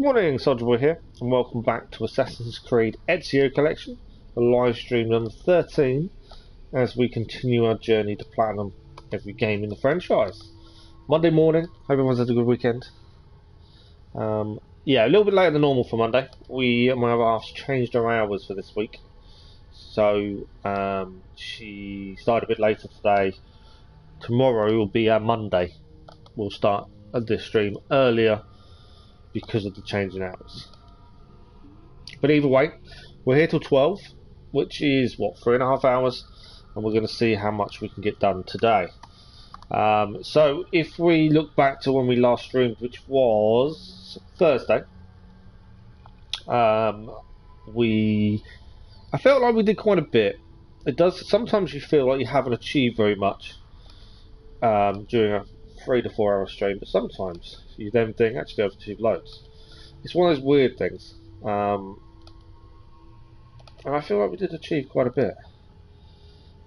Morning, Soldier Boy here, and welcome back to Assassin's Creed Ezio Collection, a live stream number 13, as we continue our journey to platinum every game in the franchise. Monday morning, hope everyone's had a good weekend. Yeah, a little bit later than normal for Monday. My other half's changed her hours for this week, so she started a bit later today. Tomorrow will be our Monday. We'll start this stream earlier because of the change in hours. But either way, we're here till 12, which is, what, 3.5 hours, and we're going to see how much we can get done today. So if we look back to when we last streamed, which was Thursday, I felt like we did quite a bit. It does, sometimes you feel like you haven't achieved very much during a 3 to 4 hour stream, but sometimes you then think, actually I've achieved loads. It's one of those weird things, and I feel like we did achieve quite a bit.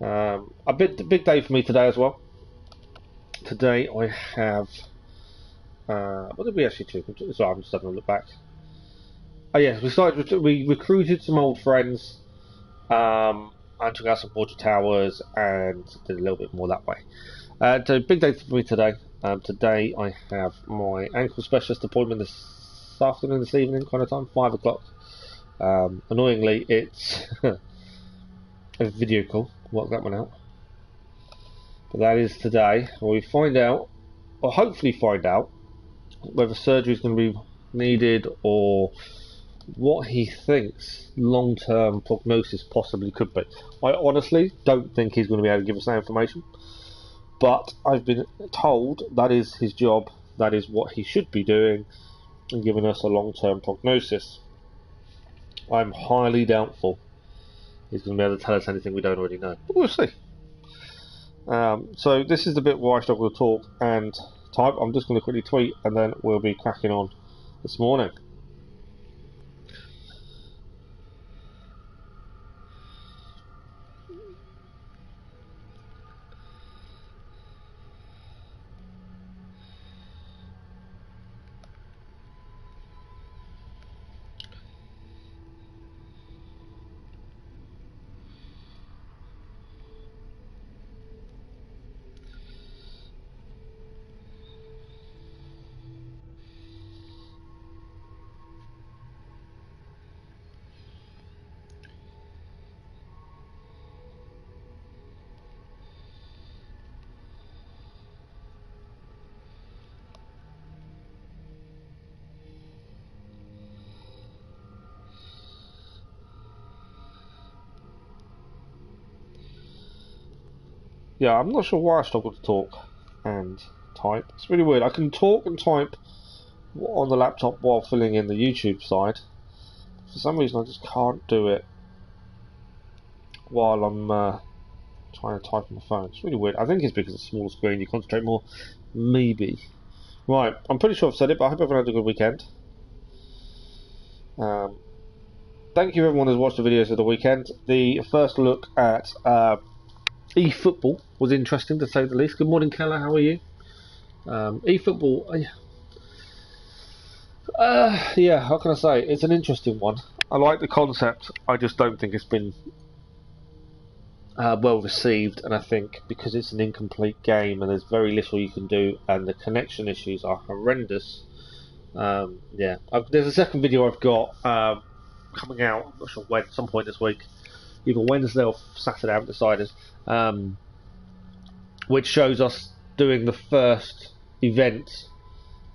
A big day for me today as well. Today I have what did we actually achieve? Sorry, I'm just having a look back. Oh yes, we recruited some old friends, and took out some Borgia towers and did a little bit more that way. So big day for me today. Today I have my ankle specialist appointment this evening kind of time, 5 o'clock. Annoyingly, it's a video call. Work that one out. But that is today. We find out, or hopefully find out, whether surgery is going to be needed or what he thinks long-term prognosis possibly could be. I honestly don't think he's going to be able to give us that information. But I've been told that is his job, that is what he should be doing, and giving us a long-term prognosis. I'm highly doubtful he's going to be able to tell us anything we don't already know, but we'll see. So this is the bit where I struggle to talk and type. I'm just going to quickly tweet, and then we'll be cracking on this morning. Yeah, I'm not sure why I struggle to talk and type. It's really weird. I can talk and type on the laptop while filling in the YouTube side. For some reason, I just can't do it while I'm trying to type on the phone. It's really weird. I think it's because it's a small screen, you concentrate more. Maybe. Right, I'm pretty sure I've said it, but I hope everyone had a good weekend. Thank you everyone who's watched the videos of the weekend. The first look at eFootball was interesting, to say the least. Good morning, Keller. How are you? eFootball, yeah, how can I say? It's an interesting one. I like the concept. I just don't think it's been well received, and I think because it's an incomplete game and there's very little you can do, and the connection issues are horrendous. Yeah, there's a second video I've got coming out. I'm not sure when. Some point this week. Either Wednesday or Saturday, I haven't decided, which shows us doing the first event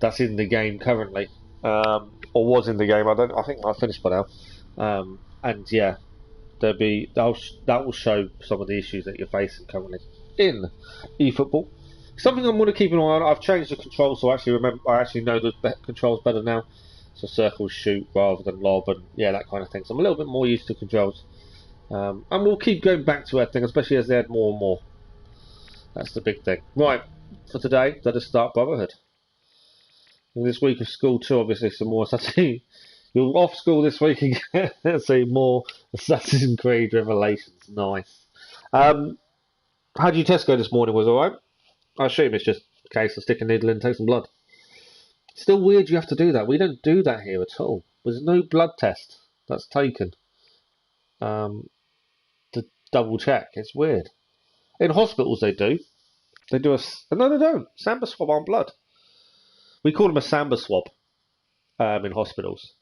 that's in the game currently, or was in the game. I think I finished by now, and yeah, that will show some of the issues that you're facing currently in eFootball. Something I'm going to keep an eye on. I've changed the controls, so I actually know the controls better now. So circle, shoot rather than lob, and yeah, that kind of thing. So I'm a little bit more used to controls. And we'll keep going back to that thing, especially as they add more and more. That's the big thing. Right, for today, let us start Brotherhood. And this week of school too, obviously, some more Assassin's. You're off school this week again. Let's see more Assassin's Creed Revelations. Nice. How did your test go this morning? Was it alright? I assume it's just a case of stick a needle in and take some blood. Still weird you have to do that. We don't do that here at all. There's no blood test that's taken to double check. It's weird. In hospitals they do. They do a... No, they don't. Samba swab on blood. We call them a Samba swab in hospitals.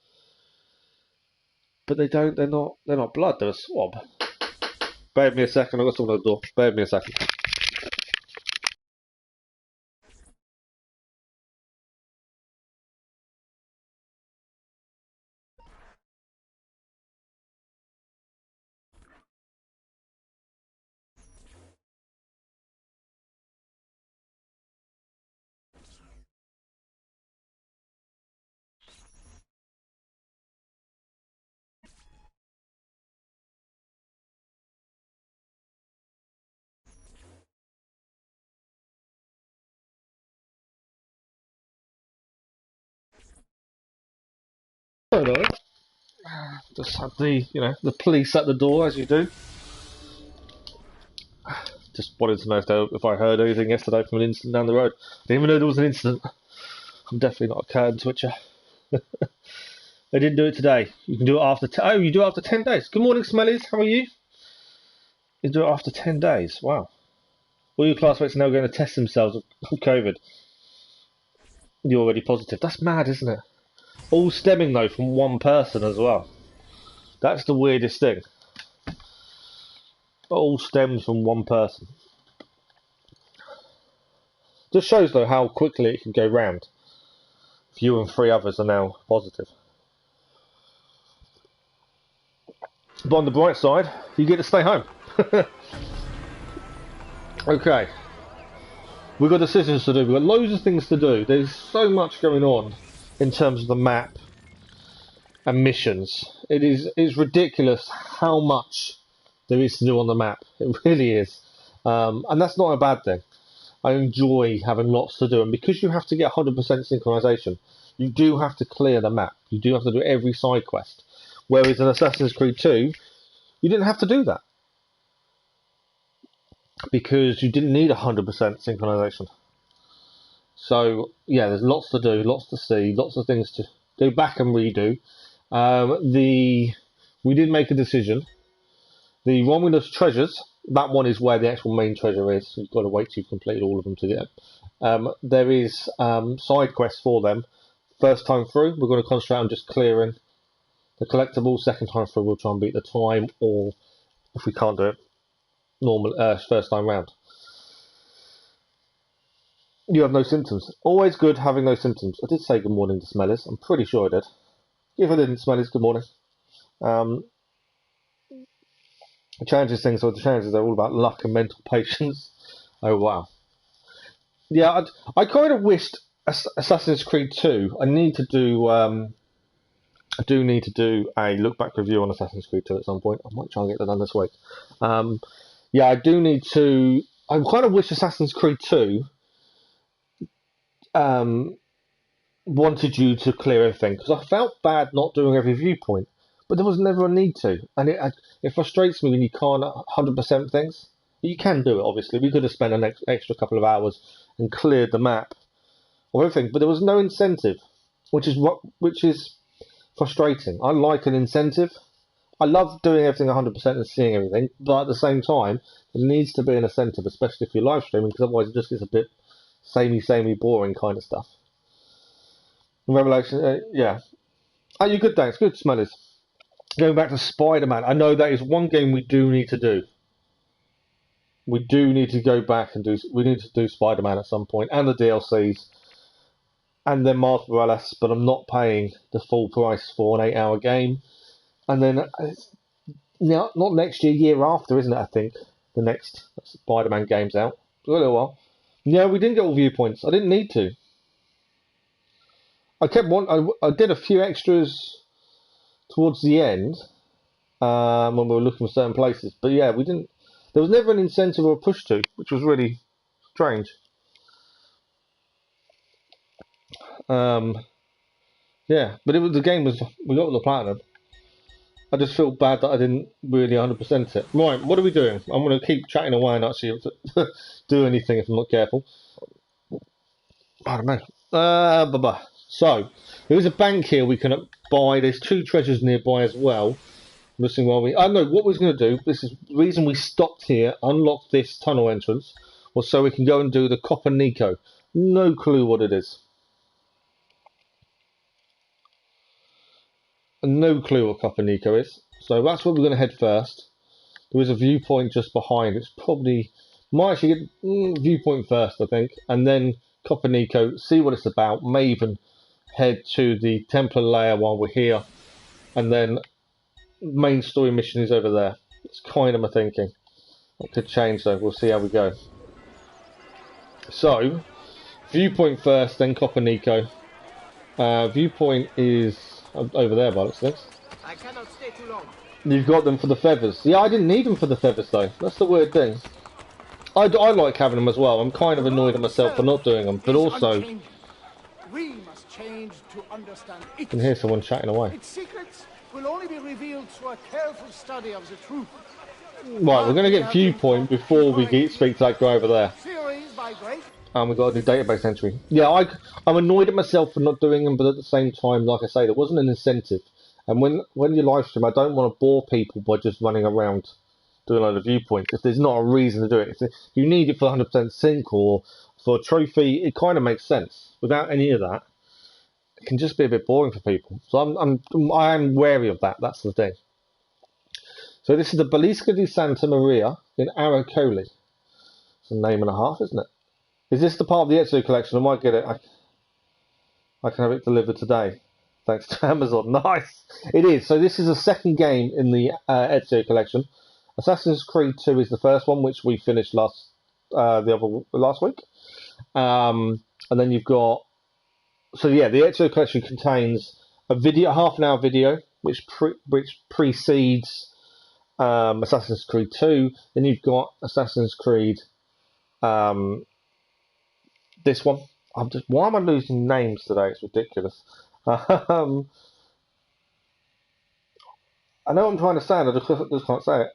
But they don't, they're not blood, they're a swab. Bear with me a second, I've got someone at the door. Bear with me a second. Hello. Just had the police at the door, as you do. Just wanted to know if I heard anything yesterday from an incident down the road. Didn't even know there was an incident. I'm definitely not a curtain switcher. They didn't do it today. You can do it after... you do it after 10 days. Good morning, Smellies. How are you? You do it after 10 days. Wow. All your classmates are now going to test themselves with COVID. You're already positive. That's mad, isn't it? All stemming, though, from one person as well. That's the weirdest thing. All stems from one person. Just shows, though, how quickly it can go round. If you and 3 others are now positive. But on the bright side, you get to stay home. Okay. We've got decisions to do. We've got loads of things to do. There's so much going on in terms of the map and missions. It's ridiculous how much there is to do on the map. It really is. And that's not a bad thing. I enjoy having lots to do. And because you have to get 100% synchronization, you do have to clear the map. You do have to do every side quest. Whereas in Assassin's Creed 2, you didn't have to do that. Because you didn't need 100% synchronization. So, yeah, there's lots to do, lots to see, lots of things to go back and redo. We did make a decision. The one with those treasures, that one is where the actual main treasure is. You've got to wait till you've completed all of them to get it. There is side quests for them. First time through, we're going to concentrate on just clearing the collectibles. Second time through, we'll try and beat the time, or if we can't do it, normal first time round. You have no symptoms. Always good having no symptoms. I did say good morning to Smellers. I'm pretty sure I did. If I didn't, Smellers, good morning. The challenges things, so the challenges are all about luck and mental patience. Oh wow. Yeah, I kind of wished Assassin's Creed 2. I do need to do a look back review on Assassin's Creed 2 at some point. I might try and get that done this week. Yeah, I do need to. I kind of wish Assassin's Creed 2 wanted you to clear everything, because I felt bad not doing every viewpoint, but there was never a need to, and it frustrates me when you can't 100% things. You can do it, obviously. We could have spent an extra couple of hours and cleared the map or everything, but there was no incentive, which is frustrating. I like an incentive. I love doing everything 100% and seeing everything, but at the same time, there needs to be an incentive, especially if you're live streaming, because otherwise it just gets a bit samey, boring kind of stuff. Revelation, yeah. Oh, you good, thanks. Good, Smellers. Going back to Spider-Man, I know that is one game we do need to do. We do need to go back and we need to do Spider-Man at some point, and the DLCs, and then Miles Morales, but I'm not paying the full price for an 8-hour game. And then, not next year, year after, isn't it, I think, the next Spider-Man game's out. A little while. Yeah, we didn't get all viewpoints. I didn't need to. I did a few extras towards the end when we were looking for certain places, but yeah, we didn't. There was never an incentive or a push to, which was really strange. Yeah, but the game was, we got the platinum. I just feel bad that I didn't really 100% it. Right, what are we doing? I'm going to keep chatting away and actually do anything if I'm not careful. I don't know. Bye-bye. So, there is a bank here we can buy. There's 2 treasures nearby as well. Missing while we... Oh no, what we're going to do, this is the reason we stopped here, unlocked this tunnel entrance, was so we can go and do the Copper Nico. No clue what it is. No clue what Copper Nico is. So that's where we're going to head first. There is a viewpoint just behind. It's probably... Might actually get viewpoint first, I think. And then Copper Nico, see what it's about. May even head to the Templar layer while we're here. And then... main story mission is over there. It's kind of my thinking. It could change though. We'll see how we go. So, viewpoint first, then Copper Nico. Viewpoint is over there by the looks of things. I cannot stay too long. You've got them for the feathers. Yeah, I didn't need them for the feathers though. That's the weird thing. I like having them as well. I'm kind of annoyed at myself for not doing them, but also we must change to understand it. I can hear someone chatting away. Its secrets will only be revealed through a careful study of the truth. Right, we're going to get viewpoint before we speak to that guy over there. And we've got to do database entry. Yeah, I'm annoyed at myself for not doing them, but at the same time, like I say, there wasn't an incentive. And when you live stream, I don't want to bore people by just running around doing a load of viewpoints. If there's not a reason to do it, if you need it for 100% sync or for a trophy, it kind of makes sense. Without any of that, it can just be a bit boring for people. So I am wary of that. That's the thing. So this is the Balisca di Santa Maria in Aracoli. It's a name and a half, isn't it? Is this the part of the Ezio collection? I might get it. I can have it delivered today. Thanks to Amazon. Nice. It is. So this is the second game in the Ezio collection. Assassin's Creed 2 is the first one, which we finished last week. And then you've got... So yeah, the Ezio collection contains a video, half an hour video, which precedes Assassin's Creed 2. Then you've got Assassin's Creed, this one. Why am I losing names today? It's ridiculous. I know what I'm trying to say, and I just can't say it.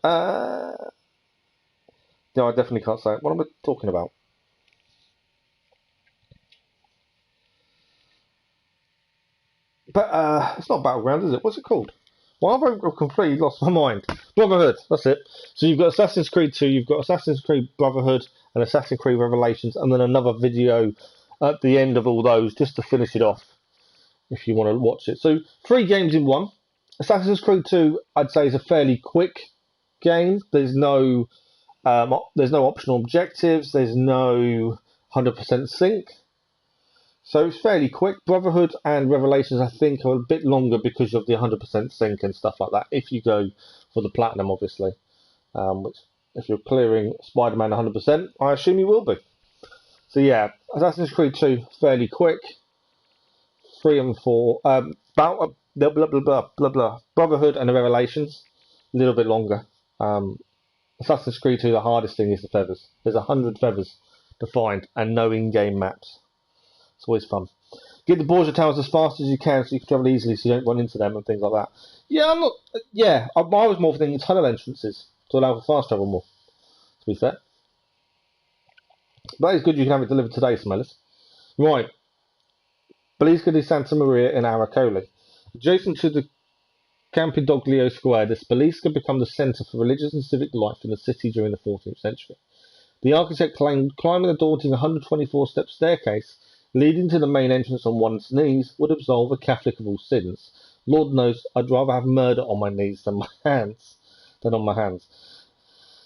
No, I definitely can't say it. What am I talking about? But it's not Battleground, is it? What's it called? Well, I've completely lost my mind. Brotherhood, that's it. So you've got Assassin's Creed 2, you've got Assassin's Creed Brotherhood, and Assassin's Creed Revelations, and then another video at the end of all those, just to finish it off, if you want to watch it. So 3 games in one. Assassin's Creed 2, I'd say, is a fairly quick game. There's no optional objectives. There's no 100% sync. So it's fairly quick. Brotherhood and Revelations, I think, are a bit longer because of the 100% sync and stuff like that. If you go for the platinum, obviously, which if you're clearing Spider-Man 100%, I assume you will be. So yeah, Assassin's Creed 2, fairly quick. 3 and 4, blah blah blah blah blah blah. Brotherhood and the Revelations, a little bit longer. Assassin's Creed 2, the hardest thing is the feathers. There's 100 feathers to find and no in-game maps. It's always fun. Get the Borgia towers as fast as you can so you can travel easily so you don't run into them and things like that. Yeah, I was more thinking tunnel entrances to allow for fast travel more, to be fair. But it's good you can have it delivered today, Smellers. Right. Balisca di Santa Maria in Aracoli. Adjacent to the Campidoglio Square, this Balisca became the centre for religious and civic life in the city during the 14th century. The architect claimed climbing the daunting 124-step staircase leading to the main entrance on one's knees would absolve a Catholic of all sins. Lord knows I'd rather have murder on my knees than on my hands.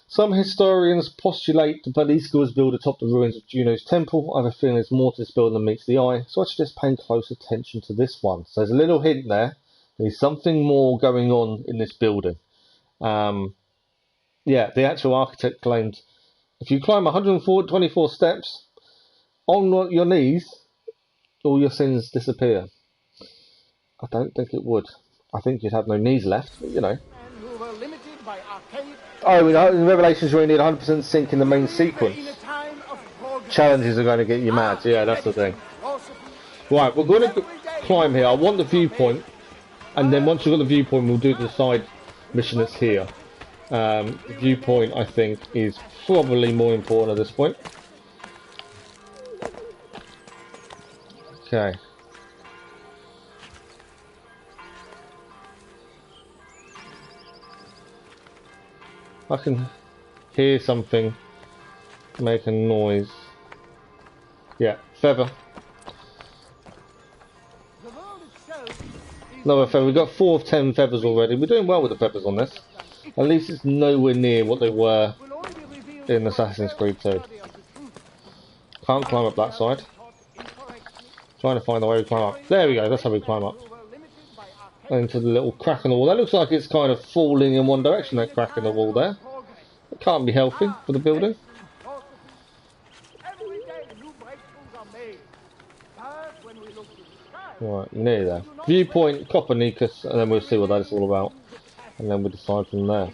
Some historians postulate the Balisca was built atop the ruins of Juno's temple. I have a feeling there's more to this building than meets the eye, so I suggest paying close attention to this one. So there's a little hint there. There's something more going on in this building. Yeah, the actual architect claimed if you climb 124 steps on your knees, all your sins disappear. I don't think it would. I think you'd have no knees left, but you know. Oh, in Revelations you only need 100% sync in the main sequence. Challenges are going to get you mad. Yeah, that's the thing. Right, we're going to climb here. I want the viewpoint, and then once we've got the viewpoint, we'll do the side mission that's here. The viewpoint, I think, is probably more important at this point. Okay. I can hear something make a noise. Yeah, feather. Another feather. We've got 4 of 10 feathers already. We're doing well with the feathers on this. At least it's nowhere near what they were in Assassin's Creed 2. Can't climb up that side. Trying to find the way to climb up. There we go, that's how we climb up. Into the little crack in the wall. That looks like it's kind of falling in one direction, that crack in the wall there. It can't be healthy for the building. Right, near there. Viewpoint, Copernicus, and then we'll see what that's all about. And then we'll decide from there.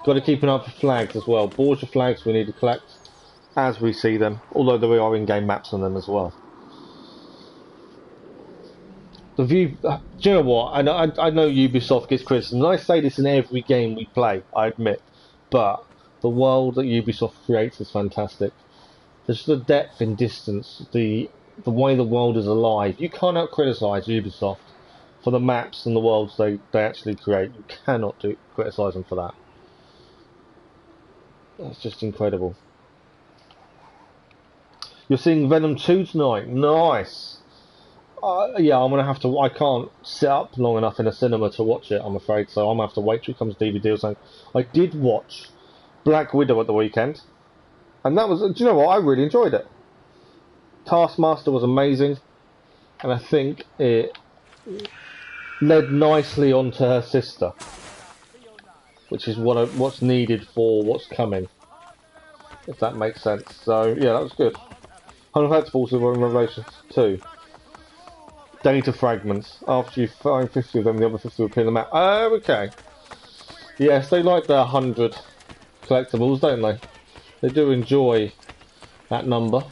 Got to keep an eye for flags as well. Borgia flags we need to collect as we see them, although there are in-game maps on them as well. The view, do you know what? I know Ubisoft gets criticism. I say this in every game we play, I admit, but the world that Ubisoft creates is fantastic. Just the depth and distance, the way the world is alive. You cannot criticise Ubisoft for the maps and the worlds they actually create. You cannot criticise them for that. That's just incredible. You're seeing Venom 2 tonight. Nice. Yeah, I'm gonna have to. I can't sit up long enough in a cinema to watch it, I'm afraid. So I'm gonna have to wait till it comes DVD or something. I did watch Black Widow at the weekend, and that was. Do you know what? I really enjoyed it. Taskmaster was amazing, and I think it led nicely onto her sister, which is what's needed for what's coming, if that makes sense. So yeah, that was good. Untitled Chapter in Revelations 2. Data fragments. After you find 50 of them, the other 50 will appear on the map. Oh, okay. Yes, they like their 100 collectibles, don't they? They do enjoy that number.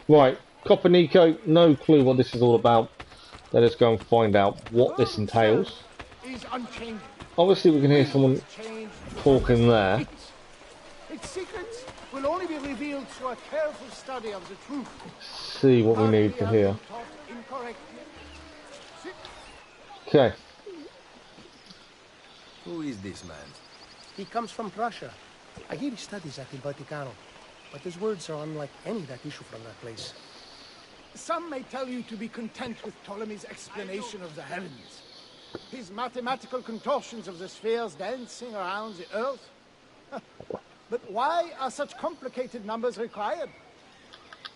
Right, Copernico, no clue what this is all about. Let us go and find out what this entails. Obviously we can hear someone talking there. Its secrets will only be revealed through a careful study of the truth. See what we need to hear. Okay. Who is this man? He comes from Prussia. I hear he studies at the Vaticano, but his words are unlike any that issue from that place. Some may tell you to be content with Ptolemy's explanation of the heavens. His mathematical contortions of the spheres dancing around the earth. But why are such complicated numbers required?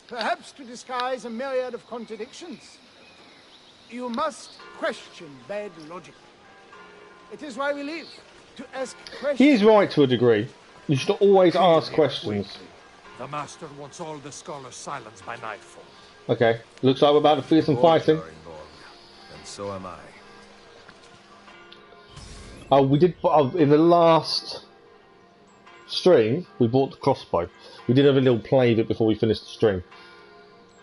Perhaps to disguise a myriad of contradictions. You must question bad logic. It is why we live, to ask questions. He is right to a degree. You should always ask questions. The master wants all the scholars silenced by nightfall. Okay, looks like we're about to see some fighting. And so am I. Oh, we did in the last stream. We bought the crossbow. We did have a little play of it before we finished the stream.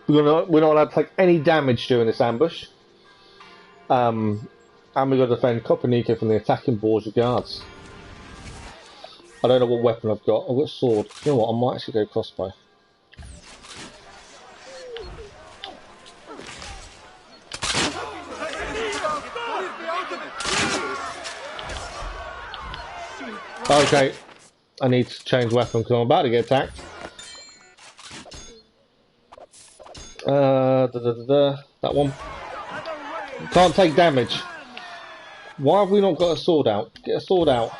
We're not allowed to take any damage during this ambush. And we've got to defend Copernico from the attacking Borgia guards. I don't know what weapon I've got. I've got a sword. You know what? I might actually go crossbow. Okay, I need to change weapon because I'm about to get attacked. That one. Can't take damage. Why have we not got a sword out? Get a sword out.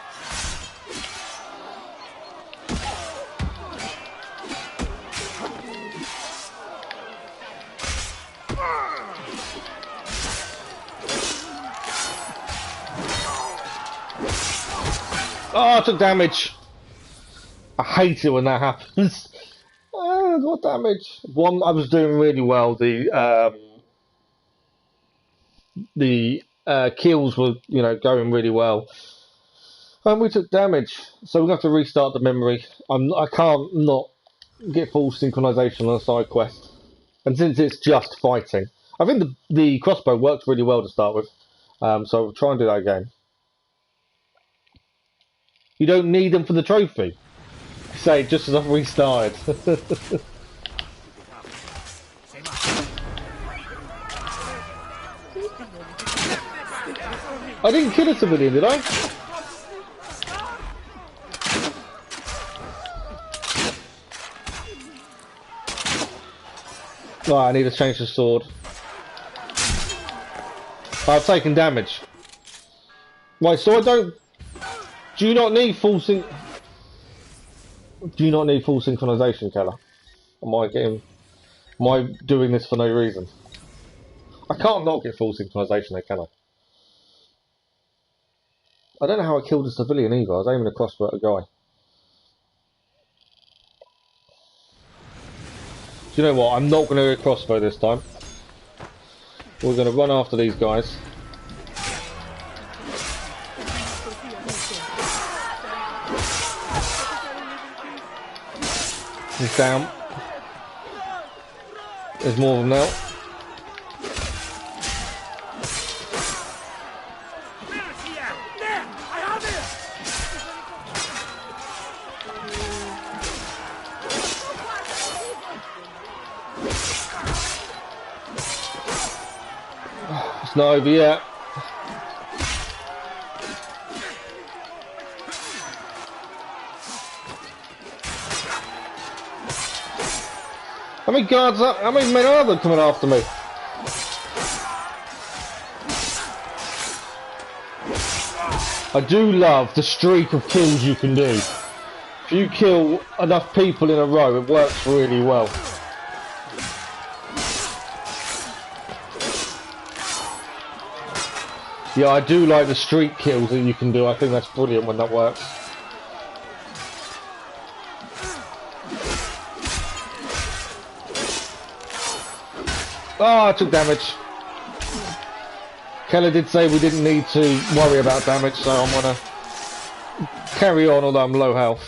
Oh, I took damage. I hate it when that happens. Oh, I got damage. One, I was doing really well. The kills were, going really well, and we took damage. So we're gonna have to restart the memory. I can't not get full synchronization on a side quest, and since it's just fighting, I think the crossbow works really well to start with. So we'll try and do that again. You don't need them for the trophy. Say just as I've restarted. I didn't kill a civilian, did I? Right, I need to change the sword. I've taken damage. Right, so I don't... Do you not need full synchronization, Keller? Am I doing this for no reason? I can't not get full synchronization there, can I? I don't know how I killed a civilian either. I was aiming a crossbow at a guy. Do you know what? I'm not going to get crossbow this time. We're going to run after these guys. He's down. There's more of them now. It's not over yet. How many guards up? How many men are there coming after me? I do love the streak of kills you can do. If you kill enough people in a row, it works really well. Yeah, I do like the streak kills that you can do. I think that's brilliant when that works. Oh, I took damage. Keller did say we didn't need to worry about damage, so I'm gonna carry on, although I'm low health.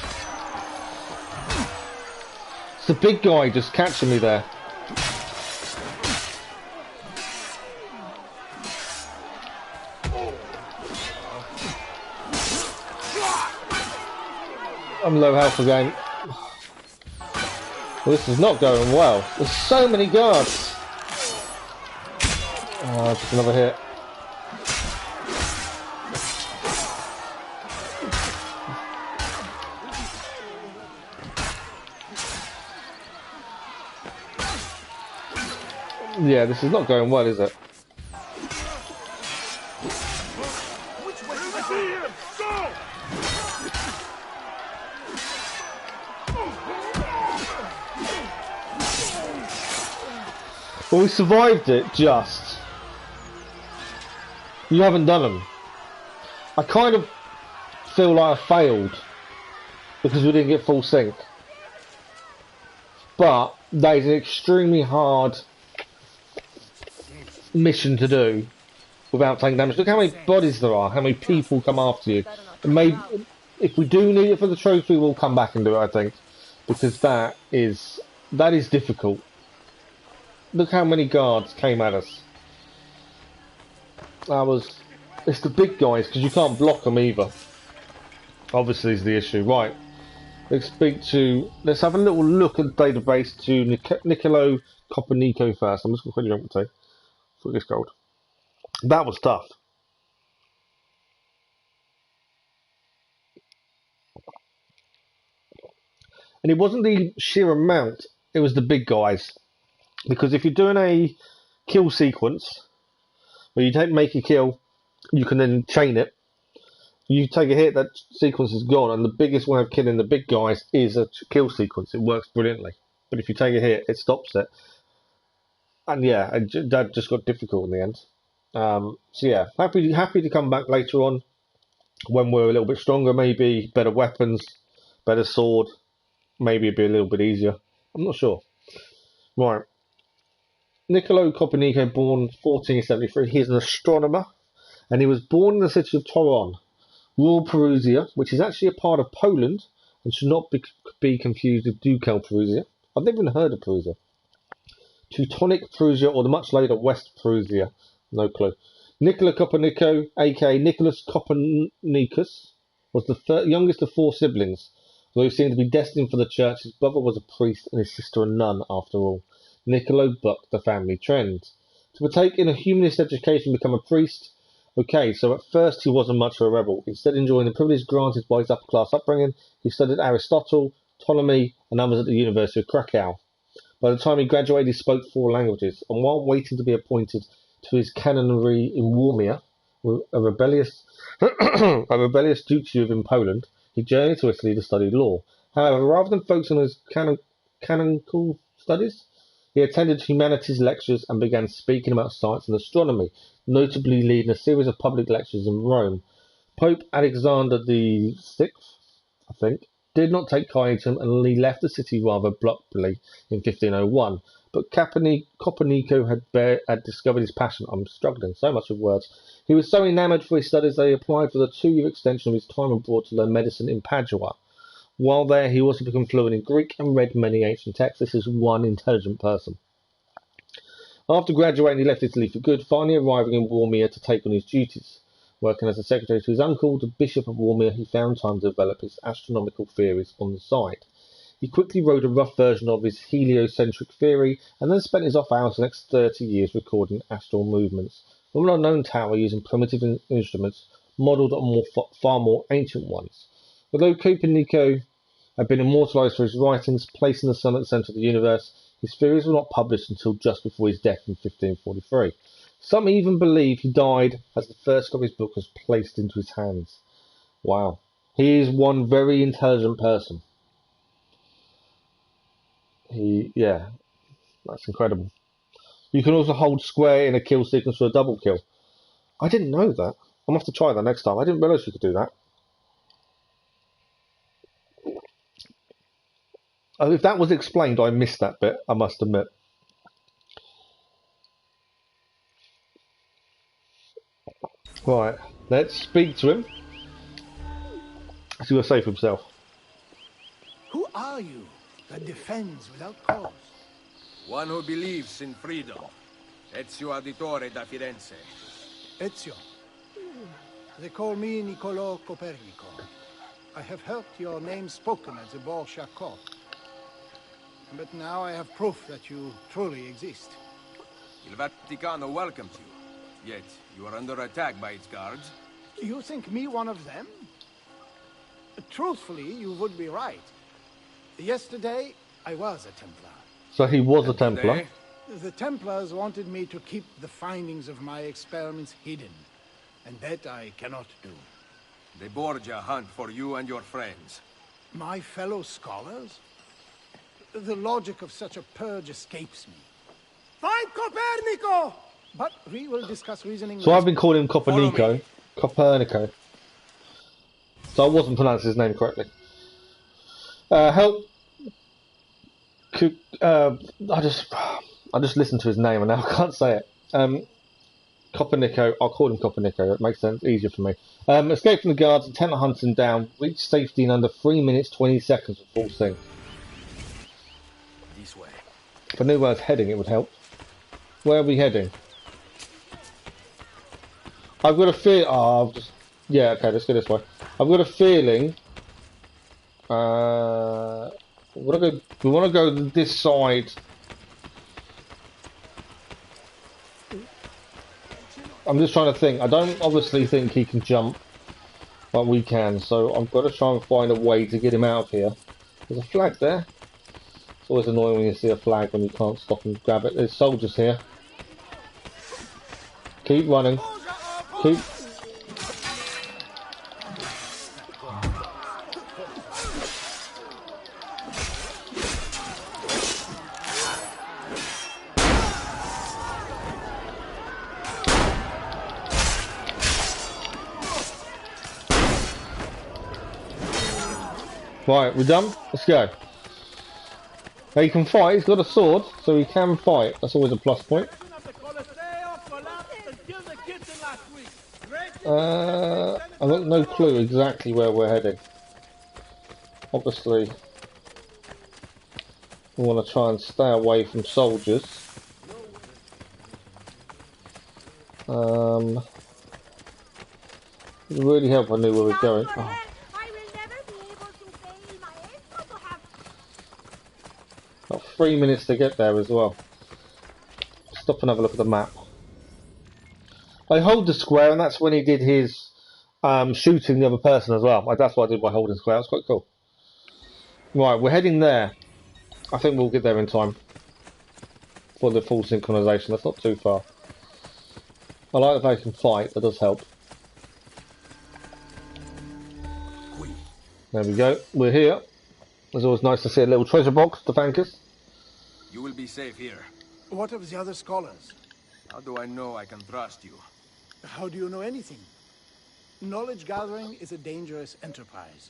It's the big guy just catching me there. I'm low health again. Well, this is not going well. There's so many guards. Oh, just another hit. Yeah, this is not going well, is it? Well, we survived it, just. You haven't done them. I kind of feel like I failed because we didn't get full sync. But that is an extremely hard mission to do without taking damage. Look how many bodies there are, how many people come after you. And maybe if we do need it for the trophy, we'll come back and do it, I think, because that is difficult. Look how many guards came at us. It's the big guys, because you can't block them either. Obviously is the issue. Right, let's have a little look at the database to Niccolo Copernico first. I'm just going to quickly jump to for this gold. That was tough. And it wasn't the sheer amount, it was the big guys. Because if you're doing a kill sequence, where you make a kill, you can then chain it. You take a hit, that sequence is gone, and the biggest way of killing the big guys is a kill sequence. It works brilliantly. But if you take a hit, it stops it. And yeah, that just got difficult in the end. So yeah, happy to come back later on when we're a little bit stronger, maybe better weapons, better sword, maybe it'd be a little bit easier. I'm not sure. Right. Niccolo Copernico, born 1473. He's an astronomer, and he was born in the city of Toron, rural Perugia, which is actually a part of Poland and should not be confused with Ducal Perugia. I've never even heard of Perugia. Teutonic Perugia, or the much later West Perugia. No clue. Niccolo Copernico, aka Nicholas Copernicus, was the youngest of 4 siblings. Although he seemed to be destined for the church, his brother was a priest and his sister a nun, after all. Niccolo bucked the family trend. To partake in a humanist education and become a priest? Okay, so at first he wasn't much of a rebel. Instead, enjoying the privilege granted by his upper-class upbringing, he studied Aristotle, Ptolemy, and others at the University of Krakow. By the time he graduated, he spoke 4 languages, and while waiting to be appointed to his canonry in Warmia, a rebellious duchy in Poland, he journeyed to Italy to study law. However, rather than focus on his canonical studies, he attended humanities lectures and began speaking about science and astronomy, notably leading a series of public lectures in Rome. Pope Alexander VI, I think, did not take kindly to him and he left the city rather abruptly in 1501. But Copernico had discovered his passion. I'm struggling so much with words. He was so enamoured for his studies that he applied for the 2-year extension of his time abroad to learn medicine in Padua. While there, he also became fluent in Greek and read many ancient texts. This is one intelligent person. After graduating, he left Italy for good, finally arriving in Warmia to take on his duties. Working as a secretary to his uncle, the Bishop of Warmia, he found time to develop his astronomical theories on the side. He quickly wrote a rough version of his heliocentric theory, and then spent his off hours the next 30 years recording astral movements from an unknown tower using primitive instruments modelled on far more ancient ones. Although Copernico had been immortalised for his writings, placing the sun at the centre of the universe, his theories were not published until just before his death in 1543. Some even believe he died as the first copy of his book was placed into his hands. Wow. He is one very intelligent person. Yeah, that's incredible. You can also hold square in a kill sequence for a double kill. I didn't know that. I'm going to have to try that next time. I didn't realise you could do that. Oh, if that was explained, I missed that bit, I must admit. Right, let's speak to him. See what he'll say for himself. Who are you that defends without cause? One who believes in freedom. Ezio Auditore da Firenze. Ezio. They call me Niccolò Copernico. I have heard your name spoken at the Borgia court. But now I have proof that you truly exist. Il Vaticano welcomes you. Yet, you are under attack by its guards. You think me one of them? Truthfully, you would be right. Yesterday, I was a Templar. So he was a Templar? Today? The Templars wanted me to keep the findings of my experiments hidden, and that I cannot do. The Borgia hunt for you and your friends. My fellow scholars? The logic of such a purge escapes me. Fight Copernico! But we will discuss reasoning. So I've been calling him Copernico. Copernico. So I wasn't pronouncing his name correctly. Help. I just listened to his name and now I can't say it. Copernico. I'll call him Copernico. It makes sense, easier for me. Escape from the guards, intent on hunting down. Reach safety in under 3 minutes 20 seconds with full sync. This way. If I knew where I was heading, it would help. Where are we heading? I've got a feel. Oh, yeah, okay, let's go this way. I've got a feeling. We want to go this side. I'm just trying to think. I don't obviously think he can jump, but we can. So I've got to try and find a way to get him out of here. There's a flag there. It's always annoying when you see a flag when you can't stop and grab it. There's soldiers here. Keep running. Keep. Right, we're done. Let's go. Now he can fight. He's got a sword, so he can fight. That's always a plus point. I've got no clue exactly where we're heading. Obviously, we want to try and stay away from soldiers. It would really help if I knew where we're going. Oh. Got 3 minutes to get there as well. Stop and have a look at the map. I hold the square, and that's when he did his shooting the other person as well. That's what I did by holding square. That's quite cool. Right, we're heading there. I think we'll get there in time for the full synchronization. That's not too far. I like that they can fight. That does help. There we go. We're here. It's always nice to see a little treasure box to thank us. You will be safe here. What of the other scholars? How do I know I can trust you? How do you know anything? Knowledge gathering is a dangerous enterprise.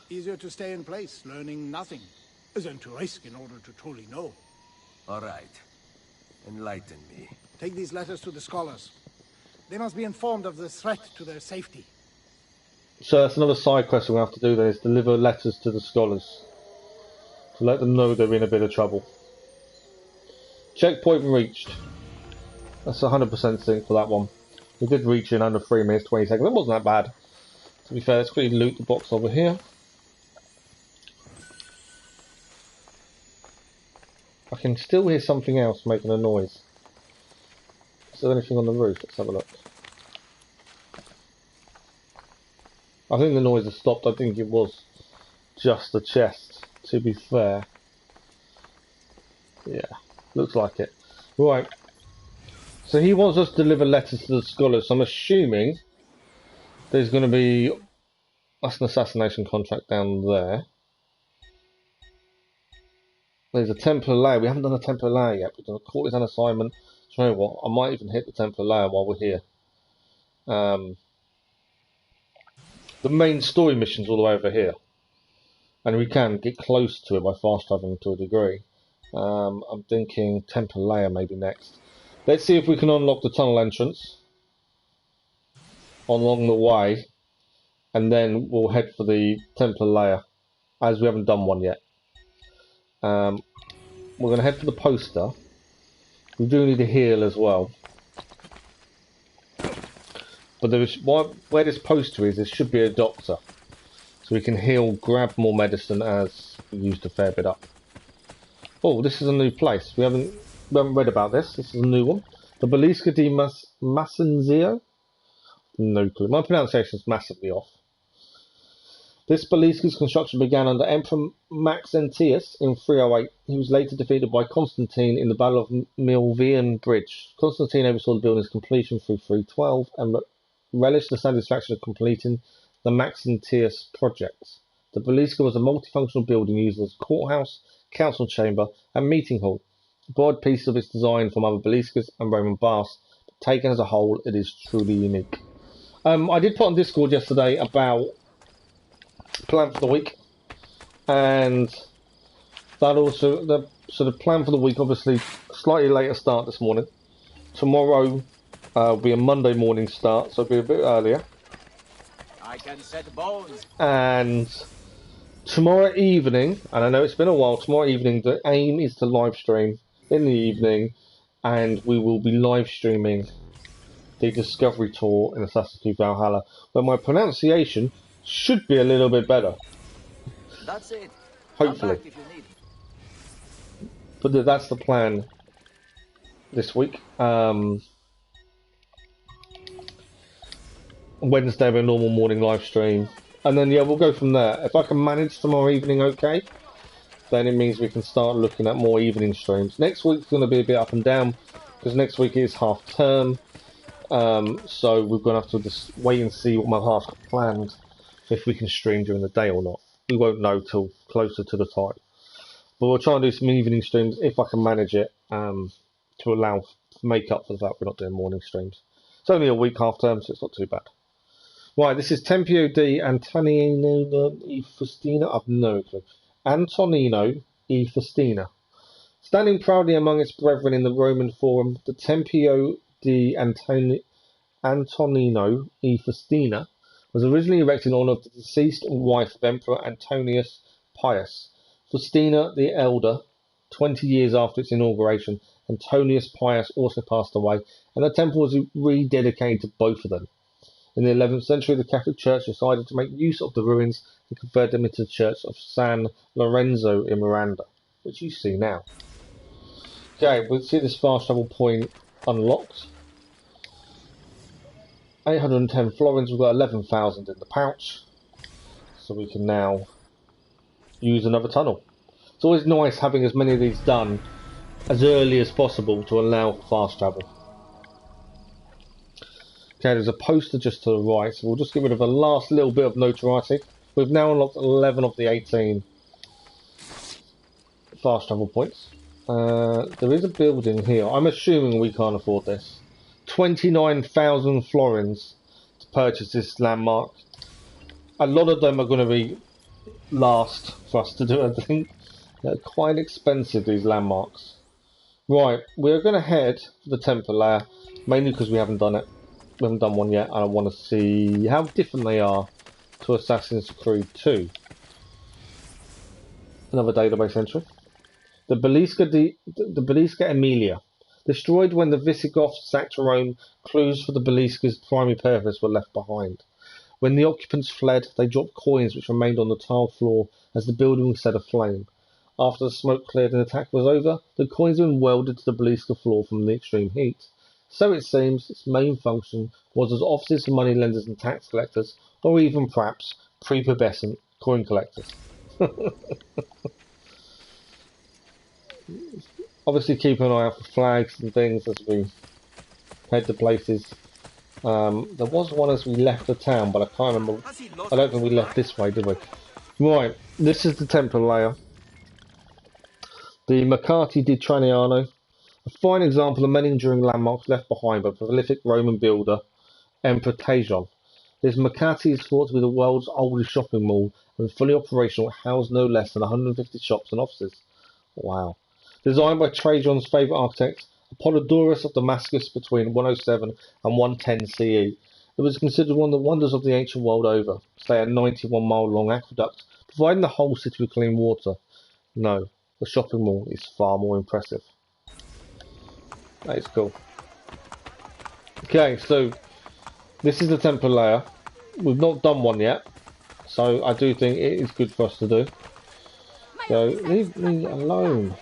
Easier to stay in place, learning nothing, than to risk in order to truly know. All right. Enlighten me. Take these letters to the scholars. They must be informed of the threat to their safety. So that's another side quest we'll have to do then, is deliver letters to the scholars. To let them know they're in a bit of trouble. Checkpoint reached. That's 100% sync for that one. We did reach in under 3 minutes 20 seconds. That wasn't that bad. To be fair, let's quickly loot the box over here. I can still hear something else making a noise. Is there anything on the roof? Let's have a look. I think the noise has stopped. I think it was just the chest, to be fair. Yeah, looks like it. Right. So he wants us to deliver letters to the scholars. So I'm assuming there's going to be... That's an assassination contract down there. There's a Templar layer. We haven't done a Templar layer yet. We've done a courtesan assignment. Do you know what? I might even hit the Templar layer while we're here. The main story mission's all the way over here. And we can get close to it by fast travelling to a degree. I'm thinking Templar layer maybe next. Let's see if we can unlock the tunnel entrance along the way. And then we'll head for the Templar layer, as we haven't done one yet. We're going to head for the poster. We do need a heal as well. But there is, where this poster is, there should be a doctor. So we can heal, grab more medicine as we used a fair bit up. Oh, this is a new place. We haven't read about this. This is a new one. The Balisca di Massenzio? No clue. My pronunciation is massively off. This Balisca's construction began under Emperor Maxentius in 308. He was later defeated by Constantine in the Battle of Milvian Bridge. Constantine oversaw the building's completion through 312 and relished the satisfaction of completing the Maxentius project. The Balisca was a multifunctional building used as a courthouse, council chamber, and meeting hall. A broad piece of its design from other Baliscas and Roman baths, but taken as a whole, it is truly unique. I did put on Discord yesterday about plan for the week, and that also the plan for the week, obviously slightly later start this morning. Tomorrow will be a Monday morning start, so it'll be a bit earlier. I can set bones. And tomorrow evening, and I know it's been a while, tomorrow evening the aim is to live stream in the evening, and we will be live streaming the Discovery Tour in Assassin's Creed Valhalla, where my pronunciation should be a little bit better. That's it. Hopefully. If you need. But that's the plan this week. Wednesday a normal morning live stream. And then, yeah, we'll go from there. If I can manage tomorrow evening okay, then it means we can start looking at more evening streams. Next week's going to be a bit up and down, because next week is half term. So we're going to have to just wait and see what my half planned, if we can stream during the day or not. We won't know till closer to the time. But we'll try and do some evening streams if I can manage it, to allow make up for the fact we're not doing morning streams. It's only a week half term, so it's not too bad. Right, this is Tempio di Antonino e Faustina. I've no clue. Antonino e Faustina. Standing proudly among its brethren in the Roman Forum, the Tempio di Antonino e Faustina was originally erected in honour of the deceased wife of Emperor Antonius Pius. Faustina the Elder, 20 years after its inauguration, Antonius Pius also passed away, and the temple was rededicated to both of them. In the 11th century, the Catholic Church decided to make use of the ruins and convert them into the Church of San Lorenzo in Miranda, which you see now. Okay, we'll see this fast travel point unlocked. 810 florins. We've got 11,000 in the pouch, so we can now use another tunnel. It's always nice having as many of these done as early as possible to allow for fast travel. Okay, there's a poster just to the right, so we'll just get rid of the last little bit of notoriety. We've now unlocked 11 of the 18 fast travel points. There is a building here. I'm assuming we can't afford this. 29,000 florins to purchase this landmark. A lot of them are going to be last for us to do, I think. They're quite expensive, these landmarks. Right, we're going to head for the Templar lair, mainly because we haven't done it. We haven't done one yet, and I want to see how different they are to Assassin's Creed 2. Another database entry. The Balisca Emilia. Destroyed when the Visigoths sacked Rome, clues for the Balisca's primary purpose were left behind. When the occupants fled, they dropped coins which remained on the tile floor as the building was set aflame. After the smoke cleared and the attack was over, the coins were welded to the Balisca floor from the extreme heat. So it seems its main function was as offices for moneylenders and tax collectors, or even perhaps prepubescent coin collectors. Obviously keep an eye out for flags and things as we head to places. There was one as we left the town, but I can't remember. I don't think we left this way, did we? Right, this is the Templar lair. The Mercati di Traiano. A fine example of many enduring landmarks left behind by prolific Roman builder, Emperor Trajan. This Mercati is thought to be the world's oldest shopping mall, and fully operational, it housed no less than 150 shops and offices. Wow. Designed by Trajan's favourite architect, Apollodorus of Damascus between 107 and 110 CE. It was considered one of the wonders of the ancient world over, say a 91-mile-long aqueduct, providing the whole city with clean water. No, the shopping mall is far more impressive. That is cool. Okay, so this is the Templar lair. We've not done one yet, so I do think it is good for us to do. So leave me alone.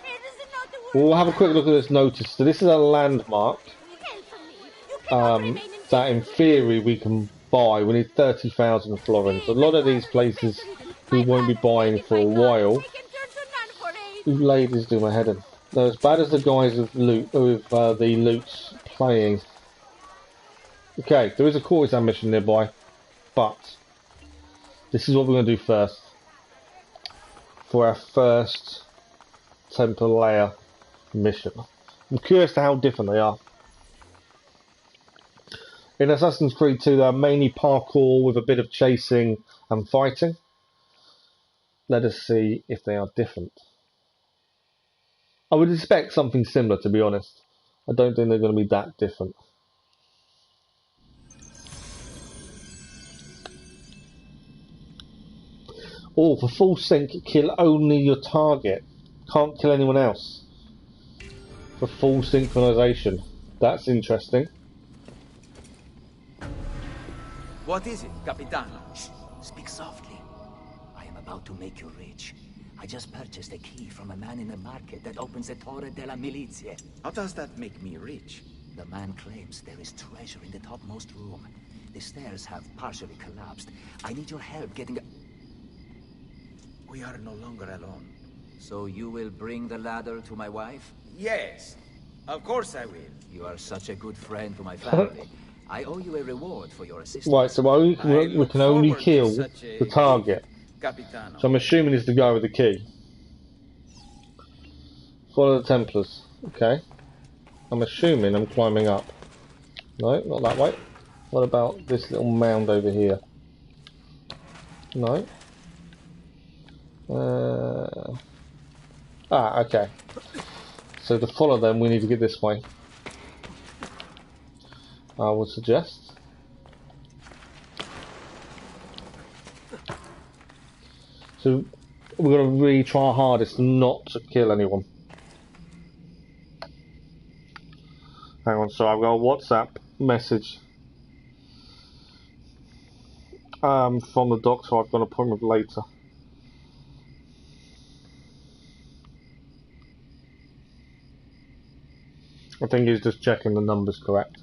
We'll have a quick look at this notice. So this is a landmark that in theory we can buy. We need 30,000 florins. A lot of these places we won't be buying for a while. These ladies do my head in. They're as bad as the guys with the loots playing. Okay, there is a courtesan mission nearby, but this is what we're going to do first. For our first Templar lair mission. I'm curious to how different they are. In Assassin's Creed 2 they are mainly parkour with a bit of chasing and fighting. Let us see if they are different. I would expect something similar, to be honest. I don't think they're going to be that different. Oh, for full sync, kill only your target. Can't kill anyone else. For full synchronization. That's interesting. What is it, Capitano? Shh, speak softly. I am about to make you rich. I just purchased a key from a man in the market that opens the Torre della Milizia. How does that make me rich? The man claims there is treasure in the topmost room. The stairs have partially collapsed. I need your help getting... We are no longer alone. So you will bring the ladder to my wife? Yes, of course I will. You are such a good friend to my family. I owe you a reward for your assistance. Right, so we can only kill the target. Capitano. So I'm assuming it's the guy with the key. Follow the Templars. Okay. I'm assuming I'm climbing up. No, not that way. What about this little mound over here? No. Okay. So to follow them, we need to get this way. I would suggest. So we're going to really try our hardest not to kill anyone. Hang on, so I've got a WhatsApp message from the doctor. I've got an appointment later. I think he's just checking the numbers correct.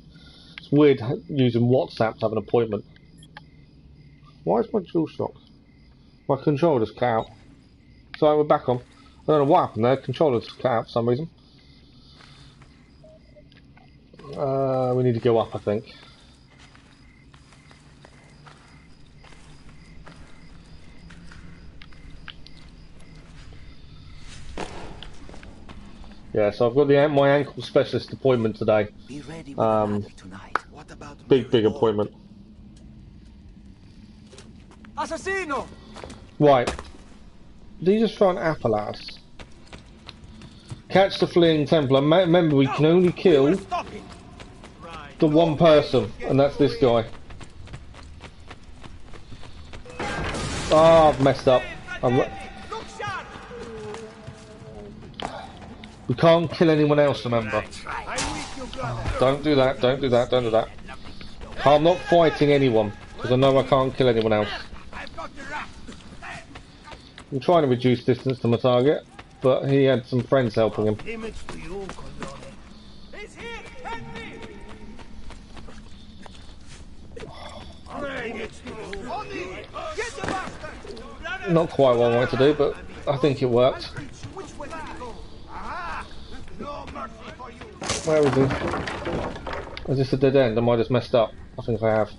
So weird using WhatsApp to have an appointment. Why is my dual shock? My controller just cut out. So we're back on. I don't know what happened there. Controller just cut out for some reason. We need to go up, I think. Yeah, so I've got my ankle specialist appointment today. Be ready with another tonight. What about Big appointment. Assassino! Right. Did you just throw an apple at us? Catch the fleeing Templar. Remember, we can only kill the one person, and that's this guy. Oh, I've messed up. We can't kill anyone else, remember. Don't do that, don't do that, don't do that. I'm not fighting anyone, because I know I can't kill anyone else. I'm trying to reduce distance to my target, but he had some friends helping him. Not quite what I wanted to do, but I think it worked. Where is he? Is this a dead end? Am I just messed up? I think I have.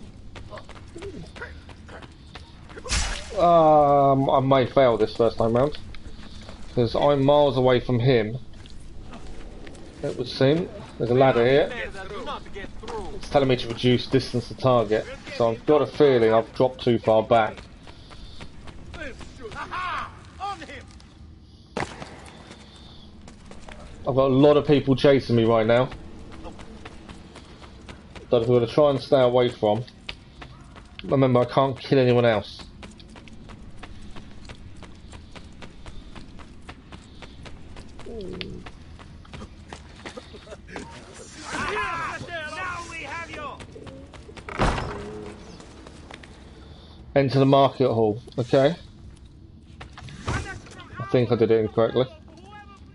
I may fail this first time round, because I'm miles away from him. It would seem. There's a ladder here. It's telling me to reduce distance to target, so I've got a feeling I've dropped too far back. I've got a lot of people chasing me right now that I'm going to try and stay away from. Remember, I can't kill anyone else. Enter the market hall, okay. I think I did it incorrectly.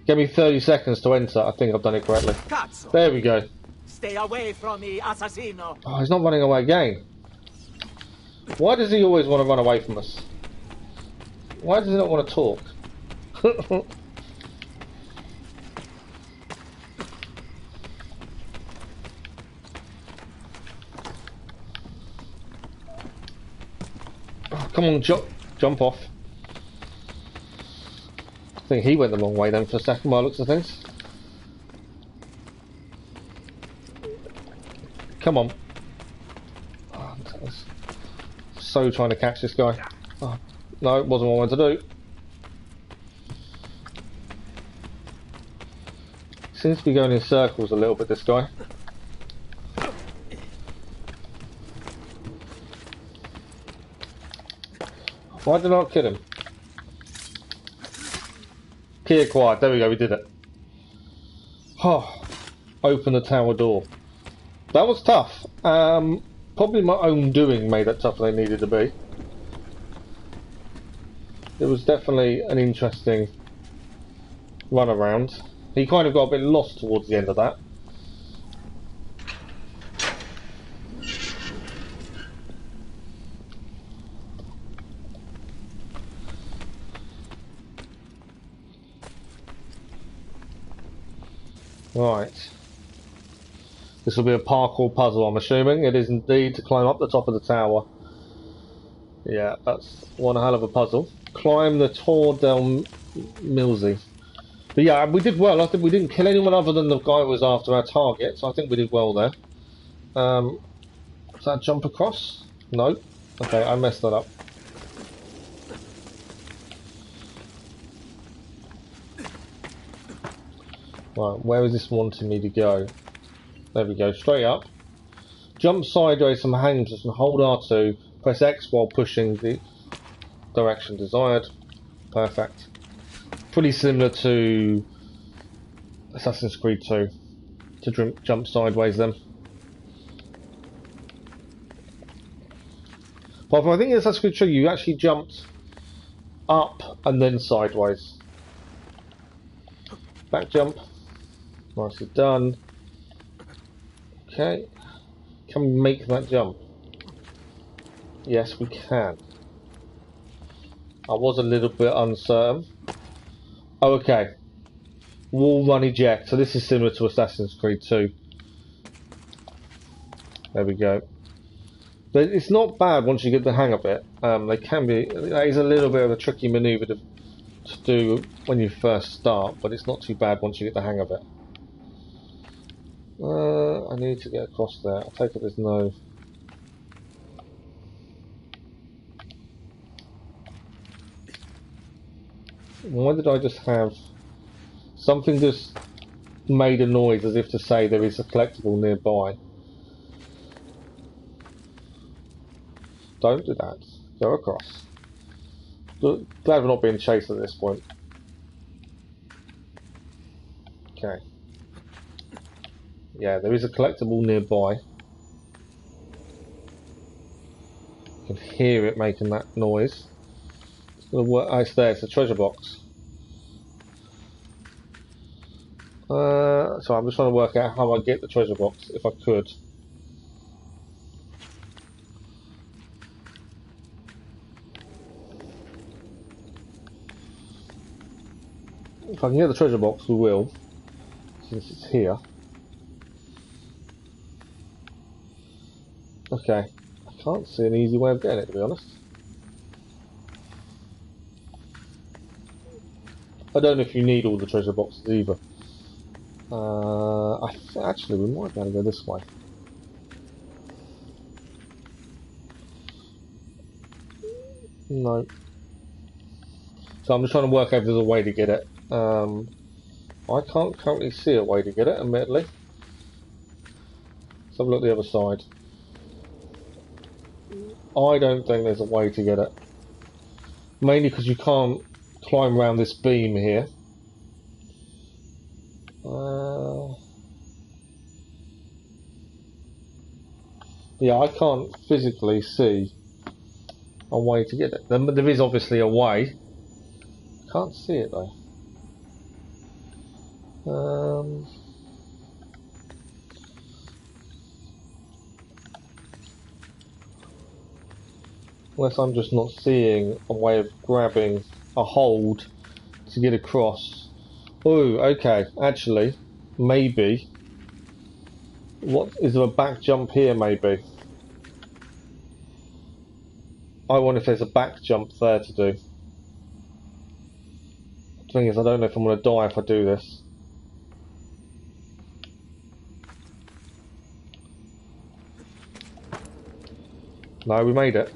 Give me 30 seconds to enter. I think I've done it correctly. There we go. Stay away from me, assassino. Oh, he's not running away again. Why does he always want to run away from us? Why does he not want to talk? Oh, come on, jump off. I think he went the wrong way then for a second by the looks of things. Come on. Oh, I was so trying to catch this guy. Oh, no, it wasn't what I wanted to do. Seems to be going in circles a little bit, this guy. Why did I not kill him? Key acquired. There we go, we did it. Oh, open the tower door. That was tough. Probably my own doing made it tougher than it needed to be. It was definitely an interesting run around. He kind of got a bit lost towards the end of that. Right. This will be a parkour puzzle, I'm assuming. It is indeed to climb up the top of the tower. Yeah, that's one hell of a puzzle. Climb the Tor del Milzi. But yeah, we did well. I think we didn't kill anyone other than the guy who was after our target, so I think we did well there. Does that jump across? No. Okay, I messed that up. Right, where is this wanting me to go? There we go, straight up. Jump sideways from hangers and hold R2. Press X while pushing the direction desired. Perfect. Pretty similar to Assassin's Creed 2. To jump sideways then. But I think in Assassin's Creed 2 you actually jumped up and then sideways. Back jump. Nicely done. Okay. Can we make that jump? Yes, we can. I was a little bit uncertain. Oh, okay. Wall run eject. So this is similar to Assassin's Creed 2. There we go. But it's not bad once you get the hang of it. They can be. That is a little bit of a tricky manoeuvre to do when you first start, but it's not too bad once you get the hang of it. I need to get across there. I take it there's no. Why did I just have something just made a noise as if to say there is a collectible nearby? Don't do that. Go across. Glad we're not being chased at this point. Okay. Yeah, there is a collectible nearby. You can hear it making that noise. It's gonna work. Oh, it's there. It's a treasure box. So I'm just trying to work out how I get the treasure box, if I could. If I can get the treasure box, we will, since it's here. Okay, I can't see an easy way of getting it, to be honest. I don't know if you need all the treasure boxes either. Actually, we might be able to go this way. No. So I'm just trying to work out if there's a way to get it. I can't currently see a way to get it, admittedly. Let's have a look at the other side. I don't think there's a way to get it. Mainly because you can't climb around this beam here. Yeah, I can't physically see a way to get it. There is obviously a way. Can't see it though. Unless I'm just not seeing a way of grabbing a hold to get across. Oh, okay. Actually, maybe. What is there a back jump here? Maybe. I wonder if there's a back jump there to do. The thing is, I don't know if I'm going to die if I do this. No, we made it.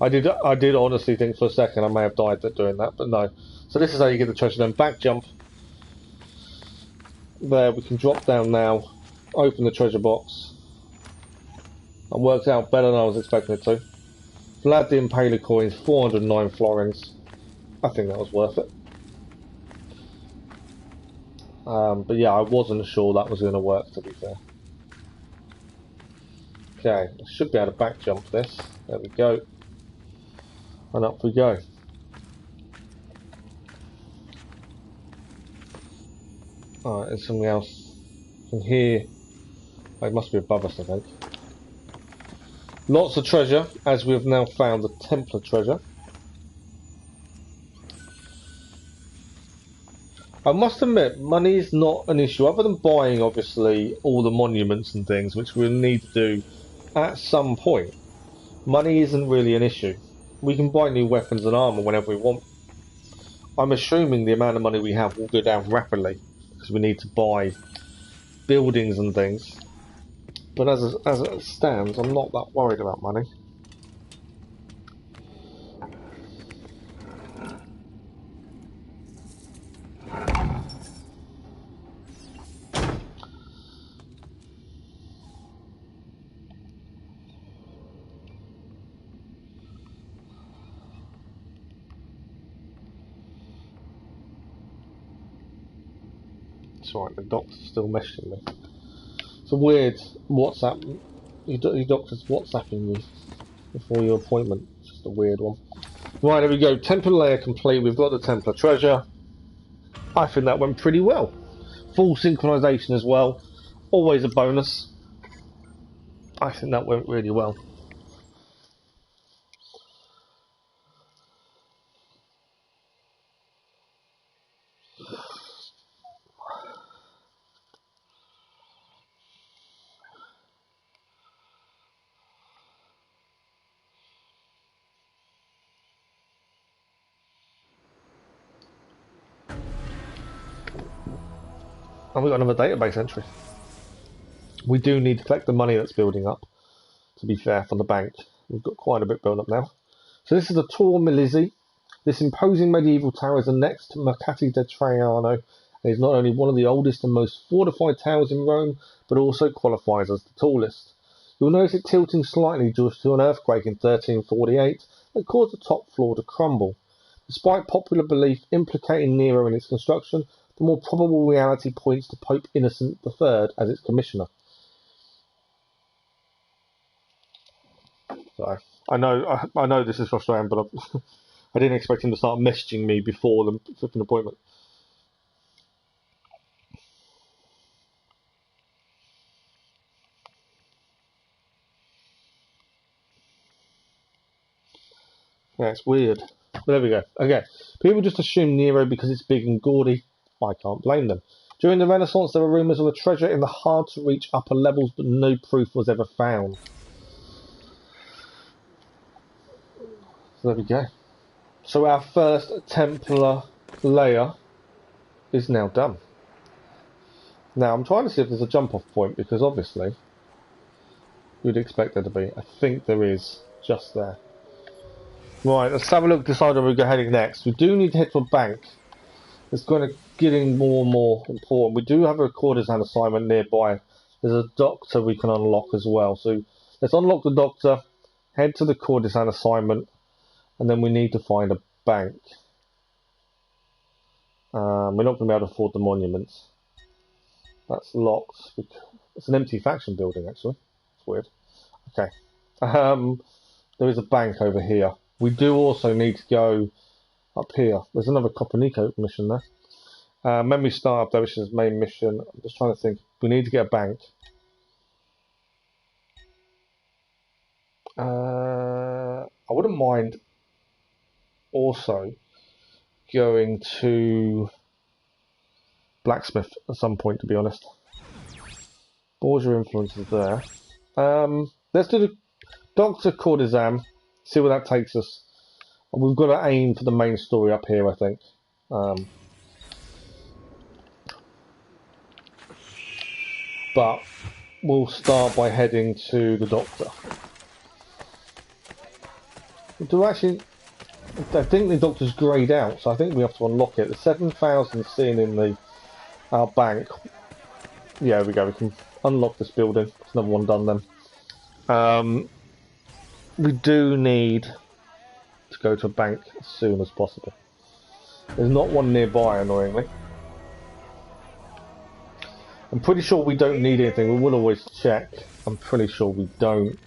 I did honestly think for a second I may have died doing that, but no. So this is how you get the treasure then. Back jump. There, we can drop down now. Open the treasure box. That worked out better than I was expecting it to. Vlad the Impaler coins, 409 florins. I think that was worth it. But yeah, I wasn't sure that was going to work, to be fair. Okay, I should be able to back jump this. There we go. And up we go. Alright, there's something else from here. Oh, it must be above us, I think. Lots of treasure, as we have now found the Templar Treasure. I must admit, money is not an issue, other than buying, obviously, all the monuments and things, which we'll need to do at some point. Money isn't really an issue. We can buy new weapons and armour whenever we want. I'm assuming the amount of money we have will go down rapidly, because we need to buy buildings and things. But as it stands, I'm not that worried about money. It's alright, the doctor's still messaging me. It's a weird WhatsApp. Your doctor's WhatsApping you before your appointment. It's just a weird one. Right, there we go. Templar layer complete. We've got the Templar Treasure. I think that went pretty well. Full synchronization as well. Always a bonus. I think that went really well. And we've got another database entry. We do need to collect the money that's building up, to be fair, from the bank. We've got quite a bit built up now. So this is the Tor Milizzi. This imposing medieval tower is the next to Mercati de Traiano, and is not only one of the oldest and most fortified towers in Rome, but also qualifies as the tallest. You'll notice it tilting slightly due to an earthquake in 1348 that caused the top floor to crumble. Despite popular belief implicating Nero in its construction, the more probable reality points to Pope Innocent III as its commissioner. So, I know this is frustrating, but I didn't expect him to start messaging me before the flipping appointment. Yeah, it's weird. But there we go. Okay, people just assume Nero because it's big and gaudy. I can't blame them. During the Renaissance, there were rumours of a treasure in the hard-to-reach upper levels, but no proof was ever found. So there we go. So our first Templar layer is now done. Now I'm trying to see if there's a jump-off point, because obviously you'd expect there to be. I think there is, just there. Right, let's have a look, decide where we're heading next. We do need to head to a bank. It's going to getting more and more important. We do have a courtesan assignment nearby. There's a doctor we can unlock as well. So let's unlock the doctor, head to the courtesan assignment, and then we need to find a bank. We're not going to be able to afford the monuments. That's locked. It's an empty faction building, actually. It's weird. Okay. There is a bank over here. We do also need to go up here. There's another Copernico mission there. Memory startup, though, which is main mission. I'm just trying to think. We need to get a bank. I wouldn't mind also going to blacksmith at some point, to be honest. Borgia influence is there. Let's do the Doctor Courtesan, see where that takes us. And we've got to aim for the main story up here, I think. But we'll start by heading to the Doctor. I think the Doctor's greyed out, so I think we have to unlock it. The 7,000 seen in our bank. Yeah, there we go. We can unlock this building. There's another one done then. We do need to go to a bank as soon as possible. There's not one nearby, annoyingly. I'm pretty sure we don't need anything. We will always check. I'm pretty sure we don't.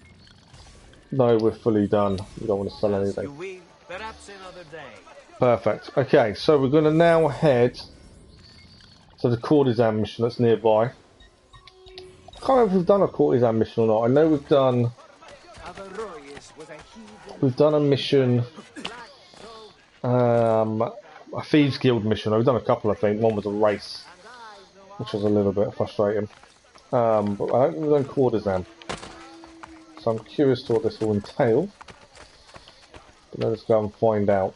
No, we're fully done. We don't want to sell anything. Perhaps another day. Perfect. Okay, so we're going to now head to the courtesan mission that's nearby. I can't remember if we've done a courtesan mission or not. I know we've done a mission, a Thieves Guild mission. We've done a couple, I think. One was a race, which was a little bit frustrating. But I don't think we've done courtesan. So I'm curious to what this will entail. But let us go and find out.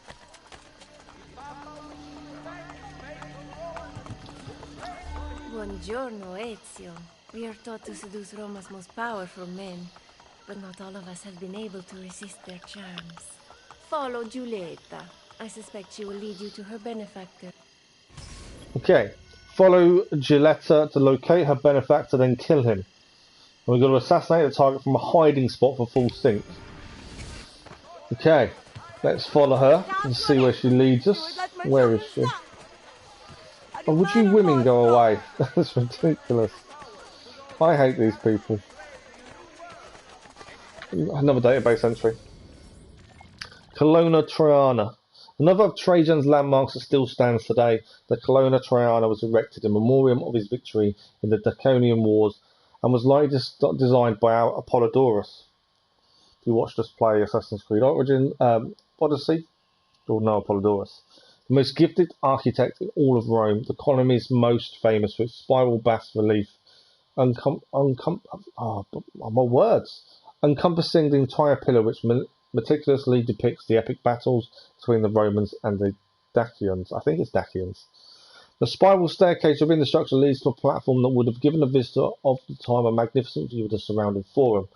Buongiorno, Ezio. We are taught to seduce Roma's most powerful men, but not all of us have been able to resist their charms. Follow Giulietta. I suspect she will lead you to her benefactor. Okay. Follow Giulietta to locate her benefactor, then kill him. And we've got to assassinate the target from a hiding spot for full sync. Okay. Let's follow her and see where she leads us. Where is she? Oh, would you women go away? That's ridiculous. I hate these people. Another database entry. Colonna Traiana. Another of Trajan's landmarks that still stands today. The Colonna Traiana was erected in memoriam of his victory in the Draconian Wars and was likely designed by Apollodorus. If you watched us play Assassin's Creed Odyssey, you'll know Apollodorus. The most gifted architect in all of Rome, the column is most famous for its spiral bas relief, encompassing the entire pillar, which meticulously depicts the epic battles between the Romans and the Dacians. I think it's Dacians. The spiral staircase within the structure leads to a platform that would have given a visitor of the time a magnificent view of the surrounding forum.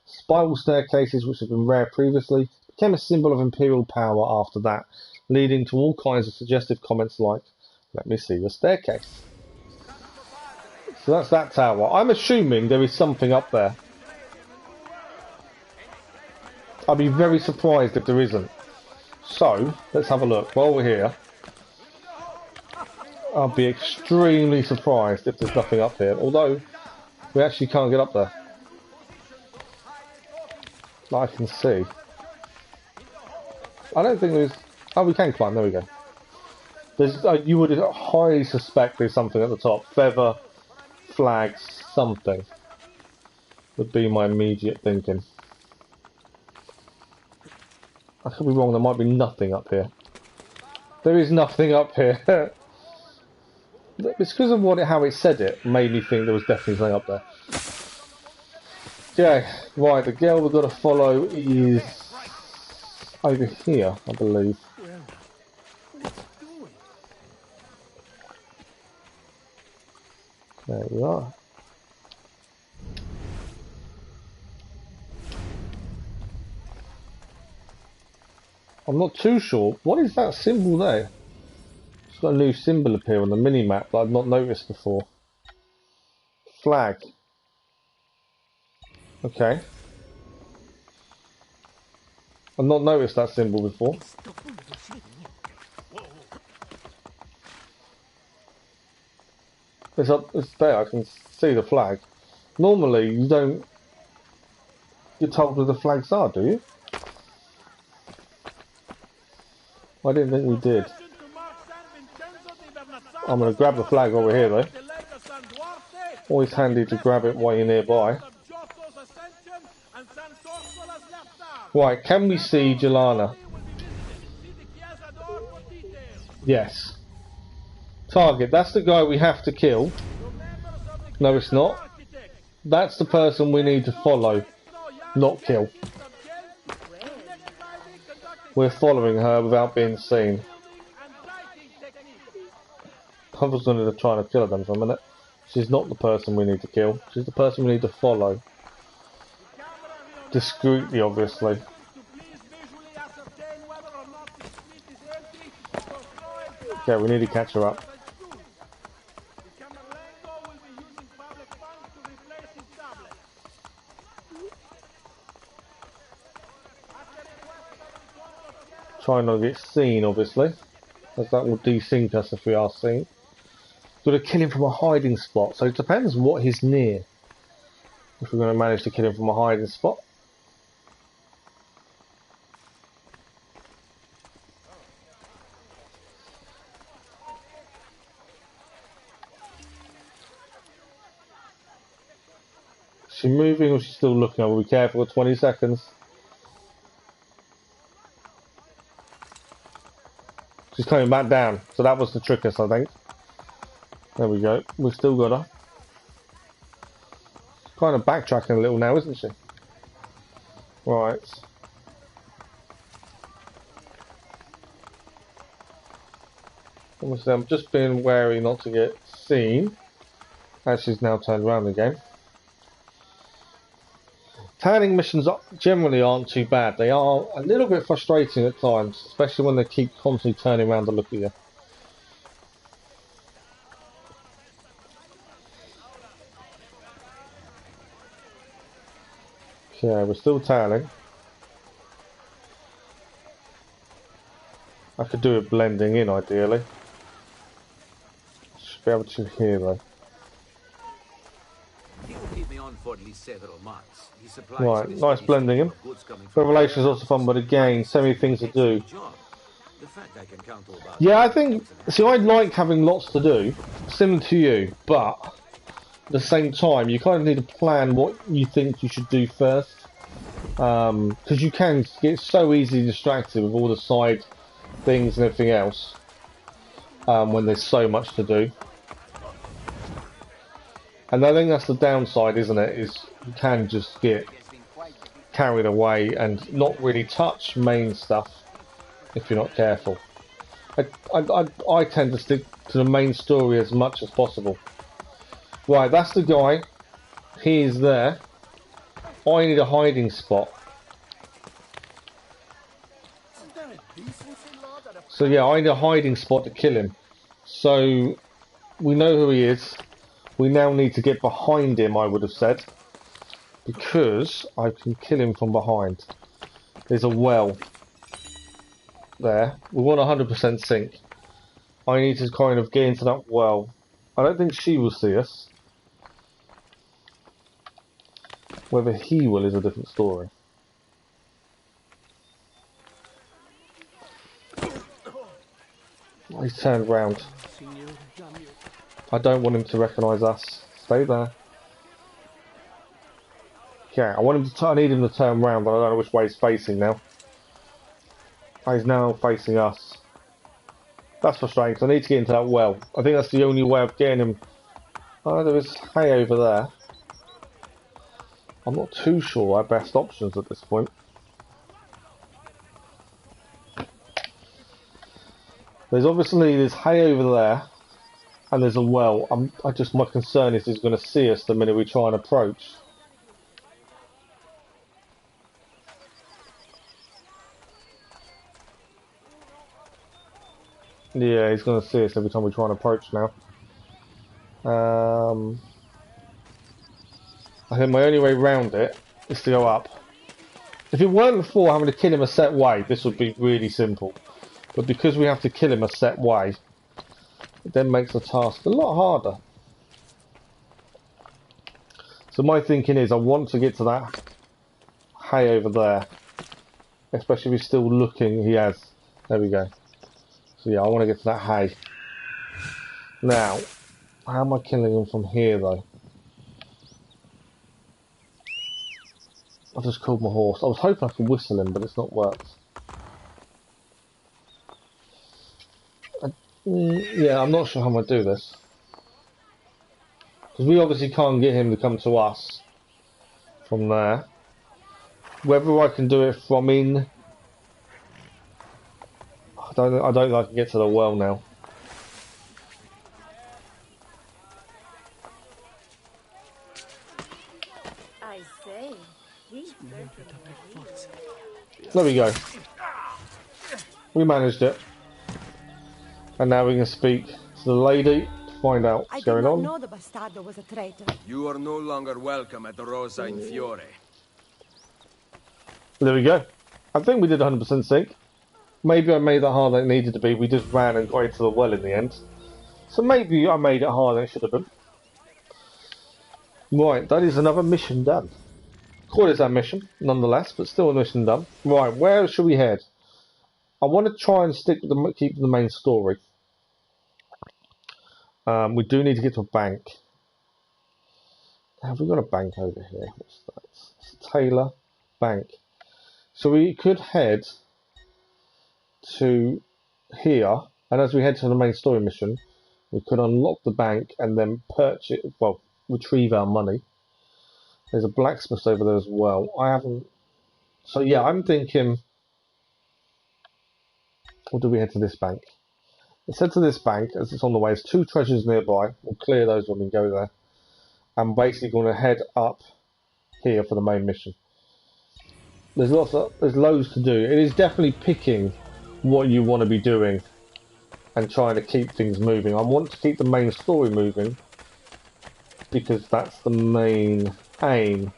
Spiral staircases, which had been rare previously, became a symbol of imperial power after that, leading to all kinds of suggestive comments like, "Let me see your staircase." So that's that tower. I'm assuming there is something up there. I'd be very surprised if there isn't. So, let's have a look. While we're here, I'll be extremely surprised if there's nothing up here. Although, we actually can't get up there. I can see. I don't think there's... Oh, we can climb. There we go. There's, you would highly suspect there's something at the top. Feather, flags, something. Would be my immediate thinking. I could be wrong. There might be nothing up here. There is nothing up here. It's because of how it said it made me think there was definitely something up there. Okay, right, the girl we've got to follow is over here, I believe. There we are. I'm not too sure. What is that symbol there? It's got a new symbol appear on the mini-map that I've not noticed before. Flag. Okay. I've not noticed that symbol before. It's there, I can see the flag. Normally you don't get told where the flags are, do you? I didn't think we did. I'm going to grab the flag over here though. Always handy to grab it while you're nearby. Right, can we see Jelana? Yes. Target, that's the guy we have to kill. No, it's not. That's the person we need to follow, not kill. We're following her without being seen. I was going to try to kill her then for a minute. She's not the person we need to kill. She's the person we need to follow. Discreetly, obviously. Okay, we need to catch her up. Try not to get seen, obviously, as that will desync us if we are seen. Got to kill him from a hiding spot, so it depends what he's near. If we're going to manage to kill him from a hiding spot. Is she moving or is she still looking? I will be careful for 20 seconds. She's coming back down, so that was to trick us, I think. There we go. We've still got her. Kind of backtracking a little now, isn't she? Right. Obviously, I'm just being wary not to get seen. As she's now turned around again. Tanning missions generally aren't too bad. They are a little bit frustrating at times, especially when they keep constantly turning around to look at you. Okay, we're still tanning. I could do it blending in ideally. Should be able to hear though. Right, nice blending him. Revelation's also fun, but again, so many things to do. Yeah, I think... See, I like having lots to do, similar to you, but at the same time, you kind of need to plan what you think you should do first. Because you can get so easily distracted with all the side things and everything else when there's so much to do. And I think that's the downside, isn't it? Is you can just get carried away and not really touch main stuff if you're not careful. I tend to stick to the main story as much as possible. Right, that's the guy. He is there. I need a hiding spot. So yeah, I need a hiding spot to kill him. So we know who he is. We now need to get behind him, I would have said. Because I can kill him from behind. There's a well there. We want 100% sync. I need to kind of get into that well. I don't think she will see us. Whether he will is a different story. He's turned round. I don't want him to recognise us. Stay there. Yeah, I want him to. I need him to turn round, but I don't know which way he's facing now. He's now facing us. That's frustrating, because I need to get into that well. I think that's the only way of getting him. Oh, there is hay over there. I'm not too sure our best options at this point. There's hay over there, and there's a well. My concern is he's going to see us the minute we try and approach. Yeah, he's going to see us every time we try and approach now. I think my only way round it is to go up. If it weren't for having to kill him a set way, this would be really simple. But because we have to kill him a set way, it then makes the task a lot harder. So my thinking is I want to get to that hay over there. Especially if he's still looking, he has. There we go. So yeah, I want to get to that hay. Now, how am I killing him from here though? I just called my horse. I was hoping I could whistle him, but it's not worked. Yeah, I'm not sure how I'm going to do this. Because we obviously can't get him to come to us from there. Whether I can do it from in... I don't think I can get to the well now. I say, There we go. We managed it. And now we can speak to the lady to find out what's going on. I did not know the bastardo was a traitor. You are no longer welcome at the Rosa in Fiore. There we go. I think we did 100% sync. Maybe I made that harder than it needed to be. We just ran and got into the well in the end. So maybe I made it harder than it should have been. Right, that is another mission done. Call it our mission, nonetheless, but still a mission done. Right, where should we head? I want to try and keep the main story. We do need to get to a bank. Have we got a bank over here? What's that? It's Taylor Bank. So we could head to here, and as we head to the main story mission, we could unlock the bank and then retrieve our money. There's a blacksmith over there as well. I haven't. So yeah, I'm thinking. Or do we head to this bank? Let's head to this bank as it's on the way. There's 2 treasures nearby. We'll clear those when we go there. I'm basically going to head up here for the main mission. There's loads to do. It is definitely picking what you want to be doing and trying to keep things moving. I want to keep the main story moving because that's the main aim.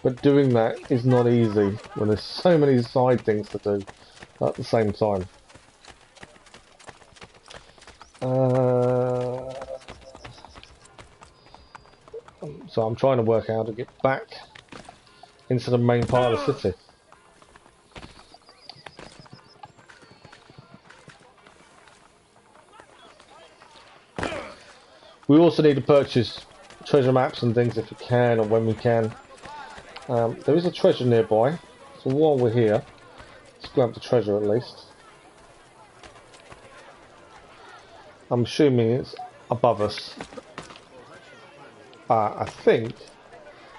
But doing that is not easy when there's so many side things to do at the same time. So I'm trying to work out how to get back into the main part of the city. We also need to purchase treasure maps and things if we can, or when we can. There is a treasure nearby, so while we're here, let's grab the treasure at least. I'm assuming it's above us. I think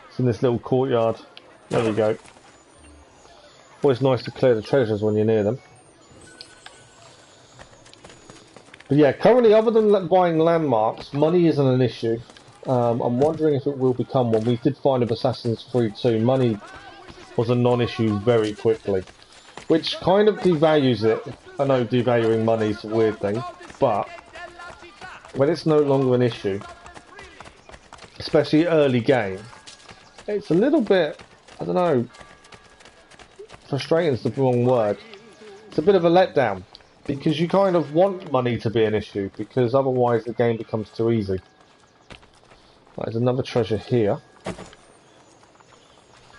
it's in this little courtyard. There we go. Always nice to clear the treasures when you're near them. But yeah, currently, other than buying landmarks, money isn't an issue. I'm wondering if it will become one. We did find with Assassin's Creed 2, money was a non-issue very quickly, which kind of devalues it. I know devaluing money is a weird thing, but when it's no longer an issue, especially early game, it's a little bit, I don't know, frustrating is the wrong word. It's a bit of a letdown, because you kind of want money to be an issue, because otherwise the game becomes too easy. Right, there's another treasure here.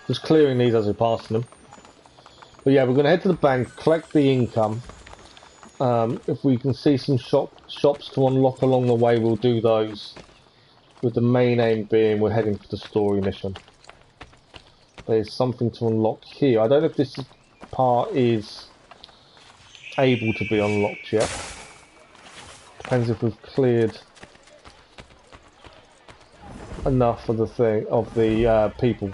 Just clearing these as we're passing them. But yeah, we're going to head to the bank, collect the income. If we can see some shops to unlock along the way, we'll do those. With the main aim being we're heading for the story mission. There's something to unlock here. I don't know if this part is able to be unlocked yet. Depends if we've cleared enough of the thing, of the people.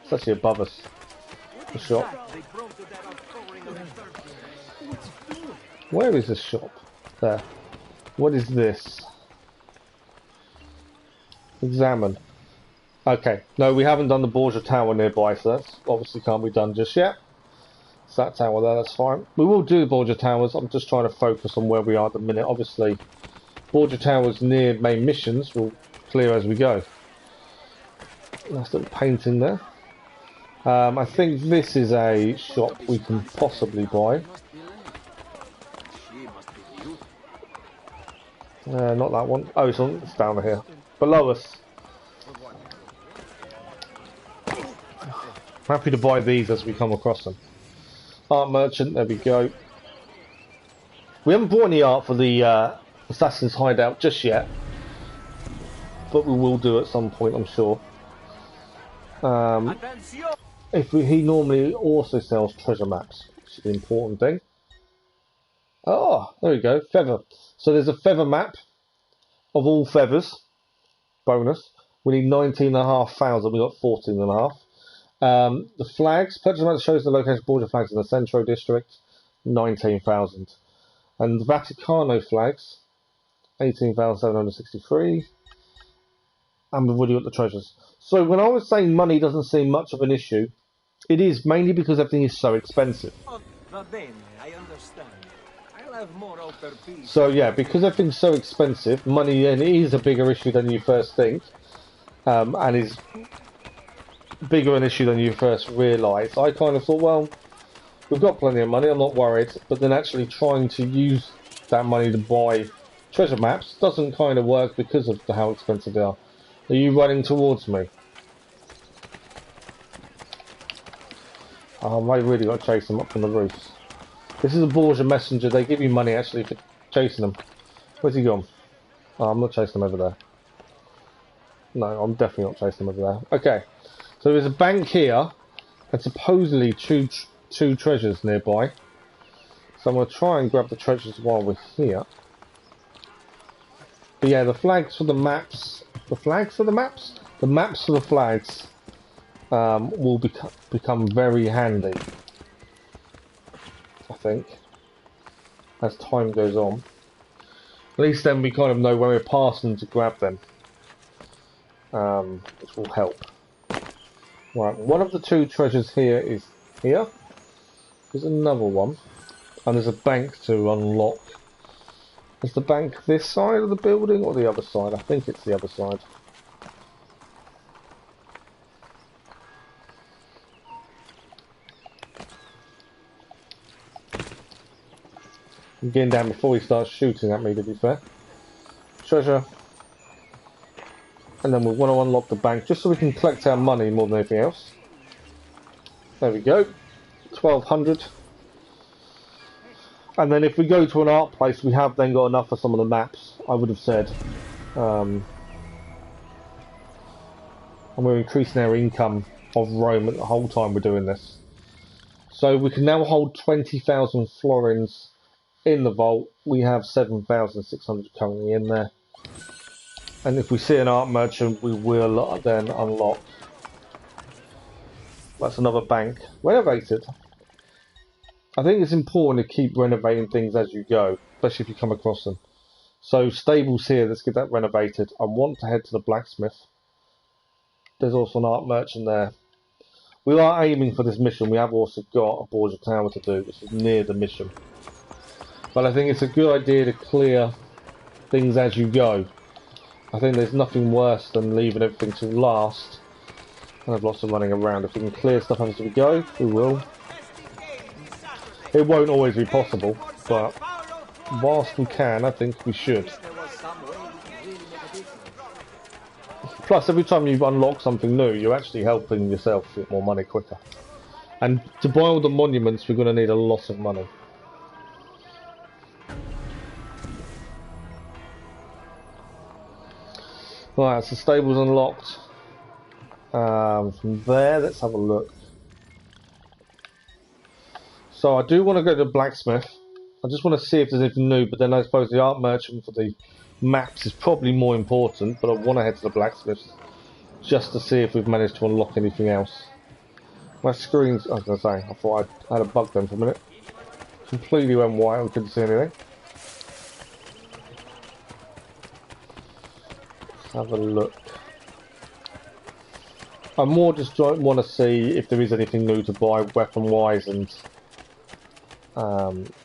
It's actually above us. The shop. Where is this shop? There. What is this? Examine. Okay. No, we haven't done the Borgia Tower nearby, so that's obviously can't be done just yet. It's that tower there, that's fine. We will do the Borgia Towers. I'm just trying to focus on where we are at the minute. Obviously, Borgia Towers near main missions will clear as we go. Nice little painting there. I think this is a shop we can possibly buy. Not that one. Oh, it's down here. Below us. Happy to buy these as we come across them. Art merchant, there we go. We haven't bought any art for the Assassin's Hideout just yet. But we will do at some point, I'm sure. He normally also sells treasure maps, which is the important thing. Oh, there we go, feather. So there's a feather map of all feathers. Bonus. We need 19,500. We got 14,500. The flags. Purchase map shows the location of Borgia flags in the Centro district. 19,000. And the Vaticano flags. 18,763. And we've already got the treasures. So when I was saying money doesn't seem much of an issue, it is mainly because everything is so expensive. I understand. I'll have more per piece. So yeah, because everything's so expensive, money then is a bigger issue than you first think, and is bigger an issue than you first realise. I kind of thought, well, we've got plenty of money, I'm not worried, but then actually trying to use that money to buy treasure maps doesn't kind of work because of how expensive they are. Are you running towards me? Oh, I really got to chase them up from the roofs. This is a Borgia messenger. They give you money actually for chasing them. Where's he gone? Oh, I'm not chasing them over there. No, I'm definitely not chasing them over there. Okay. So there's a bank here and supposedly two treasures nearby. So I'm going to try and grab the treasures while we're here. But yeah, the flags for the maps. The flags for the maps? The maps for the flags will become very handy, I think, as time goes on. At least then we kind of know when we're passing to grab them, which will help. Right, one of the two treasures here is here. There's another one, and there's a bank to unlock. Is the bank this side of the building or the other side? I think it's the other side. I'm getting down before he starts shooting at me, to be fair. Treasure. And then we want to unlock the bank just so we can collect our money more than anything else. There we go. 1,200. And then if we go to an art place, we have then got enough for some of the maps. I would have said And we're increasing our income of Rome the whole time we're doing this. So we can now hold 20,000 florins in the vault. We have 7,600 currently in there. And if we see an art merchant, we will then unlock. That's another bank. Renovated. I think it's important to keep renovating things as you go, especially if you come across them. So stables here, let's get that renovated. I want to head to the blacksmith. There's also an art merchant there. We are aiming for this mission. We have also got a Borgia tower to do, which is near the mission. But I think it's a good idea to clear things as you go. I think there's nothing worse than leaving everything to last and have lots of running around. If we can clear stuff as we go, we will. It won't always be possible, but whilst we can, I think we should. Plus, every time you unlock something new, you're actually helping yourself get more money quicker. And to buy all the monuments, we're going to need a lot of money. Right, so stable's unlocked. From there, let's have a look. So I do want to go to the blacksmith. I just want to see if there's anything new, but then I suppose the art merchant for the maps is probably more important, but I want to head to the blacksmith just to see if we've managed to unlock anything else. My screen's, I was going to say, I thought I had a bug then for a minute. Completely went white, I couldn't see anything. Let's have a look. I more just want to see if there is anything new to buy weapon-wise and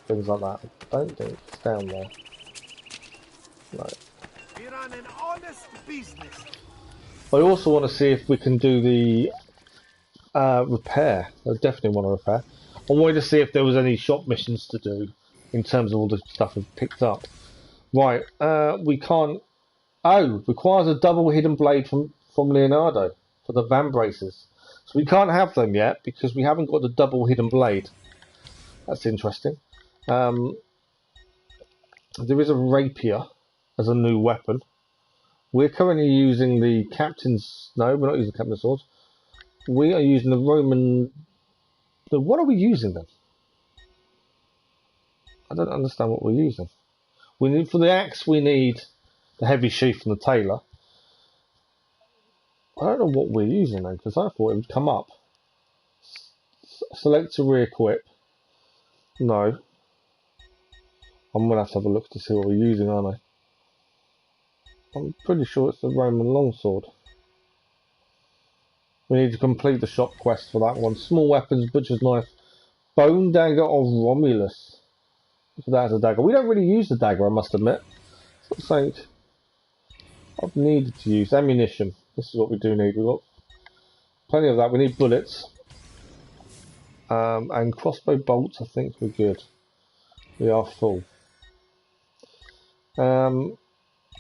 things like that. I don't think it's down there. No. We're on an honest business. I also want to see if we can do the repair. I definitely want to repair. I wanted to see if there was any shop missions to do in terms of all the stuff we've picked up. Right, we can't... Oh, requires a double hidden blade from Leonardo for the van braces. So we can't have them yet because we haven't got the double hidden blade. That's interesting. There is a rapier as a new weapon. We're currently using the captain's... No, we're not using the captain's sword. We are using the Roman... What are we using then? I don't understand what we're using. We need, for the axe, we need the heavy sheath from the tailor. I don't know what we're using then, because I thought it would come up. Select to re-equip. No. I'm going to have a look to see what we're using, aren't I? I'm pretty sure it's the Roman longsword. We need to complete the shop quest for that one. Small weapons, butcher's knife, bone dagger of Romulus. That's a dagger. We don't really use the dagger, I must admit. It's not something I've needed to use. Ammunition. This is what we do need. We've got plenty of that. We need bullets. And crossbow bolts, I think we're good. We are full.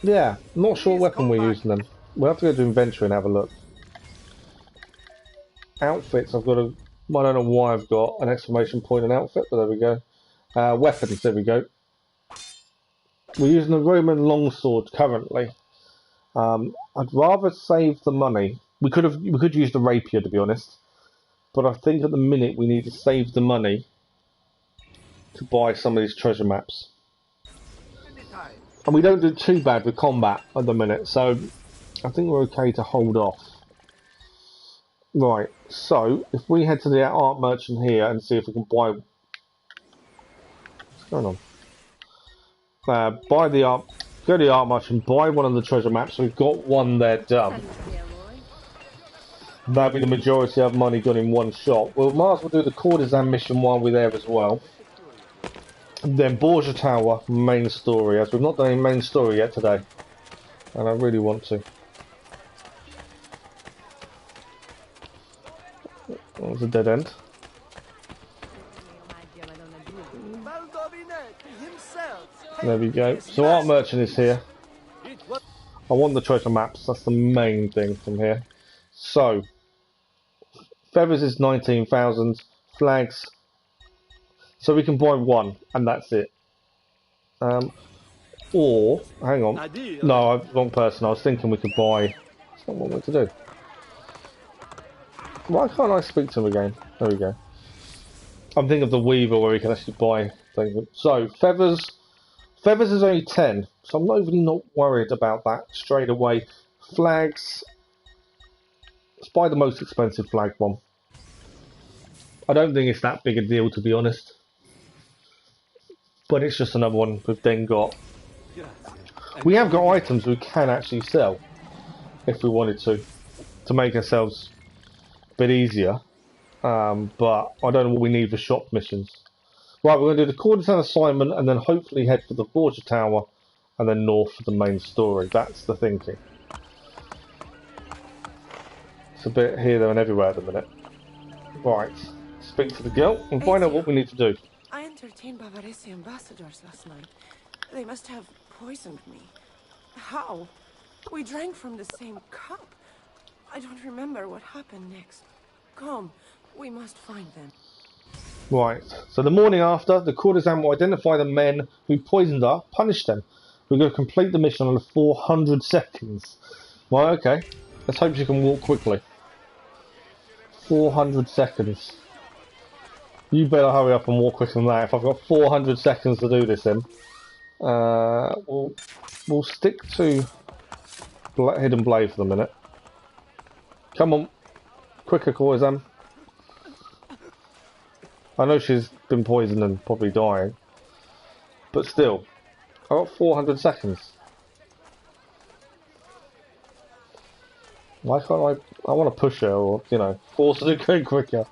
Yeah, I'm not sure what weapon we're using them. We'll have to go to inventory and have a look. Outfits, I've got a... I don't know why I've got an exclamation point on outfit, but there we go. Weapons, there we go. We're using the Roman longsword currently. I'd rather save the money. We could use the rapier, to be honest. But I think at the minute we need to save the money to buy some of these treasure maps. And we don't do too bad with combat at the minute, so I think we're okay to hold off. Right, so if we head to the art merchant here and see if we can buy... What's going on? Buy the art... Go to the art merchant, buy one of the treasure maps. We've got one there done. That'll be the majority of money gone in one shot. Well, might as well do the courtesan mission while we're there as well. And then Borgia Tower, main story, as we've not done any main story yet today. And I really want to. That was a dead end. There we go. So art merchant is here. I want the treasure maps, that's the main thing from here. So, feathers is 19,000, flags, so we can buy one, and that's it. Or, hang on, no, wrong person, I was thinking we could buy, that's not what I want to do. Why can't I speak to him again? There we go. I'm thinking of the Weaver where we can actually buy things. So, feathers. Feathers is only 10, so I'm not really not worried about that straight away. Flags. Let's buy the most expensive flag one. I don't think it's that big a deal, to be honest. But it's just another one we've then got. We have got items we can actually sell if we wanted to make ourselves a bit easier. But I don't know what we need for shop missions. Right, we're going to do the Caterina assignment and then hopefully head for the Borgia Tower and then north for the main story. That's the thinking. It's a bit here, there and everywhere at the minute. Right, speak to the girl and find out what we need to do. I entertained Bavarese ambassadors last night. They must have poisoned me. How? We drank from the same cup. I don't remember what happened next. Come, we must find them. Right, so the morning after, the courtesan will identify the men who poisoned her, punish them. We're going to complete the mission under 400 seconds. Right, okay. Let's hope she can walk quickly. 400 seconds. You better hurry up and walk quicker than that. If I've got 400 seconds to do this in. We'll stick to Hidden Blade for the minute. Come on. Quicker, courtesan. I know she's been poisoned and probably dying. But still. I've got 400 seconds. Why can't I want to push her or, you know, force her to go quicker.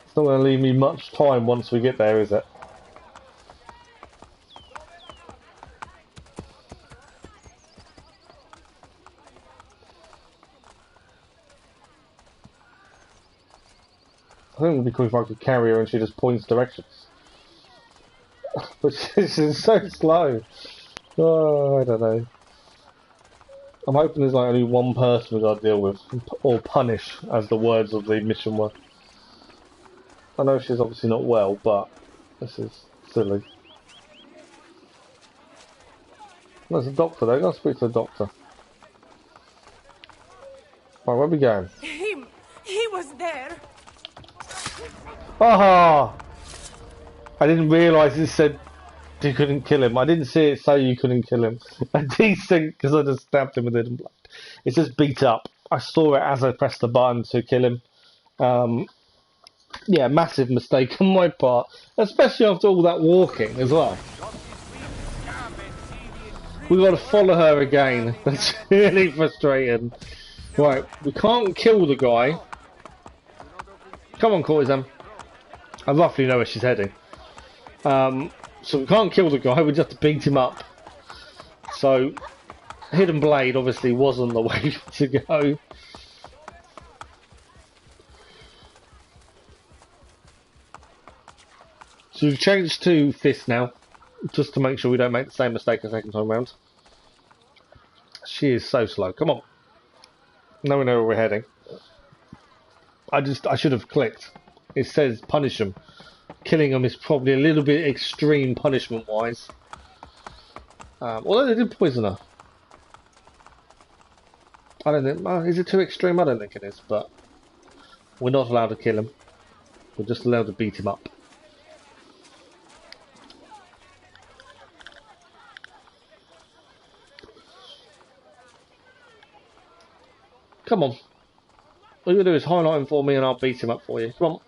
It's not going to leave me much time once we get there, is it? I think it would be cool if I could carry her and she just points directions. But she's so slow. Oh, I don't know. I'm hoping there's like only one person we've got to deal with, or punish, as the words of the mission were. I know she's obviously not well, but this is silly. There's a doctor there. Go speak to the doctor. Right, where are we going? Him! He was there! Aha! I didn't realise it said you couldn't kill him. I didn't see it say you couldn't kill him. I decent because I just stabbed him with Hidden Blade. It says beat up. I saw it as I pressed the button to kill him. Yeah, massive mistake on my part, especially after all that walking as well. We got to follow her again. That's really frustrating. Right, we can't kill the guy. Come on, courtesan. I roughly know where she's heading. So we can't kill the guy, we just have to beat him up. So, Hidden Blade obviously wasn't the way to go. So we've changed to Fist now, just to make sure we don't make the same mistake a second time round. She is so slow, come on. Now we know where we're heading. I should have clicked. It says punish them. Killing them is probably a little bit extreme punishment wise. Although they did poison her. I don't think, is it too extreme? I don't think it is, but we're not allowed to kill him. We're just allowed to beat him up. Come on. All you gotta do is highlight him for me and I'll beat him up for you. Come on.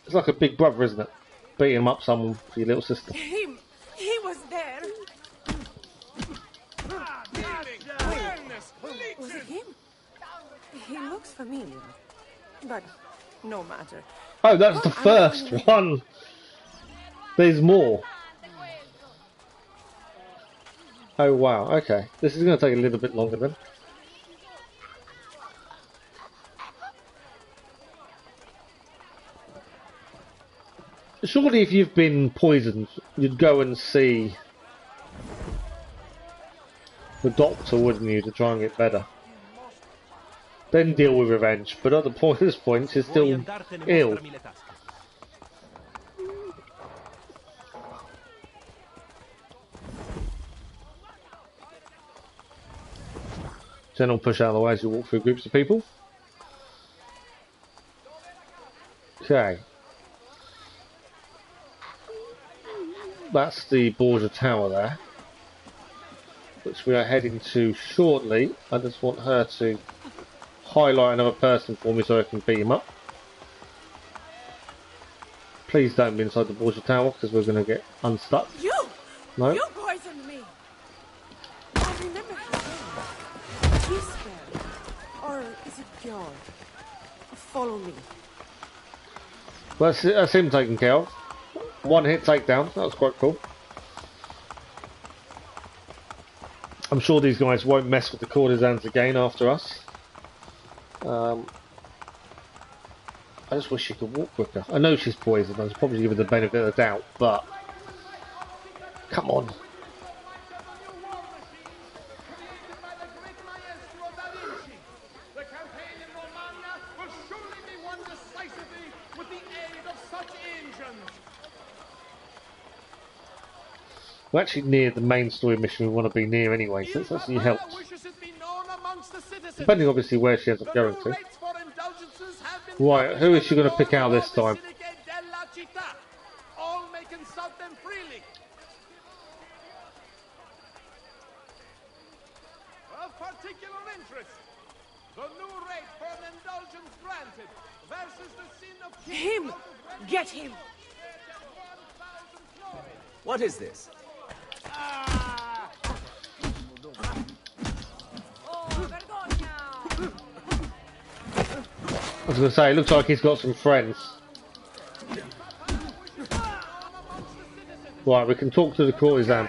It's like a big brother, isn't it? Beating him up someone for your little sister. Him! He was there! Was it him? He looks familiar. But no matter. Oh, that's the first one! There's more. Oh wow, okay. This is going to take a little bit longer then. Surely if you've been poisoned, you'd go and see the doctor, wouldn't you, to try and get better. Then deal with revenge, but at this point, she's still ill. General push out of the way as you walk through groups of people. Okay. That's the Borgia Tower there, which we are heading to shortly. I just want her to highlight another person for me so I can beat him up. Please don't be inside the Borgia Tower because we're going to get unstuck. You! No? You poisoned me! I remember his name. Gisbert. Or is it Bjorn? Follow me. Well, that's him taken care of. One hit takedown. That was quite cool. I'm sure these guys won't mess with the courtesans again after us. I just wish she could walk quicker. I know she's poisoned. I was probably give her the benefit of the doubt, but come on. We're actually near the main story mission we want to be near anyway, so it's actually helped. Depending obviously where she ends up going to. Right, who is she going to pick out this time? All may consult them freely. Of particular interest, the new rate for an indulgence granted versus the sin of Him! Get him! What is this? I was going to say, it looks like he's got some friends. Right, we can talk to the courtesan.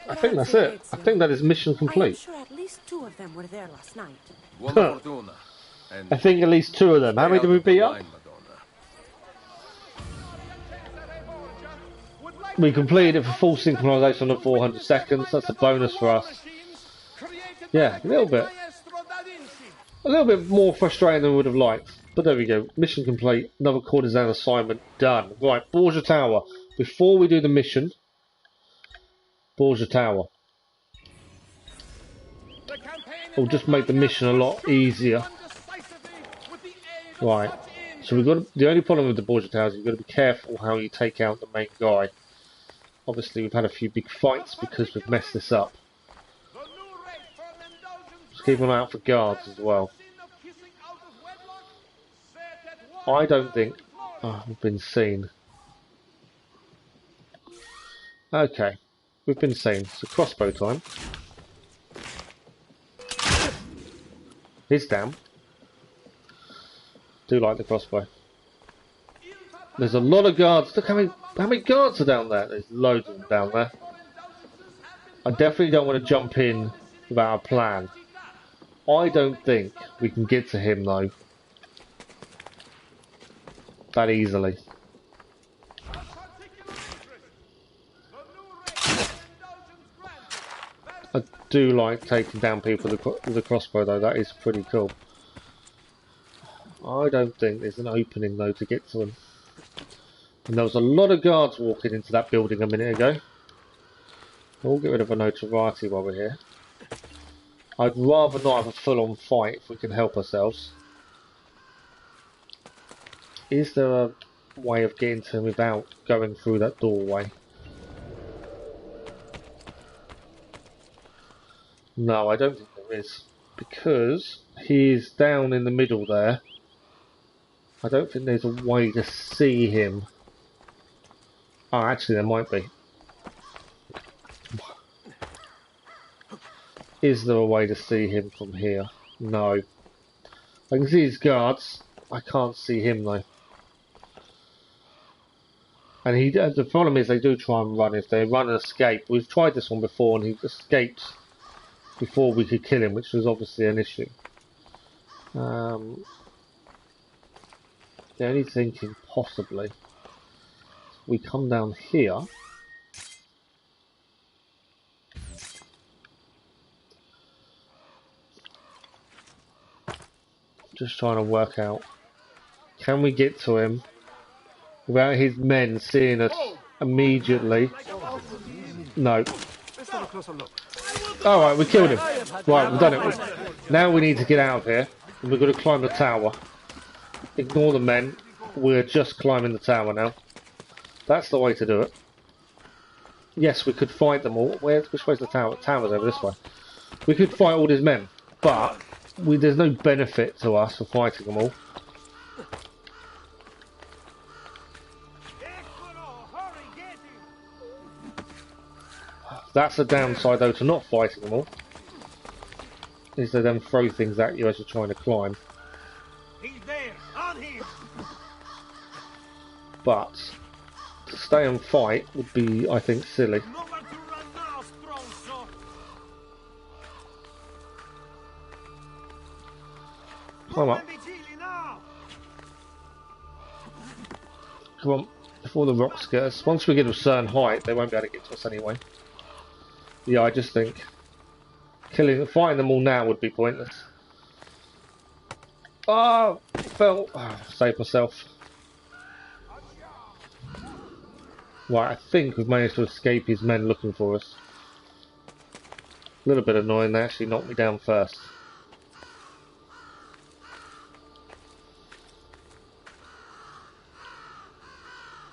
I think that's it. I think that is mission complete. I'm sure at least 2 of them were there last night. I think at least 2 of them. How many did we beat up? We completed it for full synchronization of 400 seconds. That's a bonus for us. Yeah, a little bit. A little bit more frustrating than we would have liked. But there we go. Mission complete. Another courtesan assignment done. Right, Borgia Tower. Before we do the mission, Borgia Tower. We'll just make the mission a lot easier. Right. So we've got the only problem with the Borgia Tower is you've got to be careful how you take out the main guy. Obviously we've had a few big fights because we've messed this up. Just keep an eye out for guards as well. I don't think we've been seen. Okay, we've been seen. So crossbow time. He's down. Do like the crossbow. There's a lot of guards. Look how many guards are down there. There's loads of them down there. I definitely don't want to jump in without a plan. I don't think we can get to him though that easily. I do like taking down people with the crossbow though. That is pretty cool. I don't think there's an opening though to get to them. And there was a lot of guards walking into that building a minute ago. We'll get rid of a notoriety while we're here. I'd rather not have a full-on fight if we can help ourselves. Is there a way of getting to him without going through that doorway? No, I don't think there is. Because he's down in the middle there. I don't think there's a way to see him. Oh, actually there might be. Is there a way to see him from here? No. I can see his guards. I can't see him though. And the problem is they do try and run. If they run and escape, we've tried this one before and he escaped before we could kill him, which was obviously an issue. The only thinking possibly we come down here. Just trying to work out, can we get to him without his men seeing us immediately? No. Let's have a closer look. Alright, we killed him. Right, we've done it. Now we need to get out of here. And we're going to climb the tower. Ignore the men. We're just climbing the tower now. That's the way to do it. Yes, we could fight them all. Which way's the tower? The tower's over this way. We could fight all these men, but there's no benefit to us for fighting them all. That's the downside, though, to not fighting them all. Is they then throw things at you as you're trying to climb. He's there, on him. But to stay and fight would be, I think, silly. Nowhere to run now, stronzo. Climb up. Come on, before the rocks get us. Once we get to a certain height, they won't be able to get to us anyway. Yeah, I just think fighting them all now would be pointless. Oh, fell. Oh, saved myself. Right, I think we've managed to escape his men looking for us. A little bit annoying, they actually knocked me down first.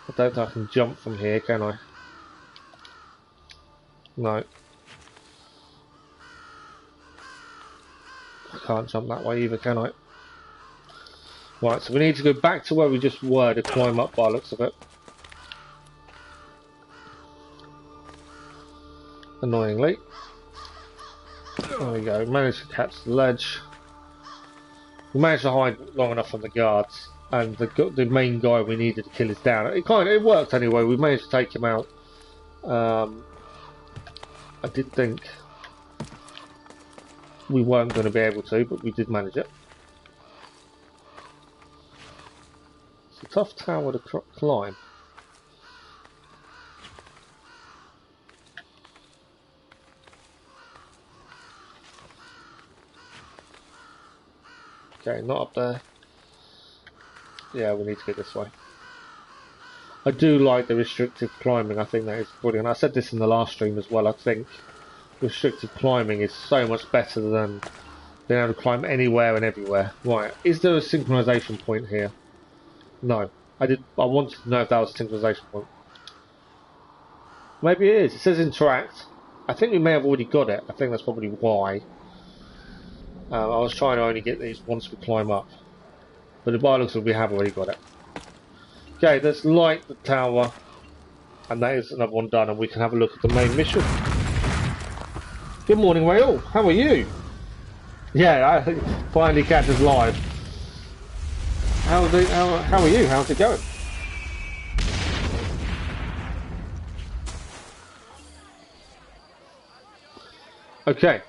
I don't think I can jump from here, can I? No. I can't jump that way either, can I? Right, so we need to go back to where we just were to climb up by the looks of it. Annoyingly. There we go, managed to catch the ledge. We managed to hide long enough from the guards, and the main guy we needed to kill is down. It worked anyway, we managed to take him out. I did think we weren't going to be able to, but we did manage it. It's a tough tower to climb. Okay, not up there. Yeah, we need to get this way. I do like the restricted climbing, I think that is brilliant. I said this in the last stream as well, I think restricted climbing is so much better than being able to climb anywhere and everywhere. Right, is there a synchronization point here? No. I wanted to know if that was a synchronization point. Maybe it is. It says interact. I think we may have already got it. I think that's probably why. I was trying to only get these once we climb up. But the by looks like we have already got it. Okay, let's light the tower. And that is another one done, and we can have a look at the main mission. Good morning, Rael. How are you? Yeah, I finally catch us live. How are you? How's it going? Okay,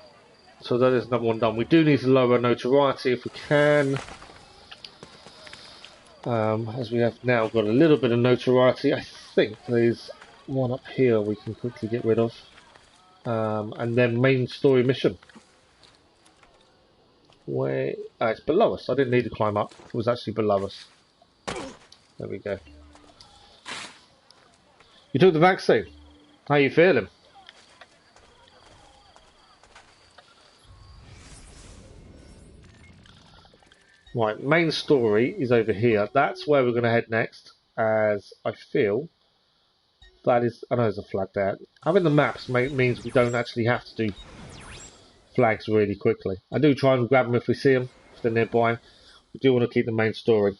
so that is another one done. We do need to lower notoriety if we can. As we have now got a little bit of notoriety, I think there's one up here we can quickly get rid of. And then main story mission. Where it's below us. I didn't need to climb up. It was actually below us. There we go. You took the vaccine. How are you feeling? Right, main story is over here. That's where we're going to head next, as I feel that is... I know there's a flag there. Having the maps means we don't actually have to do flags really quickly. I do try and grab them if we see them, if they're nearby. We do want to keep the main story.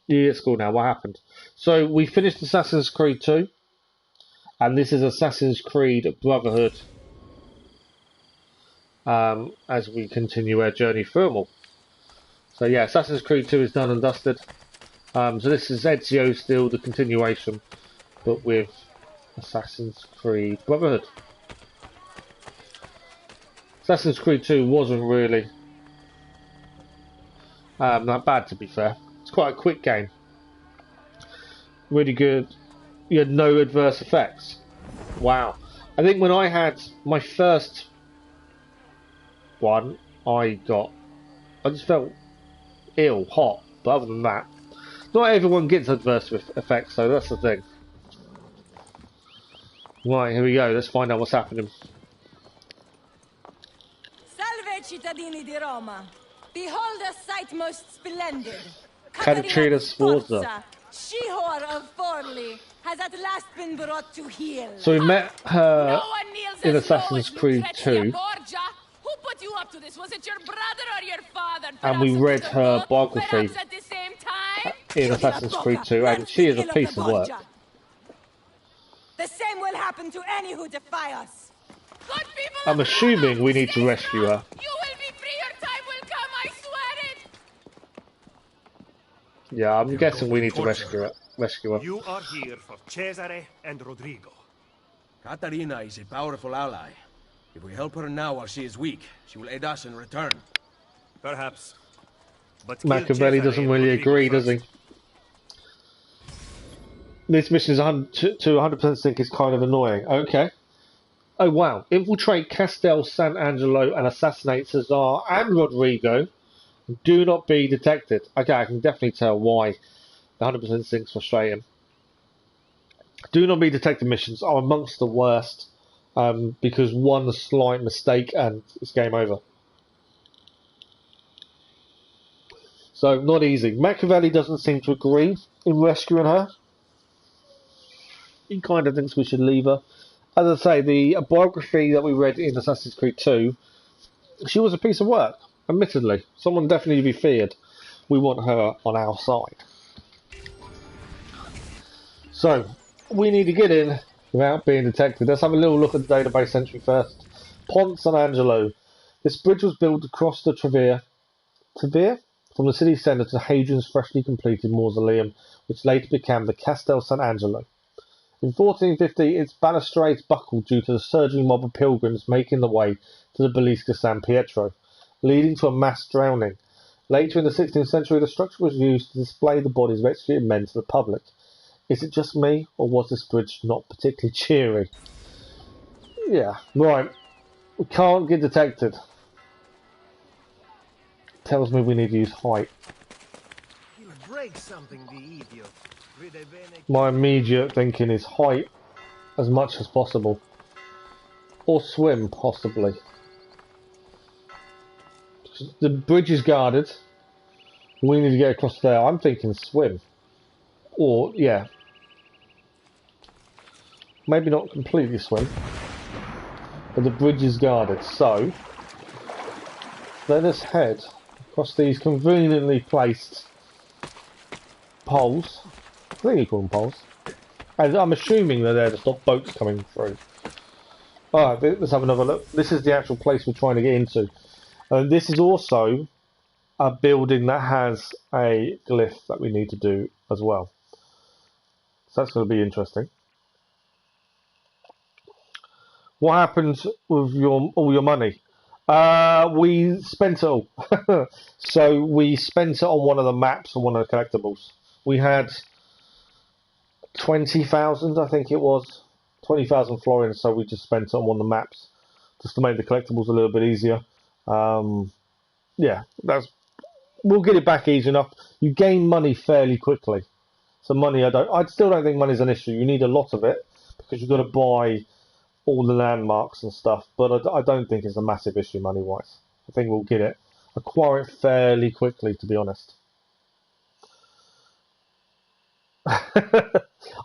Yeah, it's cool now. What happened? So we finished Assassin's Creed 2, and this is Assassin's Creed Brotherhood. As we continue our journey through them all. So yeah, Assassin's Creed 2 is done and dusted. So this is Ezio still, the continuation, but with Assassin's Creed Brotherhood. Assassin's Creed 2 wasn't really that bad, to be fair. It's quite a quick game. Really good. You had no adverse effects. Wow. I think when I had my first one, I just felt ill, hot, but other than that, not everyone gets adverse effects, so that's the thing. Right, here we go, let's find out what's happening. Salve cittadini di Roma. Behold a sight most splendid. Caterina S'forza. She-whore of Forli, has at last been brought to heel. So we met her No one kneels in as low Assassin's as you, Creed treachery 2, of Borgia. Who put you up to this? Was it your brother or your father? and we Perhaps a read bit of her both? biography Perhaps at the same time? in You Assassin's Creed Boca, 2, men and she speak is a ill of the piece of work. Borgia. The same will happen to any who defy us. Good people I'm of assuming Roma, we need to stay rescue strong. her. You will be free, your time will come, I swear it. Yeah, I'm guessing we need to rescue her. You are here for Cesare and Rodrigo. Caterina is a powerful ally. If we help her now while she is weak, she will aid us in return. Perhaps. But Machiavelli doesn't really agree, does he? This mission is 100% sync is kind of annoying. Okay. Oh wow. Infiltrate Castel Sant'Angelo and assassinate Cesare and Rodrigo. Do not be detected. Okay, I can definitely tell why the 100% sync's frustrating. Do not be detected missions are amongst the worst because one slight mistake and it's game over. So, not easy. Machiavelli doesn't seem to agree in rescuing her. He kind of thinks we should leave her. As I say, the biography that we read in Assassin's Creed 2, she was a piece of work, admittedly. Someone definitely to be feared. We want her on our side. So, we need to get in without being detected. Let's have a little look at the database entry first. Pont San Angelo. This bridge was built across the Trevere from the city centre to Hadrian's freshly completed mausoleum, which later became the Castel Sant'Angelo. In 1450, its balustrades buckled due to the surging mob of pilgrims making the way to the Basilica San Pietro, leading to a mass drowning. Later in the 16th century, the structure was used to display the bodies of executed men to the public. Is it just me, or was this bridge not particularly cheery? Yeah, right. We can't get detected. Tells me we need to use height. He'll break something, the idiot. My immediate thinking is height as much as possible. Or swim, possibly. The bridge is guarded. We need to get across there. I'm thinking swim. Or, yeah. Maybe not completely swim. But the bridge is guarded. So, let us head across these conveniently placed poles. I think you call them poles. And I'm assuming they're there to stop boats coming through. Alright, let's have another look. This is the actual place we're trying to get into. And this is also a building that has a glyph that we need to do as well. So that's going to be interesting. What happened with all your money? We spent it all. So we spent it on one of the maps and one of the collectibles. We had 20,000, I think it was. 20,000 florins, so we just spent it on one of the maps just to make the collectibles a little bit easier. Yeah, we'll get it back easy enough. You gain money fairly quickly. So money, I still don't think money's an issue. You need a lot of it because you've got to buy all the landmarks and stuff. But I don't think it's a massive issue money-wise. I think we'll get it, acquire it fairly quickly, to be honest.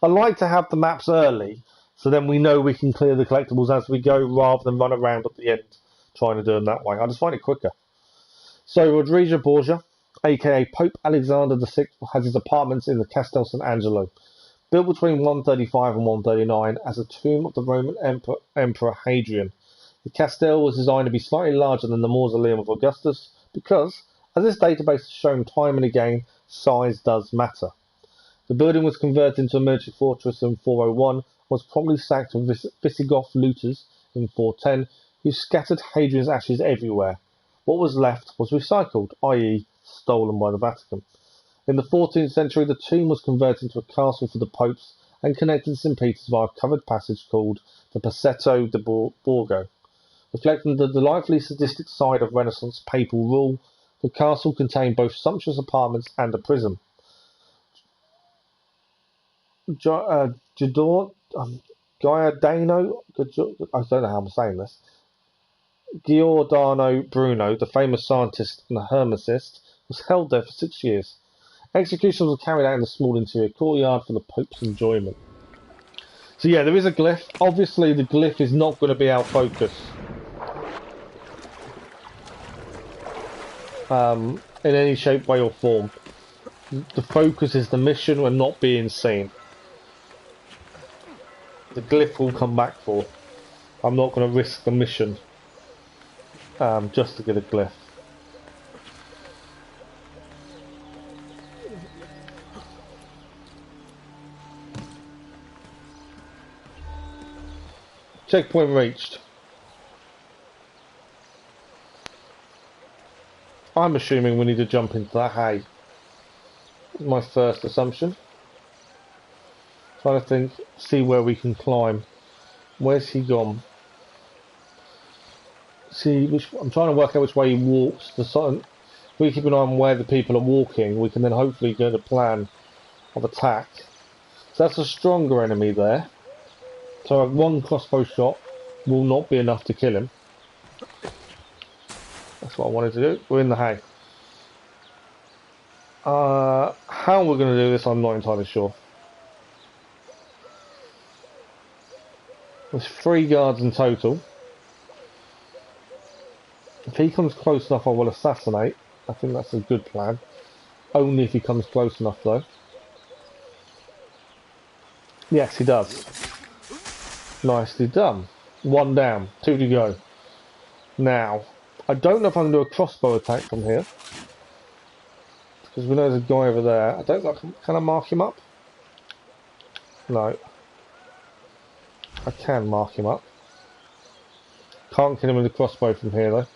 I like to have the maps early, so then we know we can clear the collectibles as we go, rather than run around at the end trying to do them that way. I just find it quicker. So Rodrigo Borgia, aka Pope Alexander VI, has his apartments in the Castel Sant'Angelo, built between 135 and 139 as a tomb of the Roman Emperor Hadrian. The Castel was designed to be slightly larger than the mausoleum of Augustus because, as this database has shown time and again, size does matter. The building was converted into a military fortress in 401, was promptly sacked with Visigoth looters in 410, who scattered Hadrian's ashes everywhere. What was left was recycled, i.e. stolen by the Vatican. In the 14th century, the tomb was converted into a castle for the popes and connected to St. Peter's via a covered passage called the Passetto di Borgo. Reflecting the delightfully sadistic side of Renaissance papal rule, the castle contained both sumptuous apartments and a prison. Giordano, I don't know how I'm saying this. Giordano Bruno, the famous scientist and hermicist, was held there for 6 years. Executions were carried out in the small interior courtyard for the Pope's enjoyment. So yeah, there is a glyph. Obviously the glyph is not going to be our focus. In any shape, way or form. The focus is the mission and not being seen. The glyph will come back for. I'm not going to risk the mission just to get a glyph. Checkpoint reached. I'm assuming we need to jump into that hay. My first assumption. Trying to think, see where we can climb. Where's he gone? See, I'm trying to work out which way he walks. If we keep an eye on where the people are walking, we can then hopefully get a plan of attack. So that's a stronger enemy there. So one crossbow shot will not be enough to kill him. That's what I wanted to do. We're in the hay. How we're going to do this, I'm not entirely sure. There's 3 guards in total. If he comes close enough, I will assassinate. I think that's a good plan. Only if he comes close enough, though. Yes, he does. Nicely done. 1 down, 2 to go. Now, I don't know if I can do a crossbow attack from here. Because we know there's a guy over there. I don't know, can I mark him up? No. I can mark him up. Can't kill him with a crossbow from here though.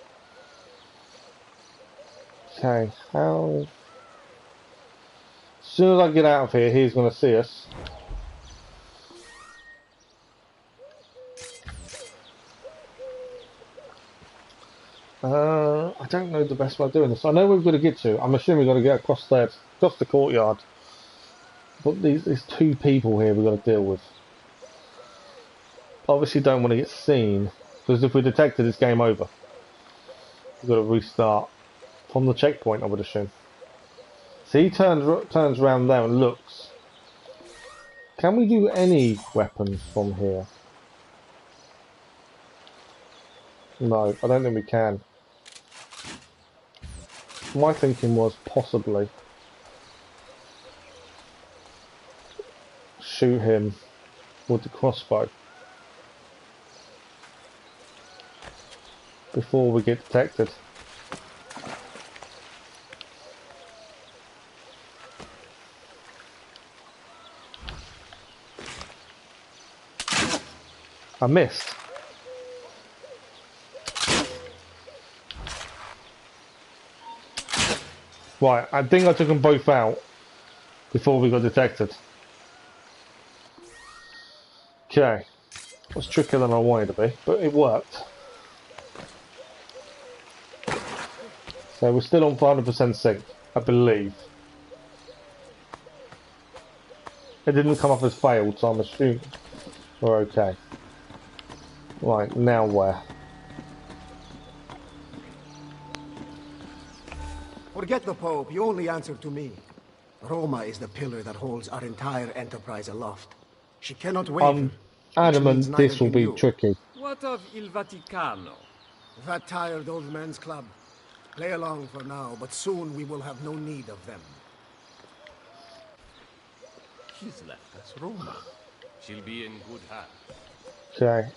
Okay, how... As soon as I get out of here, he's going to see us. I don't know the best way of doing this. I know we've got to get to. I'm assuming we've got to get across there, across the courtyard. But there's 2 people here we've got to deal with. Obviously don't want to get seen, because if we're detected it's game over. We've got to restart from the checkpoint, I would assume. So he turns around there and looks. Can we do any weapons from here? No, I don't think we can. My thinking was possibly shoot him with the crossbow before we get detected. I missed. Right, I think I took them both out before we got detected. Okay. It was trickier than I wanted to be, but it worked. So we're still on 500% sync, I believe. It didn't come up as failed, so I'm assuming we're okay. Right, now where? Forget the Pope, you only answer to me. Roma is the pillar that holds our entire enterprise aloft. She cannot waver. I'm adamant this will be tricky. What of Il Vaticano? That tired old man's club. Play along for now, but soon we will have no need of them. She's left us Roma. She'll be in good hands. Okay.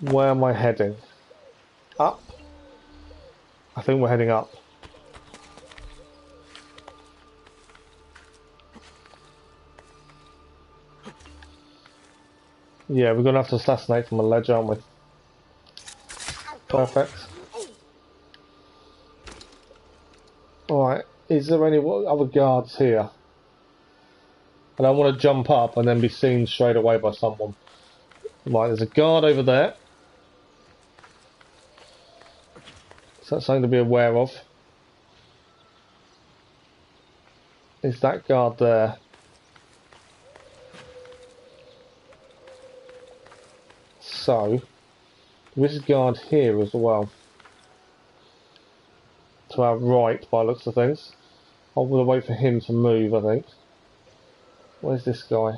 Where am I heading? Up? I think we're heading up. Yeah, we're gonna have to assassinate from a ledge, aren't we? Perfect. Alright, is there any other guards here? I don't want to jump up and then be seen straight away by someone. Right, there's a guard over there. So that's something to be aware of. Is that guard there? So, There is a guard here as well. To our right, by the looks of things. I'm going to wait for him to move, I think. Where's this guy?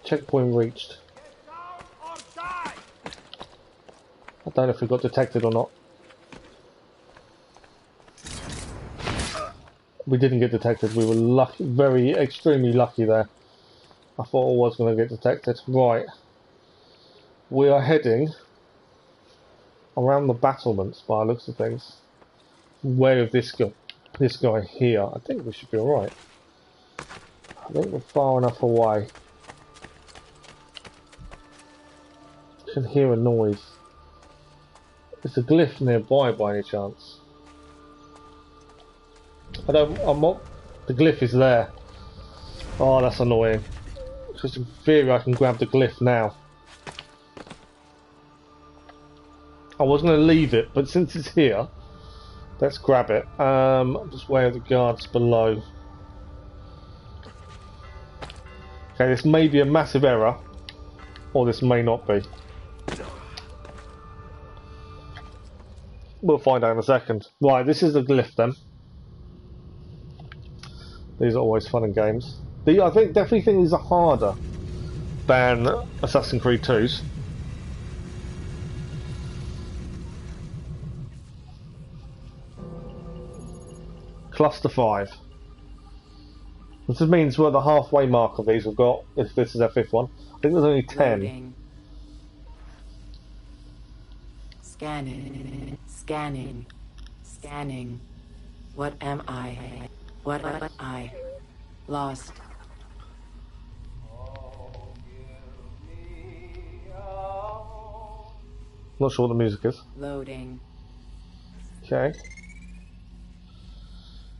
Checkpoint reached. I don't know if we got detected or not. We didn't get detected. We were lucky, extremely lucky there. I thought I was going to get detected. Right. We are heading around the battlements by the looks of things. Where of this guy here? I think we should be alright. I think we're far enough away. I can hear a noise. There's a glyph nearby by any chance. I'm not. The glyph is there. Oh, that's annoying. Because in theory I can grab the glyph now. I was going to leave it, but since it's here, let's grab it. Just where are the guards below? Okay, this may be a massive error, or this may not be. We'll find out in a second. Right, this is the glyph then. These are always fun in games. I definitely think these are harder than Assassin's Creed 2's. Cluster 5. This means we're at the halfway mark of these we've got, if this is our 5th one. I think there's only 10. Loading. Scanning. Scanning. Scanning. What am I? What am I? Lost. Not sure what the music is. Loading. Okay.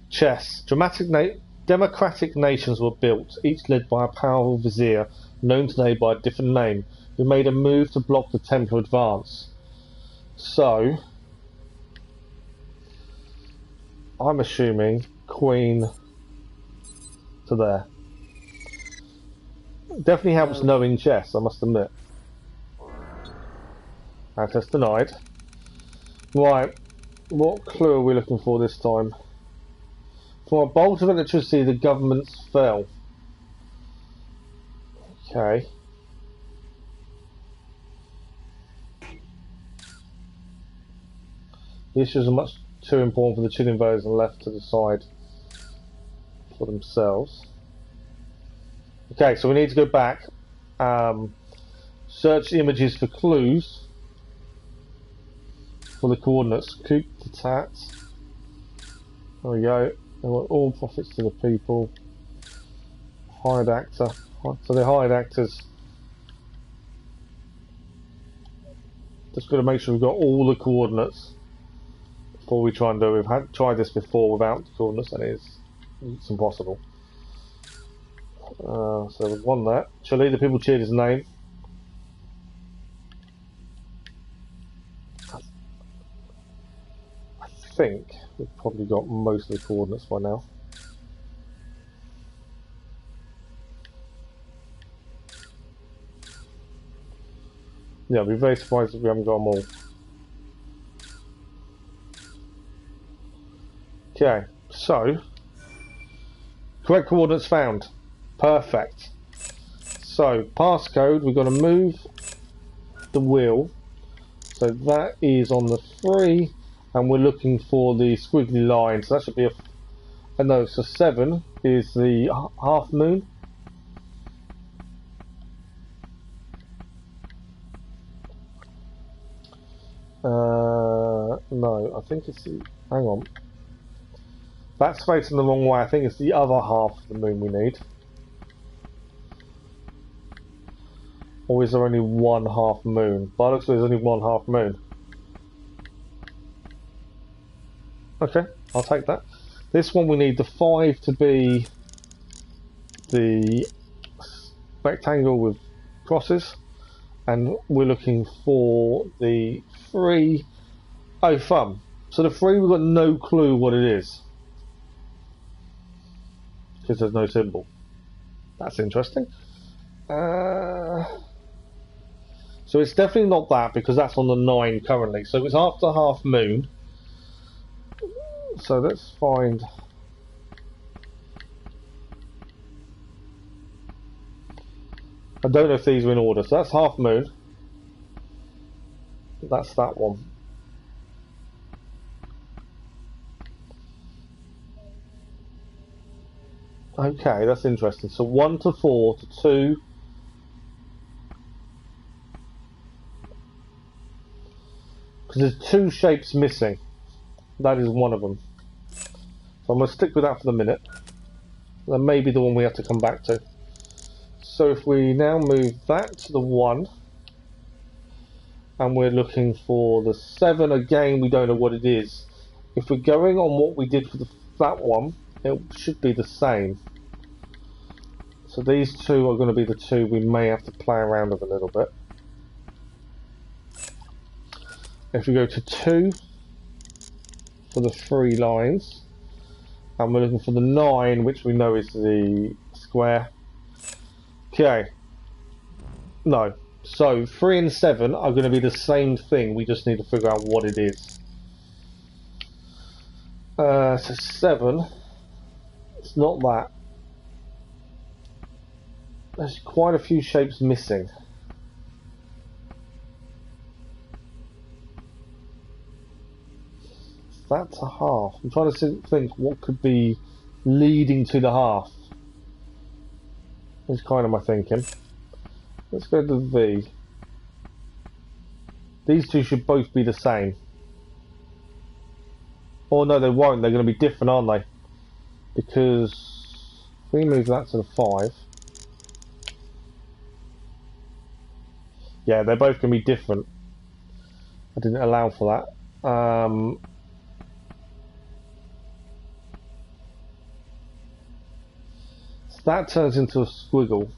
Chess. Democratic nations were built, each led by a powerful vizier, known today by a different name, who made a move to block the Templar advance. So, I'm assuming Queen to there. Definitely helps knowing chess, I must admit. Access denied. Right, what clue are we looking for this time? For a bolt of electricity, the governments fell. Okay. The issues are much too important for the Chilean voters and left to decide for themselves. Okay, so we need to go back. Search the images for clues for the coordinates. Coup d'etat. There we go. They want all profits to the people. Hired actor. So they're hired actors. Just got to make sure we've got all the coordinates before we try and do it. We've tried this before without the coordinates and it's impossible. So we've won that. Chile, the people cheered his name. I think we've probably got most of the coordinates by now. Yeah, I'd be very surprised if we haven't got them all. Okay, so correct coordinates found. Perfect. So passcode, we've got to move the wheel. So that is on the 3, and we're looking for the squiggly line. So that should be a no. So 7 is the half moon. No, I think it's the. Hang on. That's facing the wrong way. I think it's the other half of the moon we need. Or is there only one half moon? By the looks there's only one half moon. Okay, I'll take that. This one we need the 5 to be the rectangle with crosses. And we're looking for the 3. Oh, fun. So the 3 we've got no clue what it is. Because there's no symbol. That's interesting. So it's definitely not that, because that's on the 9 currently. So it's after half moon. So let's find... I don't know if these are in order. So that's half moon. That's that one. Okay, that's interesting. So 1 to 4 to 2. Because there's 2 shapes missing. That is one of them. So I'm going to stick with that for the minute. That may be the one we have to come back to. So if we now move that to the 1. And we're looking for the 7 again, we don't know what it is. If we're going on what we did for that one, it should be the same. So these 2 are going to be the 2 we may have to play around with a little bit. If we go to 2 for the 3 lines, and we're looking for the 9, which we know is the square. Okay. No. So 3 and 7 are going to be the same thing, we just need to figure out what it is. So 7, it's not that. There's quite a few shapes missing. That's a half. I'm trying to think what could be leading to the half. Is kind of my thinking. Let's go to V. These 2 should both be the same. Oh no, they won't. They're going to be different, aren't they? Because if we move that to the 5. Yeah, they're both going to be different. I didn't allow for that. So that turns into a squiggle.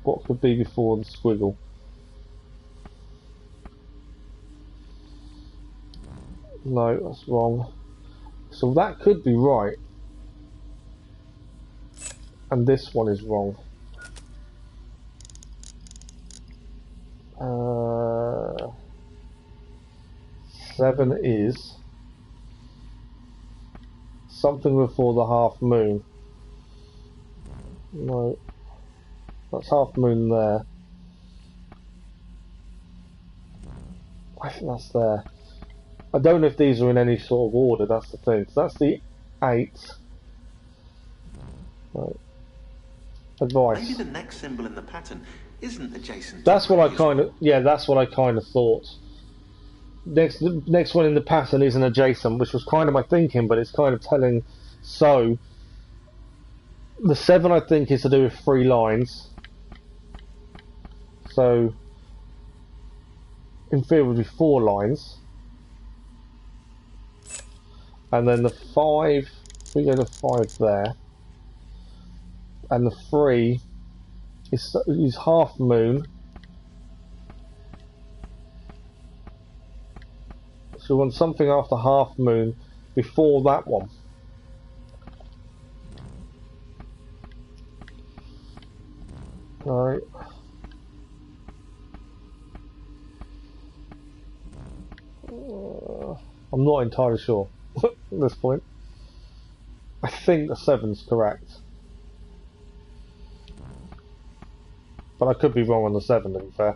What could be before the squiggle? No, that's wrong. So that could be right. And this one is wrong. 7 is something before the half moon. No, that's half moon there. I think that's there. I don't know if these are in any sort of order, that's the thing. So that's the 8. Right. Advice. Maybe the next symbol in the pattern isn't adjacent. That's what I kind of, yeah, that's what I kind of thought. The next one in the pattern isn't adjacent, which was kind of my thinking, but it's kind of telling. So the 7 I think is to do with 3 lines. So in theory it would be 4 lines. And then the 5, we go to 5 there. And the 3 is half moon. So we want something after half moon before that one. Alright. I'm not entirely sure at this point. I think the 7's correct. But I could be wrong on the 7, to be fair.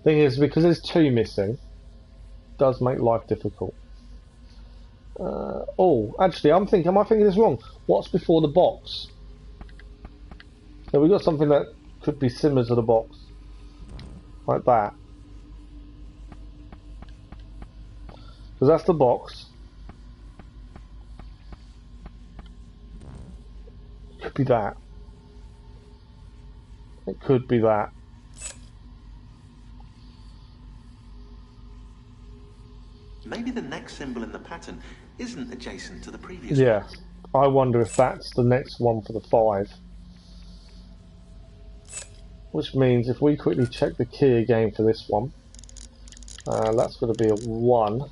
Thing is, because there's 2 missing, it does make life difficult. Oh, actually, am I thinking this wrong? What's before the box? So we've got something that could be similar to the box. Like that. Because that's the box. It could be that. It could be that. Maybe the next symbol in the pattern isn't adjacent to the previous one. Yeah. I wonder if that's the next one for the 5. Which means if we quickly check the key again for this one, that's going to be a 1,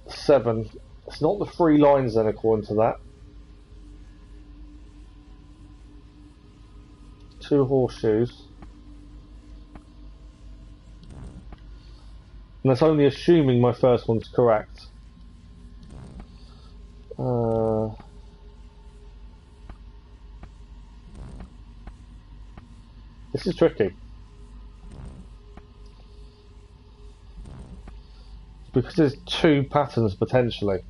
7. It's not the 3 lines then according to that. 2 horseshoes. And that's only assuming my first one's correct. This is tricky. Because there's 2 patterns potentially.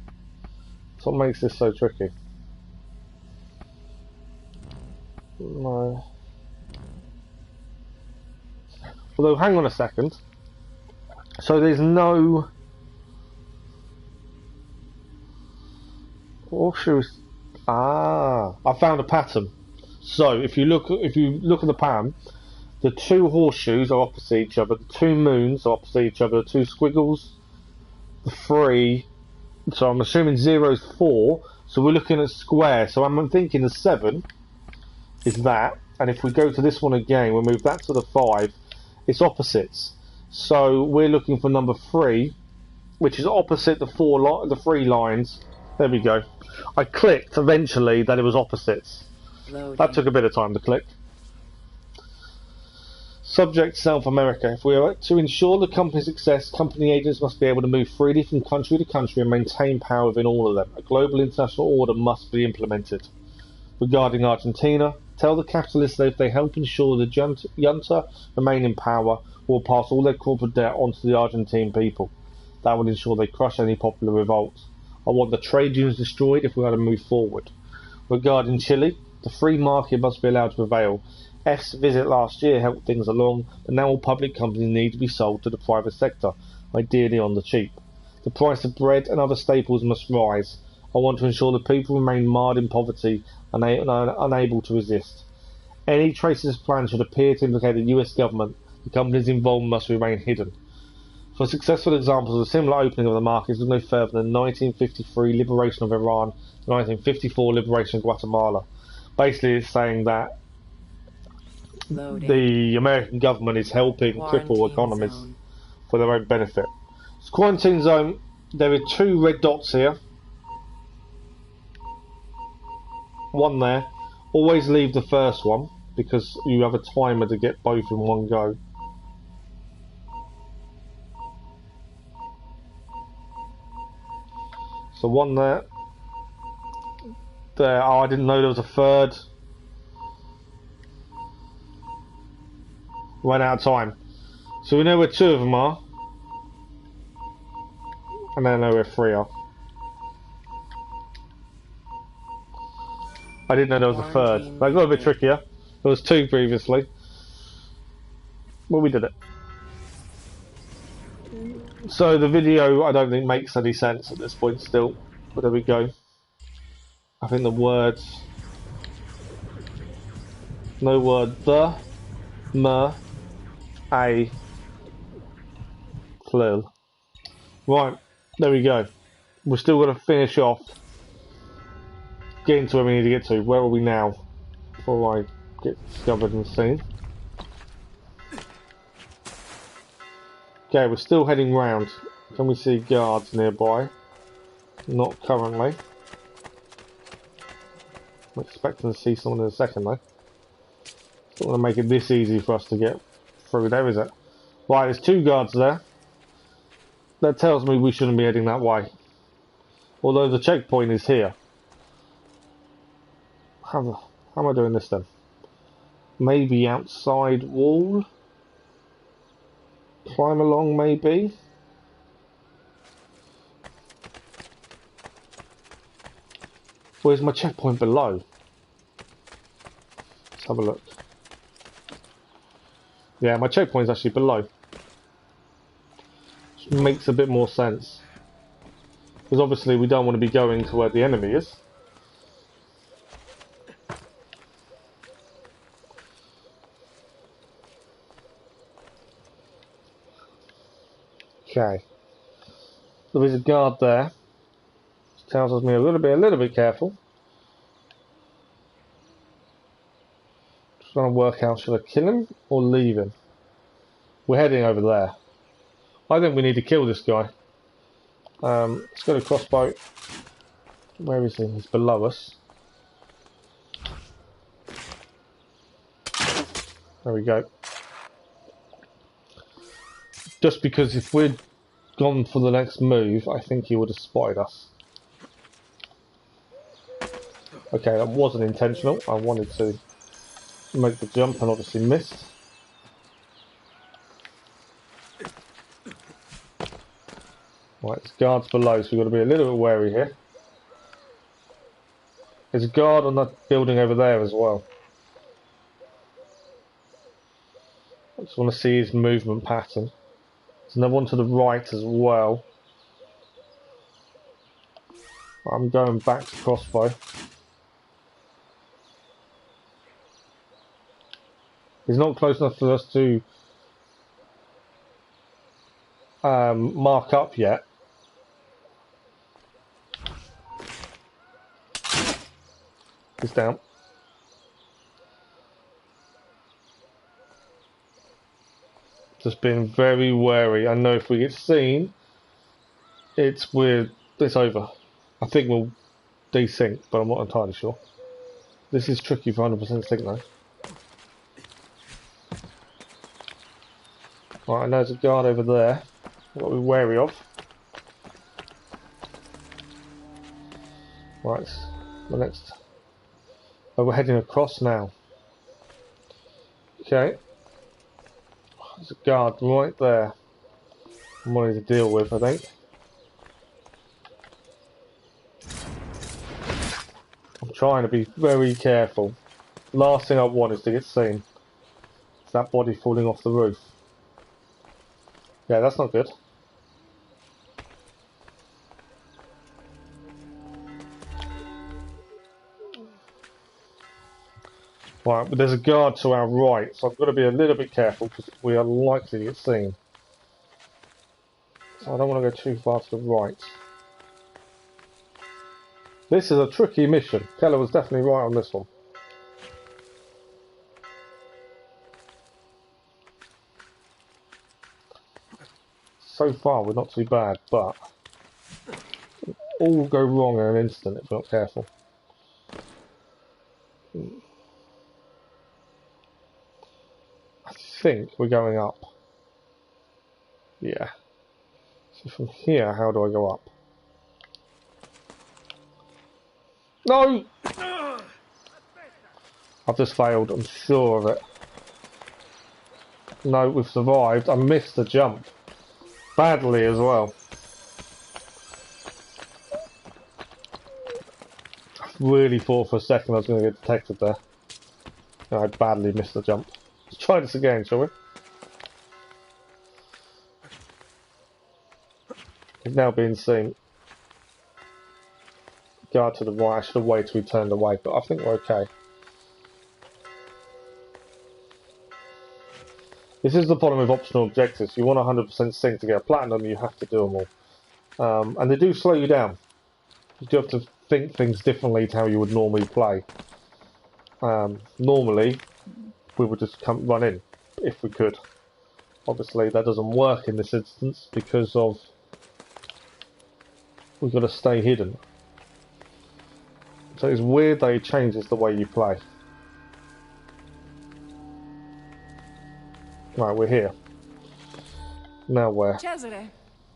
That's what makes this so tricky. No. Although, hang on a second. So there's no horseshoes. I found a pattern. So if you look at the pattern, the 2 horseshoes are opposite each other, the 2 moons are opposite each other, the 2 squiggles, the 3. So I'm assuming 0 is 4. So we're looking at square. So I'm thinking the 7 is that, and if we go to this one again, we'll move that to the 5. It's opposites. So we're looking for number 3, which is opposite the 3 lines. There we go. I clicked eventually that it was opposites. Loading. That took a bit of time to click. Subject South America. If we are to ensure the company's success, company agents must be able to move freely from country to country and maintain power within all of them. A global international order must be implemented. Regarding Argentina, tell the capitalists that if they help ensure the junta remain in power, will pass all their corporate debt onto the Argentine people. That will ensure they crush any popular revolts. I want the trade unions destroyed if we are to move forward. Regarding Chile, the free market must be allowed to prevail. F's visit last year helped things along, but now all public companies need to be sold to the private sector, ideally on the cheap. The price of bread and other staples must rise. I want to ensure the people remain marred in poverty and unable to resist. Any traces of plan should appear to implicate the US government. The company's involvement must remain hidden. For successful examples of a similar opening of the markets, look no further than 1953 liberation of Iran, the 1954 liberation of Guatemala. Basically, it's saying that the American government is helping cripple economies for their own benefit. It's quarantine zone. There are 2 red dots here. One there. Always leave the first one because you have a timer to get both in one go. So one there. There. Oh, I didn't know there was a third. Ran out of time. So we know where 2 of them are. And then I know where 3 are. I didn't know there was a third. That got a bit trickier. There was 2 previously. But we did it. So the video I don't think makes any sense at this point still. But there we go. I think the words... No word the, m, a, clue. Right, there we go. We're still going to finish off getting to where we need to get to. Where are we now? Before I get discovered and seen. Okay, we're still heading round. Can we see guards nearby? Not currently. I'm expecting to see someone in a second though. It's not going to make it this easy for us to get through there, is it? Right, there's 2 guards there. That tells me we shouldn't be heading that way. Although the checkpoint is here. How am I doing this then? Maybe outside wall? Climb along maybe? Where's my checkpoint below? Let's have a look. Yeah, my checkpoint's actually below. Which makes a bit more sense. Because obviously we don't want to be going to where the enemy is. Okay. There is a guard there. Which tells us me a little bit careful. Just trying to work out, should I kill him or leave him? We're heading over there. I think we need to kill this guy. Let's go to crossbow. Where is he? He's below us. There we go. Just because if we'd gone for the next move, I think he would have spotted us. Okay, that wasn't intentional. I wanted to make the jump and obviously missed. Right, there's guards below, so we've got to be a little bit wary here. There's a guard on that building over there as well. I just want to see his movement pattern. There's another one to the right as well. I'm going back to crossbow. He's not close enough for us to mark up yet. He's down. Just being very wary. I know if we get seen, it's over. I think we'll desync, but I'm not entirely sure. This is tricky for 100% sync though. Right, I know there's a guard over there. I've got to be wary of. Right, the next. Oh, we're heading across now. Okay. There's a guard right there. I'm wanting to deal with, I think. I'm trying to be very careful. Last thing I want is to get seen. It's that body falling off the roof. Yeah, that's not good. Right, but there's a guard to our right, so I've got to be a little bit careful because we are likely to get seen. So I don't want to go too far to the right. This is a tricky mission. Keller was definitely right on this one. So far we're not too bad, but all go wrong in an instant if we're not careful. I think we're going up. Yeah. So from here, how do I go up? No! I've just failed, I'm sure of it. No, we've survived. I missed the jump. Badly as well. I really thought for a second I was going to get detected there. I badly missed the jump. Let's try this again, shall we? He's now being seen. Guard to the right. I should have waited till he turned away, but I think we're okay. This is the problem with optional objectives. You want 100% sync to get a platinum, you have to do them all. And they do slow you down. You do have to think things differently to how you would normally play. Normally, we would just run in, if we could. Obviously, that doesn't work in this instance because of we've got to stay hidden. So it's weird that it changes the way you play. Right, we're here. Now where? Cesare.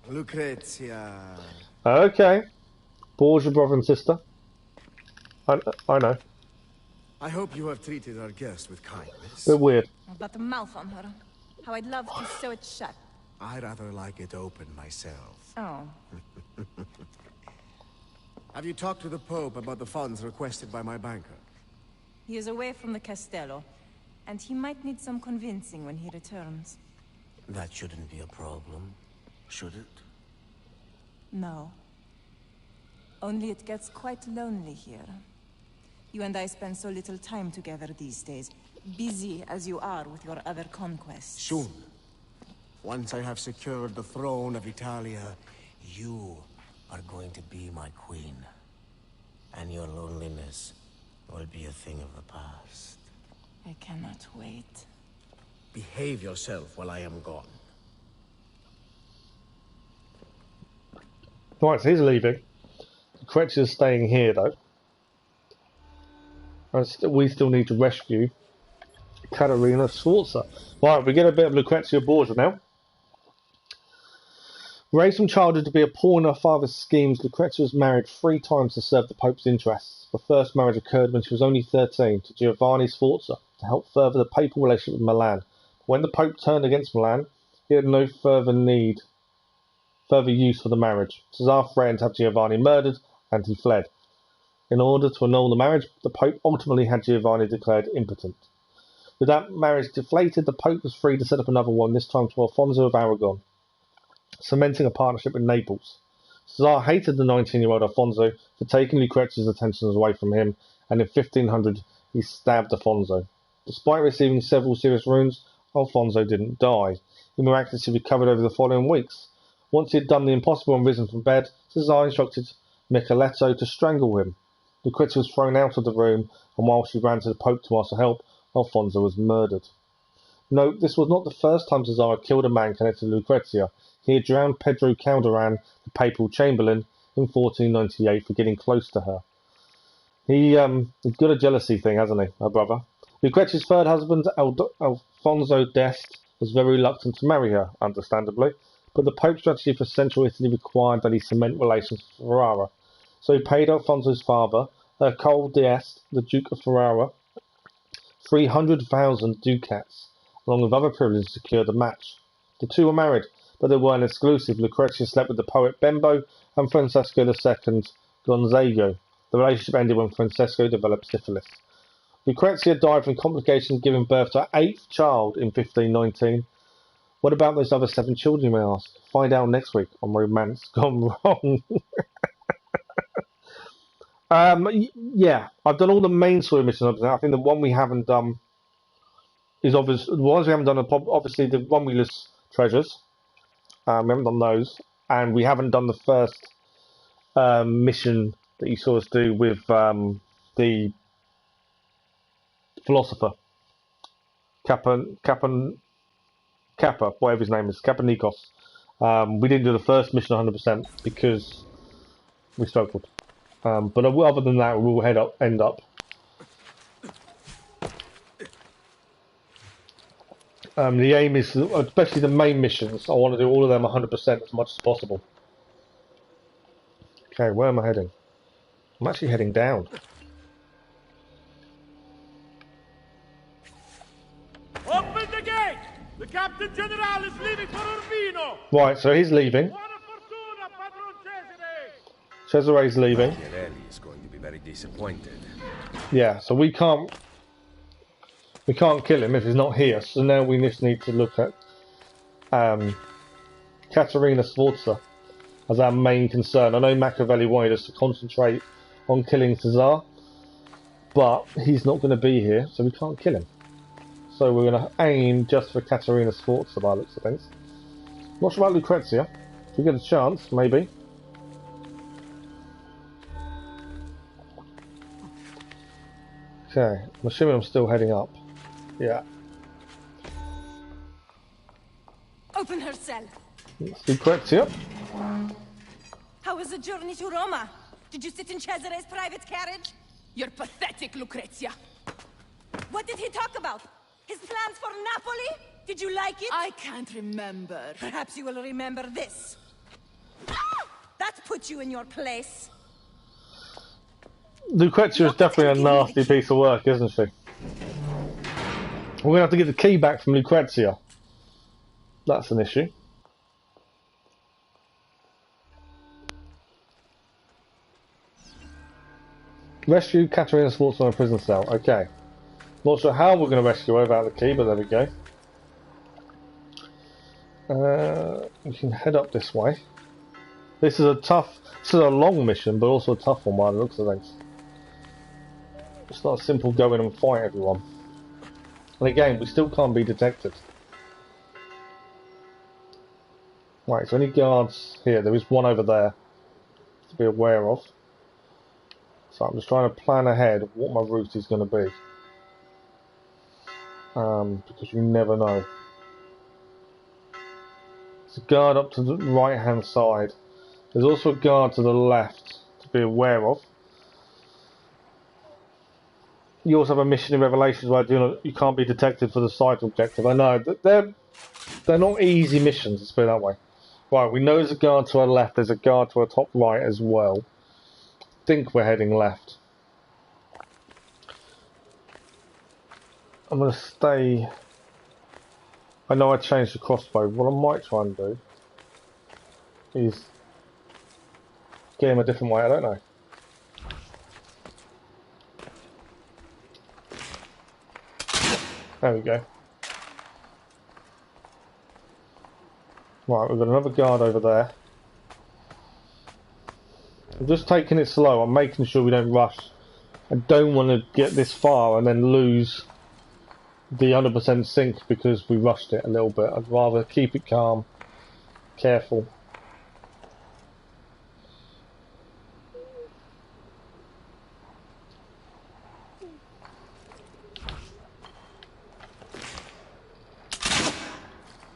Lucrezia. Okay. Borgia, brother and sister. I know. I hope you have treated our guest with kindness. Bit weird. Got a mouth on her. How I'd love to sew it shut. I rather like it open myself. Oh. Have you talked to the Pope about the funds requested by my banker? He is away from the Castello, and he might need some convincing when he returns. That shouldn't be a problem, should it? No. Only it gets quite lonely here. You and I spend so little time together these days, busy as you are with your other conquests. Soon. Once I have secured the throne of Italia, you are going to be my queen. And your loneliness will be a thing of the past. I cannot wait. Behave yourself while I am gone. Right, so he's leaving. Lucrezia's staying here, though. And we still need to rescue Caterina S'forza. Right, we get a bit of Lucrezia Borgia now. Raised from childhood to be a pawn in her father's schemes, Lucrezia was married 3 times to serve the Pope's interests. Her first marriage occurred when she was only 13 to Giovanni Sforza to help further the papal relationship with Milan. When the Pope turned against Milan, he had no further use for the marriage. Cesare threatened to have Giovanni murdered, and he fled. In order to annul the marriage, the Pope ultimately had Giovanni declared impotent. With that marriage deflated, the Pope was free to set up another one, this time to Alfonso of Aragon, cementing a partnership with Naples. Cesare hated the 19-year-old Alfonso for taking Lucrezia's attentions away from him, and in 1500 he stabbed Alfonso. Despite receiving several serious wounds, Alfonso didn't die. He miraculously recovered over the following weeks. Once he had done the impossible and risen from bed, Cesare instructed Micheletto to strangle him. Lucrezia was thrown out of the room, and while she ran to the Pope to ask for help, Alfonso was murdered. No, this was not the first time Cesare killed a man connected to Lucrezia. He had drowned Pedro Calderon, the papal chamberlain, in 1498 for getting close to her. He's got a jealousy thing, hasn't he, her brother? Lucrezia's third husband, Alfonso d'Este, was very reluctant to marry her, understandably, but the Pope's strategy for Central Italy required that he cement relations with Ferrara. So he paid Alfonso's father, Ercole d'Este, the Duke of Ferrara, 300,000 ducats, along with other privileges to secure the match. The two were married, but they weren't exclusive. Lucrezia slept with the poet Bembo and Francesco II Gonzago. The relationship ended when Francesco developed syphilis. Lucrezia died from complications giving birth to her 8th child in 1519. What about those other 7 children, you may ask? Find out next week on Romance Gone Wrong. Yeah, I've done all the main story missions. I think the one we haven't done is obvious. The ones we haven't done are obviously the Romulus treasures. We haven't done those, and we haven't done the first mission that you saw us do with the philosopher Kappa, whatever his name is, Kappanikos. We didn't do the first mission 100% because we struggled. But other than that, we'll end up. The aim is, especially the main missions, I want to do all of them 100% as much as possible. Okay, where am I heading? I'm actually heading down. Open the gate! The Captain General is leaving for Urbino! Right, so he's leaving. Cesare's leaving. Machiavelli is going to be very disappointed. Yeah, so we can't kill him if he's not here. So now we just need to look at Caterina S'forza as our main concern. I know Machiavelli wanted us to concentrate on killing Cesare, but he's not going to be here, so we can't kill him. So we're going to aim just for Caterina S'forza by the looks of things. Not sure about Lucrezia. If we get a chance, maybe. Okay, I'm assuming I'm still heading up. Yeah. Open her cell. Lucrezia. How was the journey to Roma? Did you sit in Cesare's private carriage? You're pathetic, Lucrezia. What did he talk about? His plans for Napoli? Did you like it? I can't remember. Perhaps you will remember this. That put you in your place. Lucrezia is definitely a nasty piece of work, isn't she? We're going to have to get the key back from Lucrezia. That's an issue. Rescue Caterina S'forza from a prison cell. Okay. Not sure how we're going to rescue her without the key, but there we go. We can head up this way. This is a long mission, but also a tough one by the looks of things. It's not simple go in and fight everyone. And again, we still can't be detected. Right, so any guards here? There is one over there to be aware of. So I'm just trying to plan ahead what my route is going to be. because you never know. There's a guard up to the right hand side. There's also a guard to the left to be aware of. You also have a mission in Revelations where you can't be detected for the side objective. I know they're not easy missions, let's put it that way. Right, we know there's a guard to our left. There's a guard to our top right as well. I think we're heading left. I'm going to stay... I know I changed the crossbow. What I might try and do is get him a different way. I don't know. There we go. Right, we've got another guard over there. I'm just taking it slow. I'm making sure we don't rush. I don't want to get this far and then lose the 100% sync because we rushed it a little bit. I'd rather keep it calm, careful.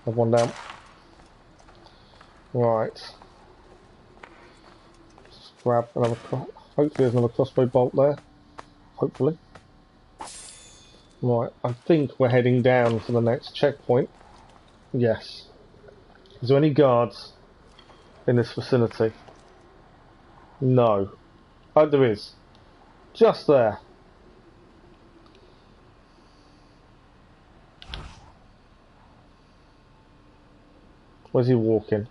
Have one down. Right. Just grab another. Hopefully, there's another crossbow bolt there. Hopefully. Right. I think we're heading down for the next checkpoint. Yes. Is there any guards in this vicinity? No. Oh, there is. Just there. Where's he walking?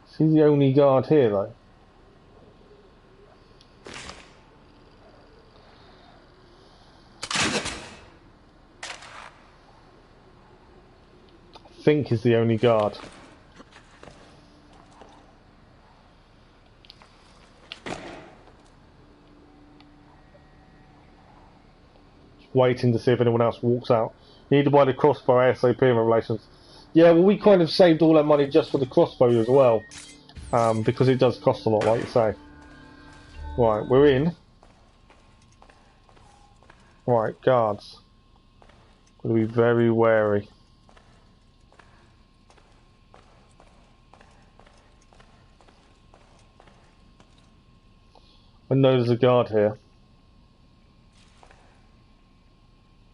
Is he the only guard here, though? I think he's the only guard. Just waiting to see if anyone else walks out. You need to buy the crossbow ASAP in Revelations. Yeah, well, we kind of saved all that money just for the crossbow as well, because it does cost a lot, like you say. Right, we're in. Right, guards. Got to be very wary. I know there's a guard here.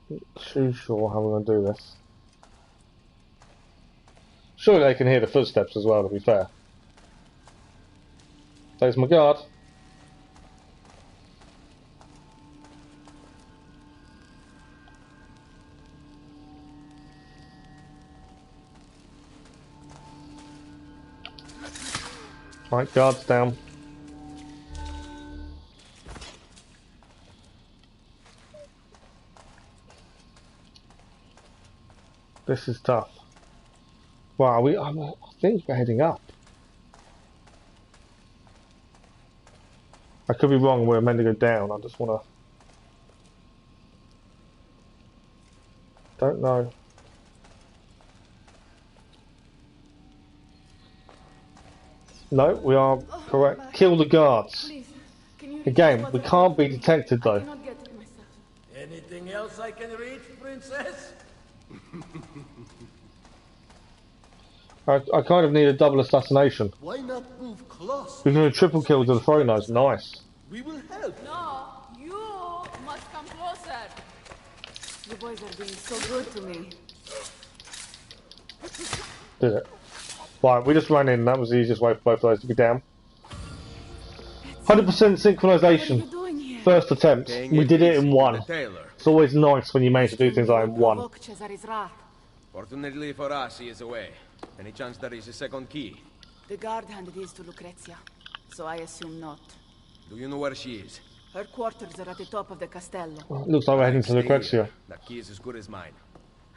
Not too sure how we're going to do this. Surely they can hear the footsteps as well, to be fair. There's my guard. Right, guard's down. This is tough. Wow, I think we're heading up. I could be wrong, we're meant to go down. I just want to... Don't know. No, we are correct. Kill the guards. Again, we can't be detected though. Anything else I can reach, princess? I kind of need a double assassination. Why not move close? We're doing a triple kill to the throne knights. Nice. We will help. No, you must come closer. The boys are being so good to me. Did it. Right, we just ran in. That was the easiest way for both of those to be down. 100% synchronization. First attempt. We did it in one. It's always nice when you manage to do things like in one. Fortunately for us, he is away. Any chance there is a second key? The guard handed his to Lucrezia, so I assume not. Do you know where she is? Her quarters are at the top of the castello. Looks like we're heading to Lucrezia. That key is as good as mine.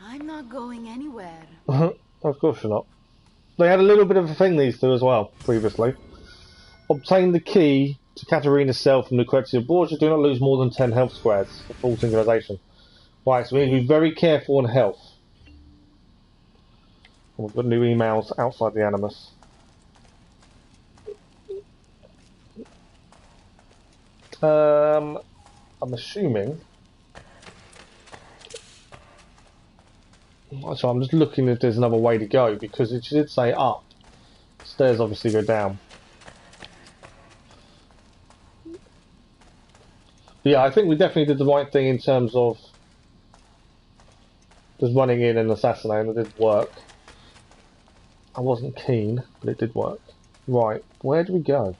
I'm not going anywhere. Of course you're not. They had a little bit of a thing, these two, as well, previously. Obtain the key to Caterina's cell from Lucrezia. Borgia, do not lose more than 10 health squares for full synchronization. Right, so we need to be very careful on health. We've got new emails outside the Animus. I'm assuming So I'm just looking if there's another way to go, because it did say up. Stairs obviously go down. But yeah, I think we definitely did the right thing in terms of just running in and assassinating. It did work. I wasn't keen, but it did work. Right, where do we go?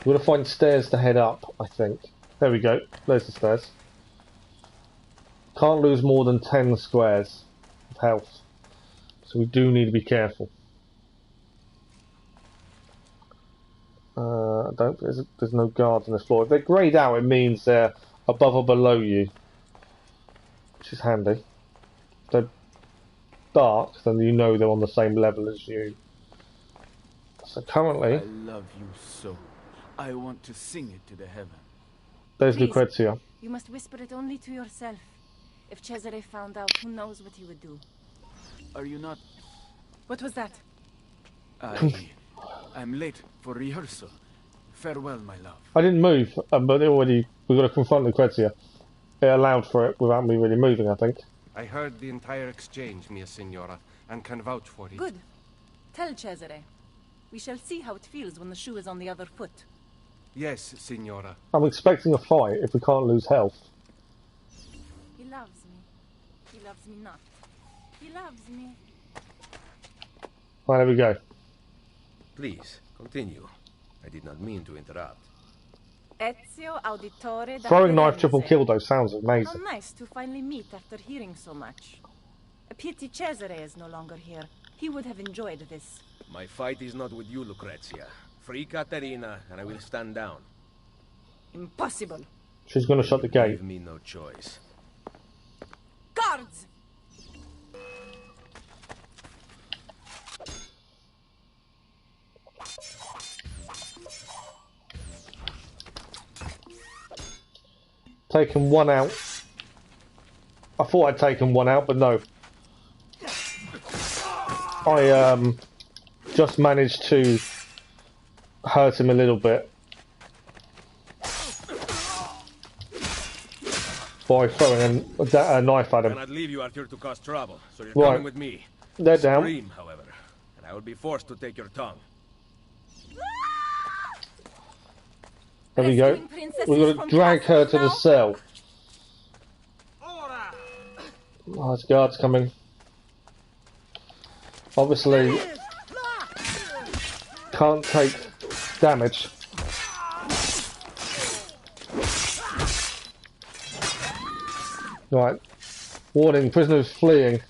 We're going to find stairs to head up, I think. There we go. There's the stairs. Can't lose more than 10 squares of health. So we do need to be careful. There's no guards on this floor. If they're greyed out, it means they're above or below you, which is handy. If they're dark, then you know they're on the same level as you. So currently, I love you so. I want to sing it to the heaven. There's Please, Lucrezia. You must whisper it only to yourself. If Cesare found out, who knows what he would do. Are you not? What was that? I'm late for rehearsal. Farewell, my love. I didn't move, but we've got to confront Lucrezia. It allowed for it without me really moving, I think. I heard the entire exchange, mia signora, and can vouch for it. Good. Tell Cesare. We shall see how it feels when the shoe is on the other foot. Yes, signora. I'm expecting a fight if we can't lose health. He loves me. He loves me not. He loves me. Right, there we go. Please, continue. I did not mean to interrupt. Ezio Auditore da Throwing knife Firenze. triple kill though sounds How amazing. nice to finally meet after hearing so much. A pity Cesare is no longer here. He would have enjoyed this. My fight is not with you, Lucrezia. Free Caterina, and I will stand down. Impossible. She's going to shut the gate. Leave me no choice. Guards! Taken one out. I thought I'd taken one out, but no. I just managed to hurt him a little bit by throwing a knife at him. I cannot leave you out here to cause trouble, so you're Right. coming with me. They're down. Scream, however, and I will be forced to take your tongue. There we go. We're going to drag her to the cell. Oh, there's guards coming. Obviously, can't take damage. Right. Warning, prisoners fleeing.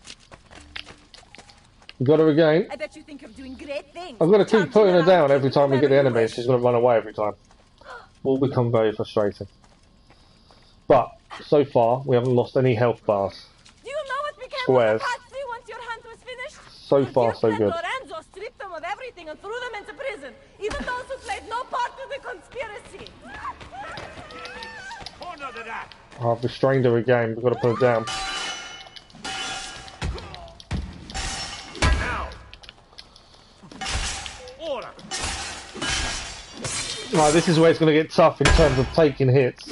We got her again. I bet you think you're doing great things. I've got to keep putting her down every time we get the enemy. She's going to run away every time. Will become very frustrating. But so far, we haven't lost any health bars. Do you know what became Squares. of the Pazzi once your hunt was finished? So far, so good. Lorenzo stripped them of everything and threw them into prison, even those who played no part of the conspiracy. I've restrained her again. We've got to put her down. Right, this is where it's going to get tough in terms of taking hits.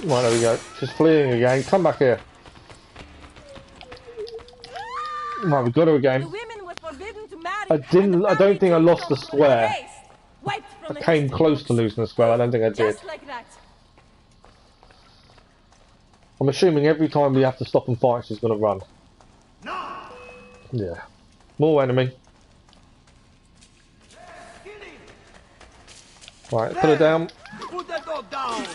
Right, there we go. She's fleeing again. Come back here. Right, we've got her again. I don't think I lost the square. I came close to losing the square. I don't think I did. I'm assuming every time we have to stop and fight, she's going to run. Yeah. More enemy. Right, put her down. Put that dog down.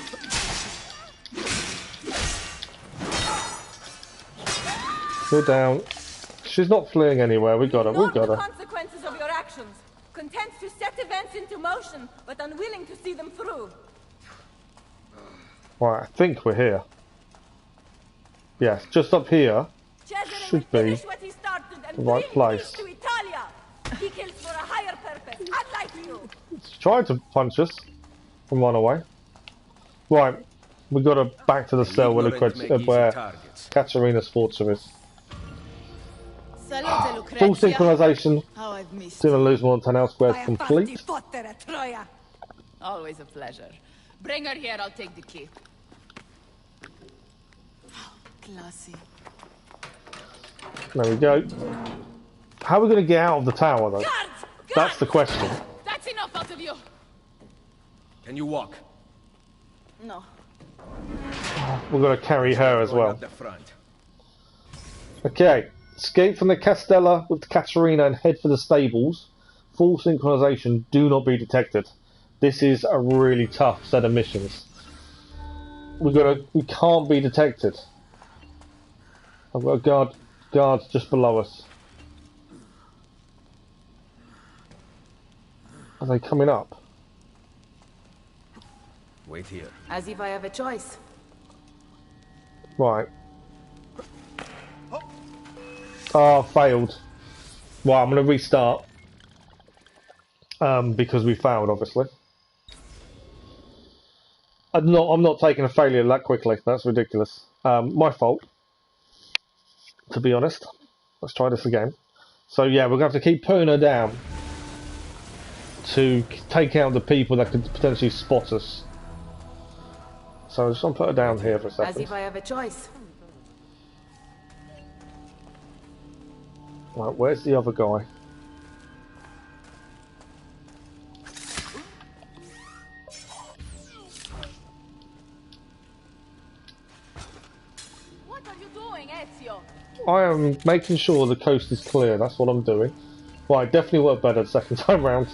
Go down. She's not fleeing anywhere. We got her. We got her. Consequences of your actions. Content to set events into motion, but unwilling to see them through. Right, I think we're here. Yes, just up here should be the right place. He kills for a higher purpose, unlike you. She's tried to punch us and run away. Right, we got her back to the cell where Caterina S'forza is. Full synchronization. Didn't lose more than 10 health squares complete. Always a pleasure. Bring her here, I'll take the key. Classy. There we go. How are we going to get out of the tower, though? Guards! That's the question. That's enough out of you! Can you walk? No. We're going to carry her as well. Up the front. Okay. Escape from the Castella with Caterina and head for the stables. Full synchronization. Do not be detected. This is a really tough set of missions. We can't be detected. I've got guards just below us. Are they coming up? Wait here. As if I have a choice. Right. Oh, failed. Well, I'm going to restart. Because we failed, obviously. I'm not taking a failure that quickly. That's ridiculous. My fault. To be honest. Let's try this again. So yeah, we're going to have to keep putting her down to take out the people that could potentially spot us. So I'm just going to put her down here for a second. As if I have a choice. Right, where's the other guy? What are you doing, Ezio? I am making sure the coast is clear, that's what I'm doing. Right, definitely worked better the second time round.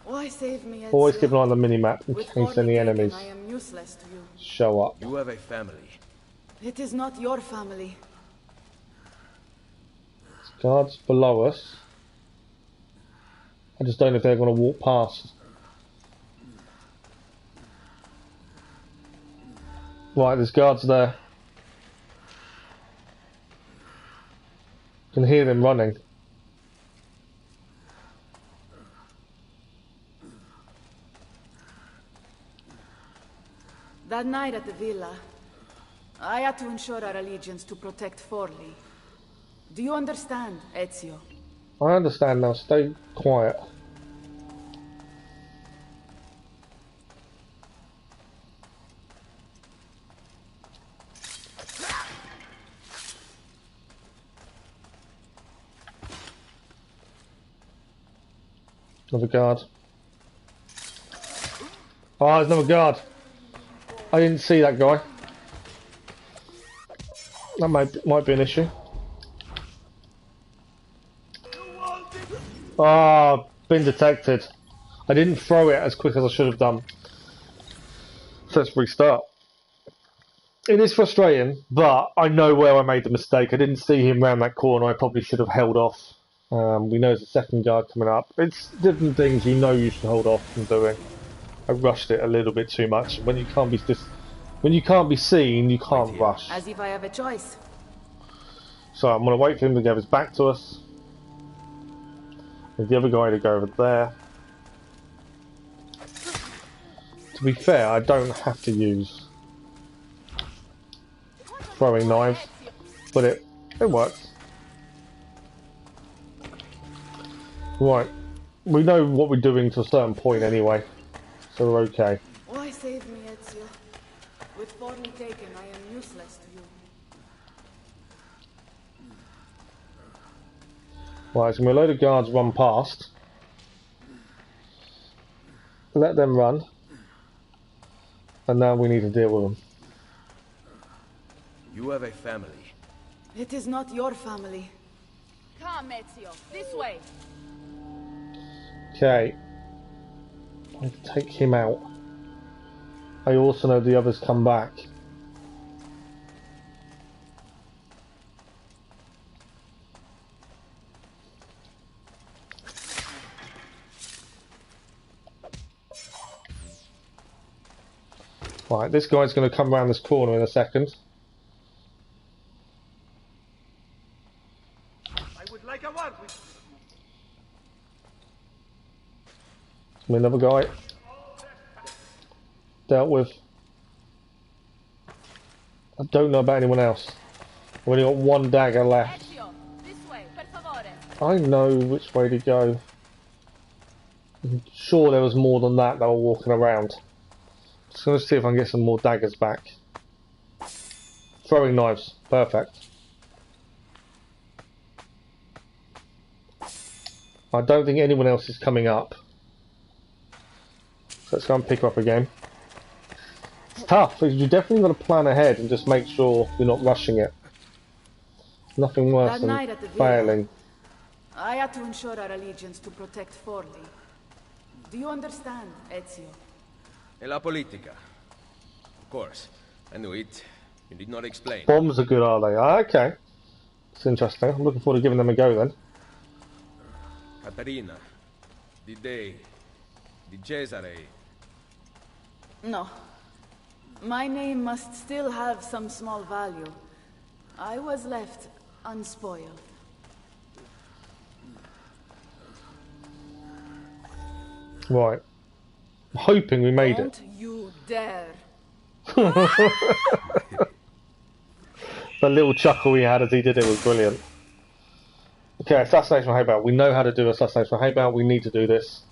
Why save me, Ezio? Always keep an eye on the mini-map in case any enemies I am useless to you. show up. You have a family. It is not your family. Guards below us. I just don't know if they're going to walk past. Right, there's guards there. Can hear them running. That night at the villa, I had to ensure our allegiance to protect Forli. Do you understand, Ezio? I understand now, stay quiet. Another guard. Oh, there's another guard. I didn't see that guy. That might be an issue. Ah, been detected. I didn't throw it as quick as I should have done. So let's restart. It is frustrating, but I know where I made the mistake. I didn't see him round that corner. I probably should have held off. We know there's a second guard coming up. It's different things you know you should hold off from doing. I rushed it a little bit too much. When you can't be seen, you can't rush. As if I have a choice. So I'm going to wait for him to get his back to us. And the other guy to go over there. To be fair, I don't have to use throwing knives, but it works. Right, we know what we're doing to a certain point anyway, so we're okay. Why save me, Ezio? With Forli taken, I am useless to you. Right, so a load of guards run past. Let them run. And now we need to deal with them. You have a family. It is not your family. Come, Ezio, this way. Okay. I can take him out. I also know the others come back. Right, this guy's going to come around this corner in a second. I would like a word with Another guy. Dealt with. I don't know about anyone else. I've only got one dagger left. Ezio, this way, per favore. I know which way to go. I'm sure there was more than that were walking around. Just going to see if I can get some more daggers back. Throwing knives. Perfect. I don't think anyone else is coming up. So let's go and pick her up again. It's tough, because you definitely got to plan ahead and just make sure you're not rushing it. Nothing worse than failing. I had to ensure our allegiance to protect Forli. Do you understand, Ezio? E la politica. Of course. I knew it. You did not explain. Bombs are good, are they? Ah, okay. It's interesting. I'm looking forward to giving them a go then. Caterina. Did Cesare... No. My name must still have some small value. I was left unspoiled. Right. I'm hoping we made Don't you dare. The little chuckle he had as he did it was brilliant. Okay, assassination from Haybell. We know how to do assassination from Haybell. We need to do this.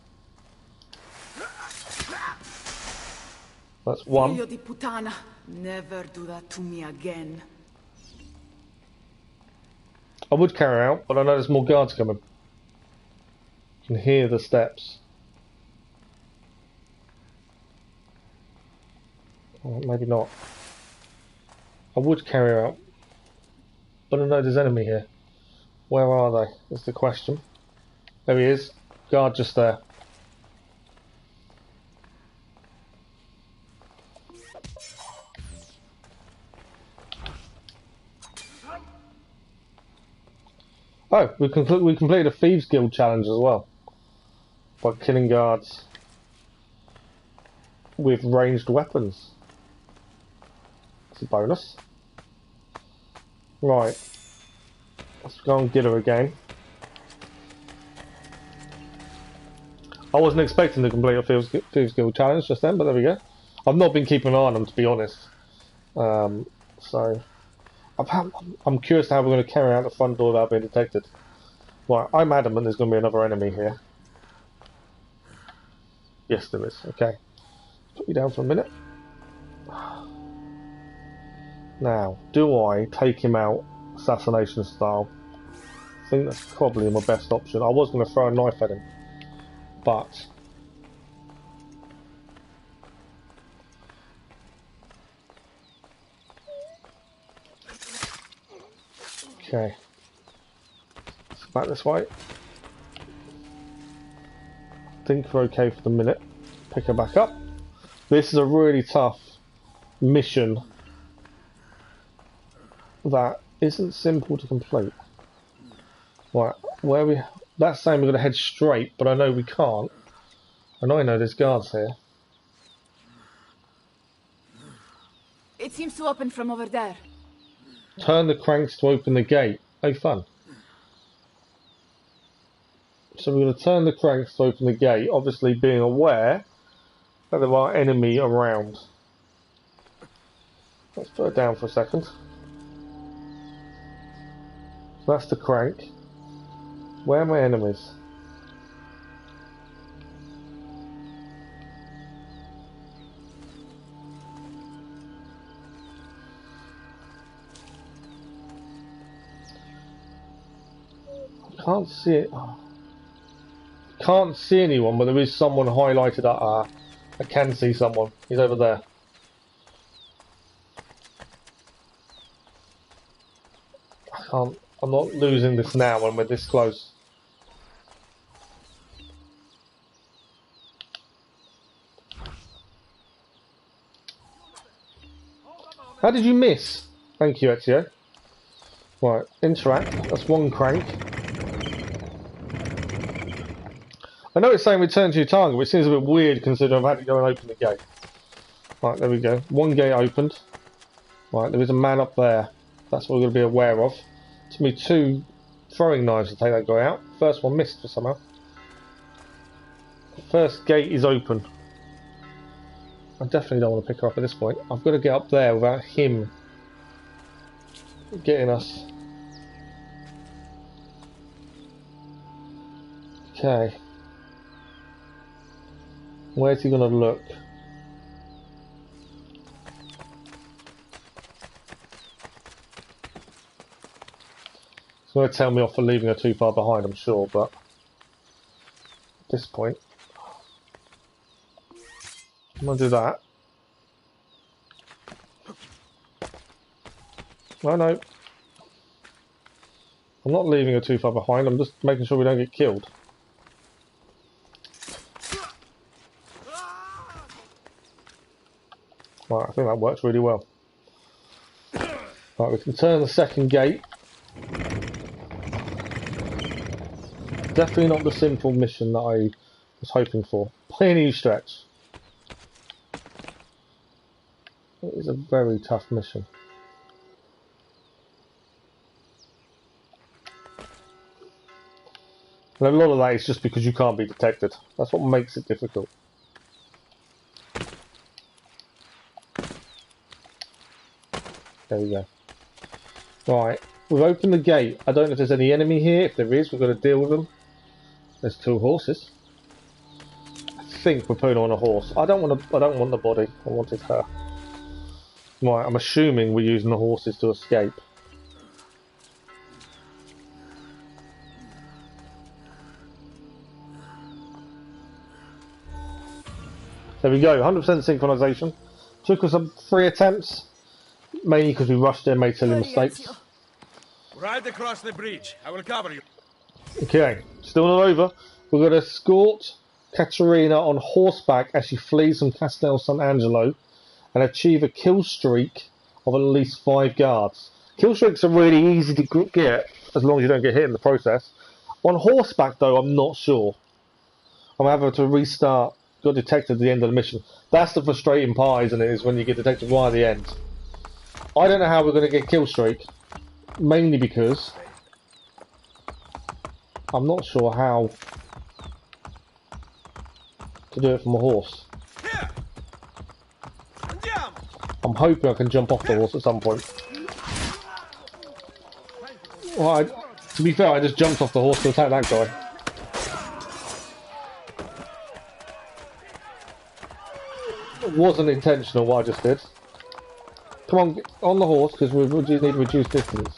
That's one. Figlio di puttana. Never do that to me again. I would carry out, but I know there's more guards coming. You can hear the steps. Well, maybe not. I would carry out, but I know there's enemy here. Where are they? Is the question. There he is. Guard just there. Oh, we completed a Thieves Guild challenge as well. By killing guards with ranged weapons. It's a bonus. Right. Let's go and get her again. I wasn't expecting to complete a Thieves Guild challenge just then, but there we go. I've not been keeping an eye on them, to be honest. So I'm curious how we're going to carry out the front door without being detected. Right, I'm adamant there's going to be another enemy here. Yes, there is. Okay. Put you down for a minute. Now, do I take him out assassination style? I think that's probably my best option. I was going to throw a knife at him, but okay. Let's back this way. I think we're okay for the minute. Pick her back up. This is a really tough mission that isn't simple to complete. Right, that's saying we're going to head straight, but I know we can't. And I know there's guards here. It seems to open from over there. Turn the cranks to open the gate. Oh, fun. So we're going to turn the cranks to open the gate, obviously being aware that there are enemy around. Let's put it down for a second. So that's the crank. Where are my enemies? I can't see it. Oh. Can't see anyone, but there is someone highlighted. I can see someone. He's over there. I'm not losing this now when we're this close. How did you miss? Thank you, Ezio. Right, interact. That's one crank. I know it's saying return to your target, which seems a bit weird considering I've had to go and open the gate. Right, there we go. One gate opened. Right, there is a man up there. That's what we're going to be aware of. It took me 2 throwing knives to take that guy out. First one missed for somehow. The first gate is open. I definitely don't want to pick her up at this point. I've got to get up there without him getting us. Okay. Where's he gonna look? He's gonna tell me off for leaving her too far behind, I'm sure, but at this point, I'm gonna do that. Oh no. I'm not leaving her too far behind, I'm just making sure we don't get killed. Right, I think that works really well. Right, we can turn the second gate. Definitely not the simple mission that I was hoping for. By any stretch. It is a very tough mission. And a lot of that is just because you can't be detected. That's what makes it difficult. There we go. Right, we've opened the gate. I don't know if there's any enemy here. If there is, we've got to deal with them. There's 2 horses. I think we're putting on a horse. I don't want the body. I wanted her. Right, I'm assuming we're using the horses to escape. There we go, 100% synchronization. Took us 3 attempts, mainly because we rushed in, made silly mistakes. Right across the bridge. I will cover you. Okay, still not over. We're going to escort Caterina on horseback as she flees from Castel San Angelo and achieve a kill streak of at least 5 guards. Kill streaks are really easy to get, as long as you don't get hit in the process. On horseback, though, I'm not sure. I'm having to restart. Got detected at the end of the mission. That's the frustrating part, isn't it? Is when you get detected right at the end. I don't know how we're going to get kill streak. Mainly because I'm not sure how to do it from a horse. I'm hoping I can jump off the horse at some point. Well, to be fair, I just jumped off the horse to attack that guy. It wasn't intentional what I just did. Come on, get on the horse, because we need to reduce distance.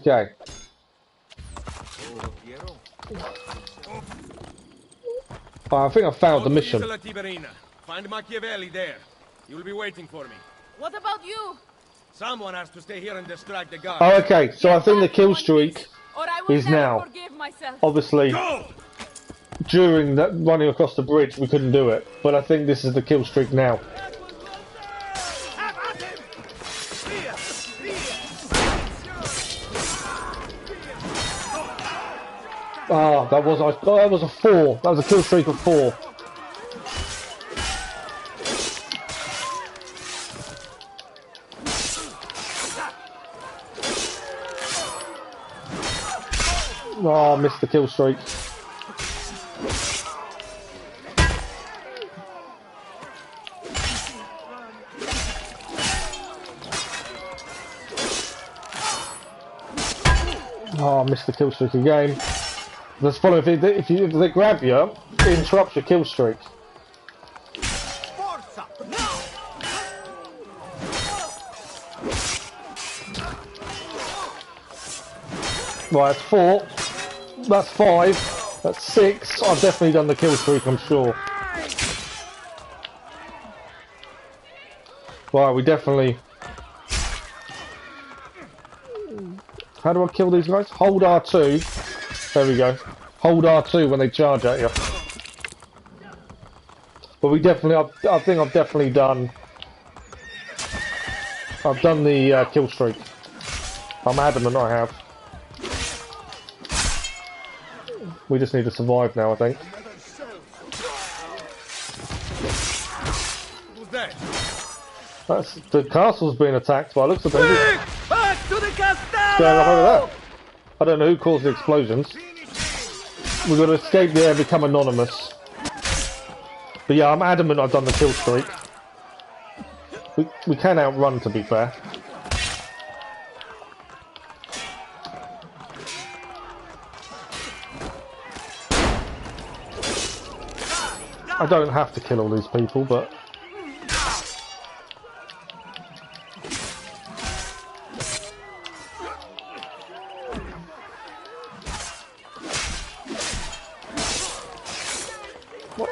Okay. I think I found the mission. Find Machiavelli there. He will be waiting for me. What about you? Someone has to stay here and distract the guards. Oh, okay. So I think the kill streak is now. Obviously, during that running across the bridge, we couldn't do it. But I think this is the kill streak now. Ah, that was a 4. That was a kill streak of 4. Oh, missed the kill streak. Oh, missed the kill streak again. That's funny, if they grab you, it interrupts your kill streak. Right, that's 4. That's 5. That's 6. I've definitely done the kill streak, I'm sure. Right, we definitely... How do I kill these guys? Hold R2. There we go. Hold R2 when they charge at you. But we definitely... I think I've definitely done... I've done the kill streak. I'm adamant I have. We just need to survive now, I think. Who's that? That's the castle's being attacked by looks of it. Back to the castle! What's going on over there? I don't know who caused the explosions. We've got to escape there and become anonymous. But yeah, I'm adamant I've done the kill streak. We can outrun, to be fair. I don't have to kill all these people, but...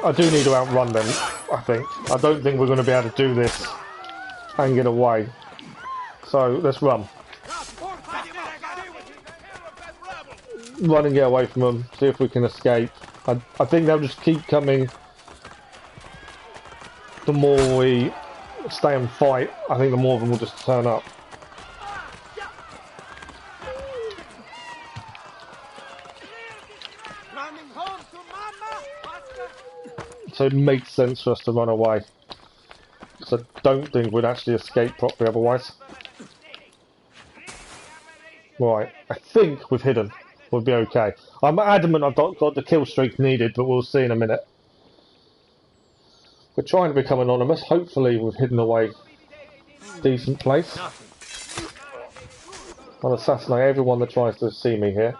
I do need to outrun them, I think. I don't think we're going to be able to do this and get away. So, let's run. Run and get away from them, see if we can escape. I think they'll just keep coming. The more we stay and fight, I think the more of them will just turn up. So it makes sense for us to run away. So I don't think we'd actually escape properly otherwise. Right, I think we've hidden. We'll be okay. I'm adamant I've got the kill streak needed, but we'll see in a minute. We're trying to become anonymous. Hopefully we've hidden away a decent place. I'll assassinate everyone that tries to see me here.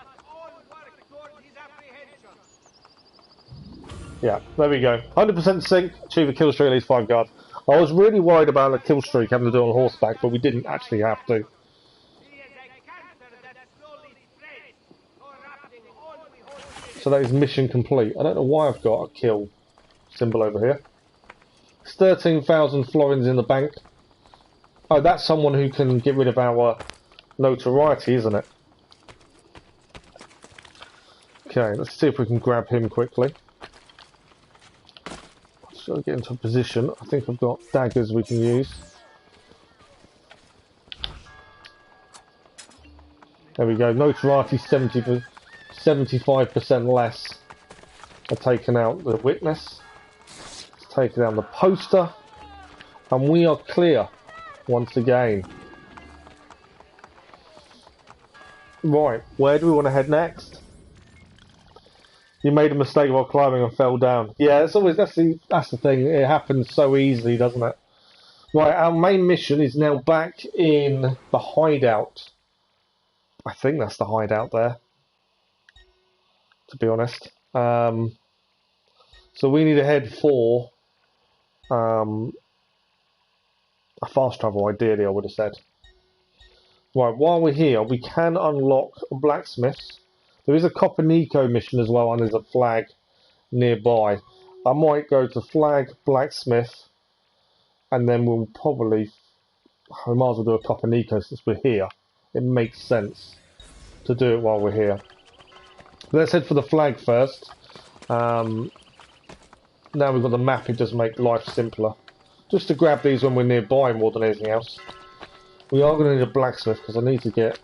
Yeah, there we go. 100% sync, achieve a kill streak at least 5 guards. I was really worried about a kill streak having to do it on horseback, but we didn't actually have to. So that is mission complete. I don't know why I've got a kill symbol over here. It's 13,000 florins in the bank. Oh, that's someone who can get rid of our notoriety, isn't it? Okay, let's see if we can grab him quickly. So get into a position. I think I've got daggers we can use. There we go. Notoriety 75% less. I've taken out the witness. Let's take down the poster. And we are clear once again. Right, where do we want to head next? You made a mistake while climbing and fell down. Yeah, it's always that's the thing. It happens so easily, doesn't it? Right, our main mission is now back in the hideout. I think that's the hideout there, to be honest. So we need to head for a fast travel, ideally, I would have said. Right, while we're here, we can unlock blacksmiths. There is a Copernico mission as well, and there's a flag nearby. I might go to flag, blacksmith, and then we might as well do a Copernico since we're here. It makes sense to do it while we're here. Let's head for the flag first. Now we've got the map, it does make life simpler. Just to grab these when we're nearby more than anything else. We are going to need a blacksmith because I need to get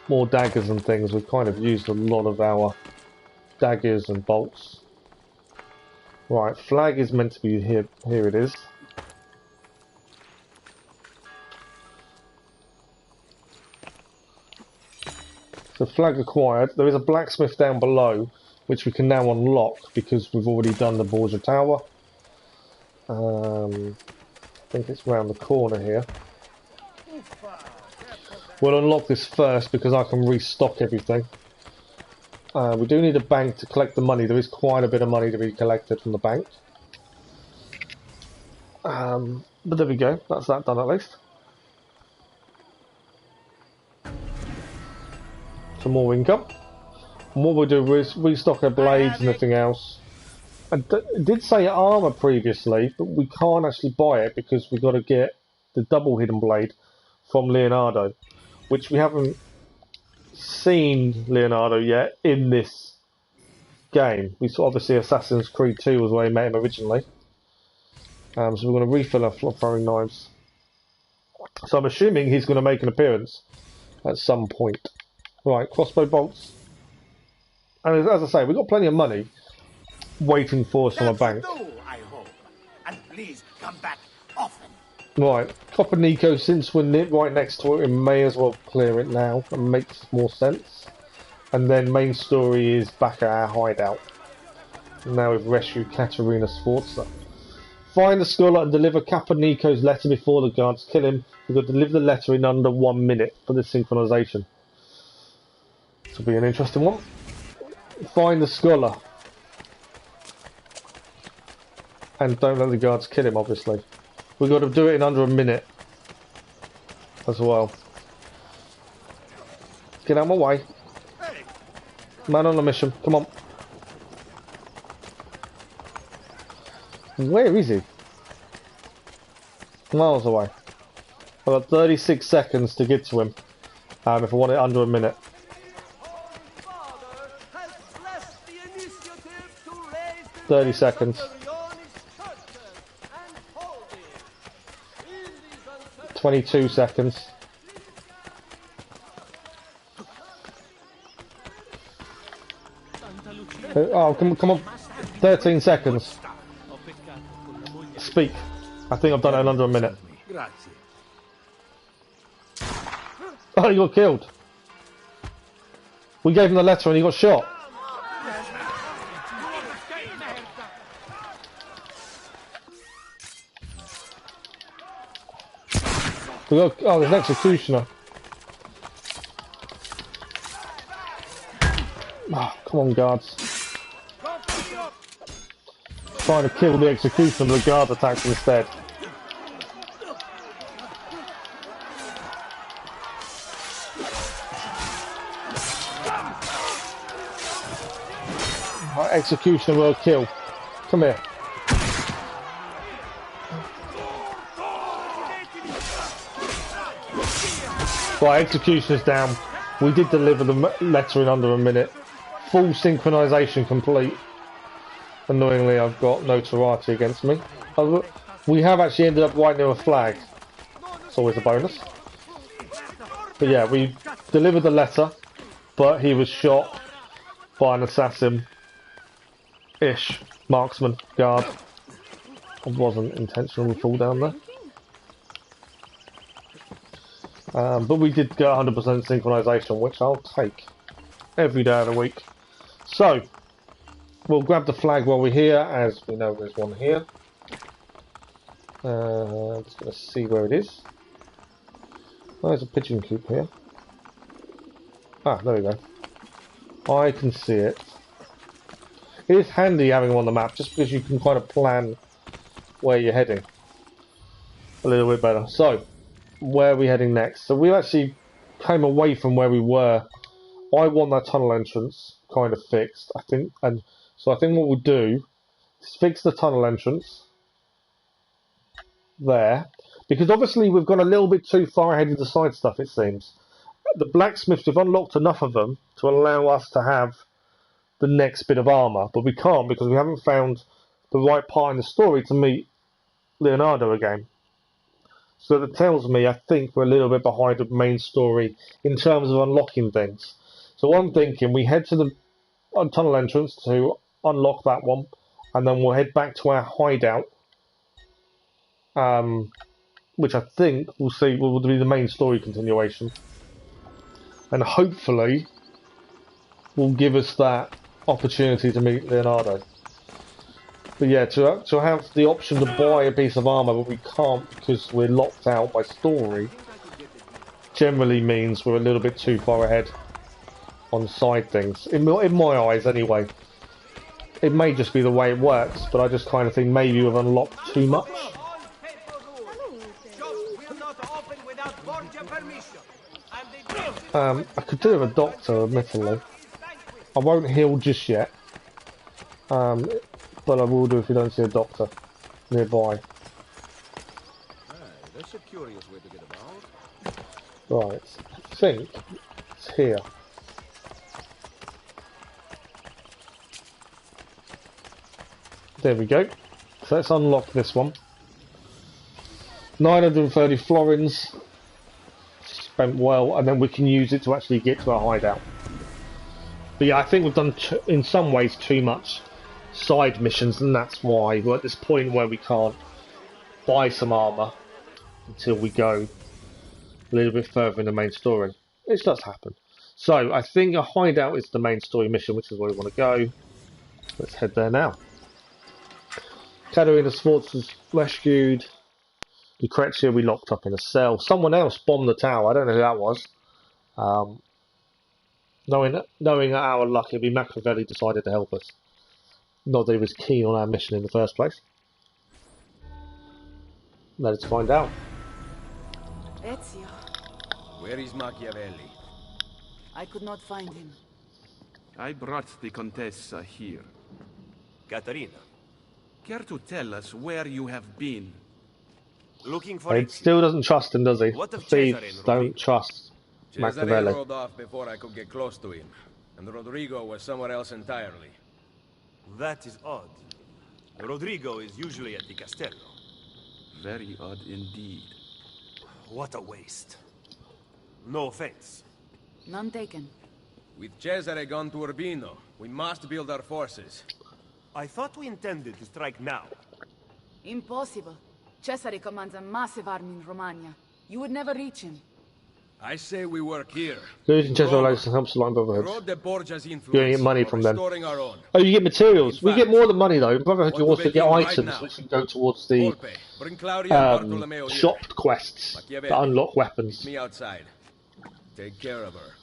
more daggers and things. We've kind of used a lot of our daggers and bolts. Right, flag is meant to be here. Here it is. So flag acquired. There is a blacksmith down below, which we can now unlock because we've already done the Borgia Tower. I think it's around the corner here. We'll unlock this first because I can restock everything. We do need a bank to collect the money. There is quite a bit of money to be collected from the bank. But there we go. That's that done at least. Some more income. And what we'll do is restock our blades and everything else. I did say armour previously, but we can't actually buy it because we've got to get the double hidden blade from Leonardo, which we haven't seen Leonardo yet in this game. We saw obviously Assassin's Creed 2 was where we met him originally. So we're going to refill our throwing knives. So I'm assuming he's going to make an appearance at some point. Right, crossbow bolts. And as I say, we've got plenty of money waiting for us from a bank. I hope. And please come back often. Right, Copernico, since we're right next to it, we may as well clear it now. It makes more sense. And then main story is back at our hideout. Now we've rescued Caterina S'forza. Find the scholar and deliver Copernico's letter before the guards kill him. We've got to deliver the letter in under 1 minute for this synchronization. This will be an interesting one. Find the scholar. And don't let the guards kill him, obviously. We've got to do it in under a minute as well. Get out of my way. Man on a mission. Come on. Where is he? Miles away. I've got 36 seconds to get to him. If I want it under a minute. 30 seconds. 22 seconds. Oh, come on. 13 seconds. Speak. I think I've done it in under a minute. Oh, he got killed. We gave him the letter and he got shot. Oh, there's an executioner. Oh, come on, guards. Trying to kill the executioner, but the guard attacks instead. Right, executioner will kill. Come here. Right, executioner's down. We did deliver the letter in under a minute. Full synchronisation complete. Annoyingly, I've got notoriety against me. We have actually ended up right near a flag. It's always a bonus. But yeah, we delivered the letter, but he was shot by an assassin-ish marksman guard. It wasn't intentional to fall down there. But we did get 100% synchronisation, which I'll take every day of the week. So, we'll grab the flag while we're here, as we know there's one here. I'm just going to see where it is. Oh, there's a pigeon coop here. Ah, there we go. I can see it. It is handy having them on the map, just because you can kind of plan where you're heading a little bit better. So, where are we heading next? So we actually came away from where we were. I want that tunnel entrance kind of fixed, I think, and so I think what we'll do is fix the tunnel entrance there, because obviously we've gone a little bit too far ahead of the side stuff, it seems. The blacksmiths have unlocked enough of them to allow us to have the next bit of armour, but we can't because we haven't found the right part in the story to meet Leonardo again. So that tells me I think we're a little bit behind the main story in terms of unlocking things. So I'm thinking we head to the tunnel entrance to unlock that one, and then we'll head back to our hideout, which I think we'll see will be the main story continuation, and hopefully will give us that opportunity to meet Leonardo. But yeah, to have the option to buy a piece of armour, but we can't because we're locked out by story, generally means we're a little bit too far ahead on side things. In my eyes, anyway. It may just be the way it works, but I just kind of think maybe we've unlocked too much. I could do with a doctor, admittedly. I won't heal just yet. But I will do if we don't see a doctor nearby. That's a curious way to get about. Right, I think it's here. There we go. So let's unlock this one. 930 florins. Spent well, and then we can use it to actually get to our hideout. But yeah, I think we've done, in some ways, too much side missions, and that's why we're at this point where we can't buy some armour until we go a little bit further in the main story. It does happen. So I think a hideout is the main story mission, which is where we want to go. Let's head there now. Caterina S'forza was rescued. Lucrezia we locked up in a cell. Someone else bombed the tower. I don't know who that was. Knowing our luck, it'd be Machiavelli decided to help us. Not that he was keen on our mission in the first place. Let's find out. Ezio. Where is Machiavelli? I could not find him. I brought the Contessa here. Caterina. Care to tell us where you have been? Looking for He still doesn't trust him, does he? What The of Cesare thieves and don't trust Cesare Machiavelli. rode off before I could get close to him, and Rodrigo was somewhere else entirely. That is odd. Rodrigo is usually at the Castello. Very odd indeed. What a waste. No offense. None taken. With Cesare gone to Urbino, we must build our forces. I thought we intended to strike now. Impossible. Cesare commands a massive army in Romagna. You would never reach him. I say we work here. Losing Cesare relations helps the line Brotherhood. Erode the Borgia's You're influence. gonna get money from them. Restoring our own. Oh, you get materials. We In get fact, more than money though. In Brotherhood, you what also do get they do right items now? which can go towards the Volpe, bring Claudia and Bartolomeo here. shop quests Machiavelli, that unlock weapons. meet me outside. Take care of her.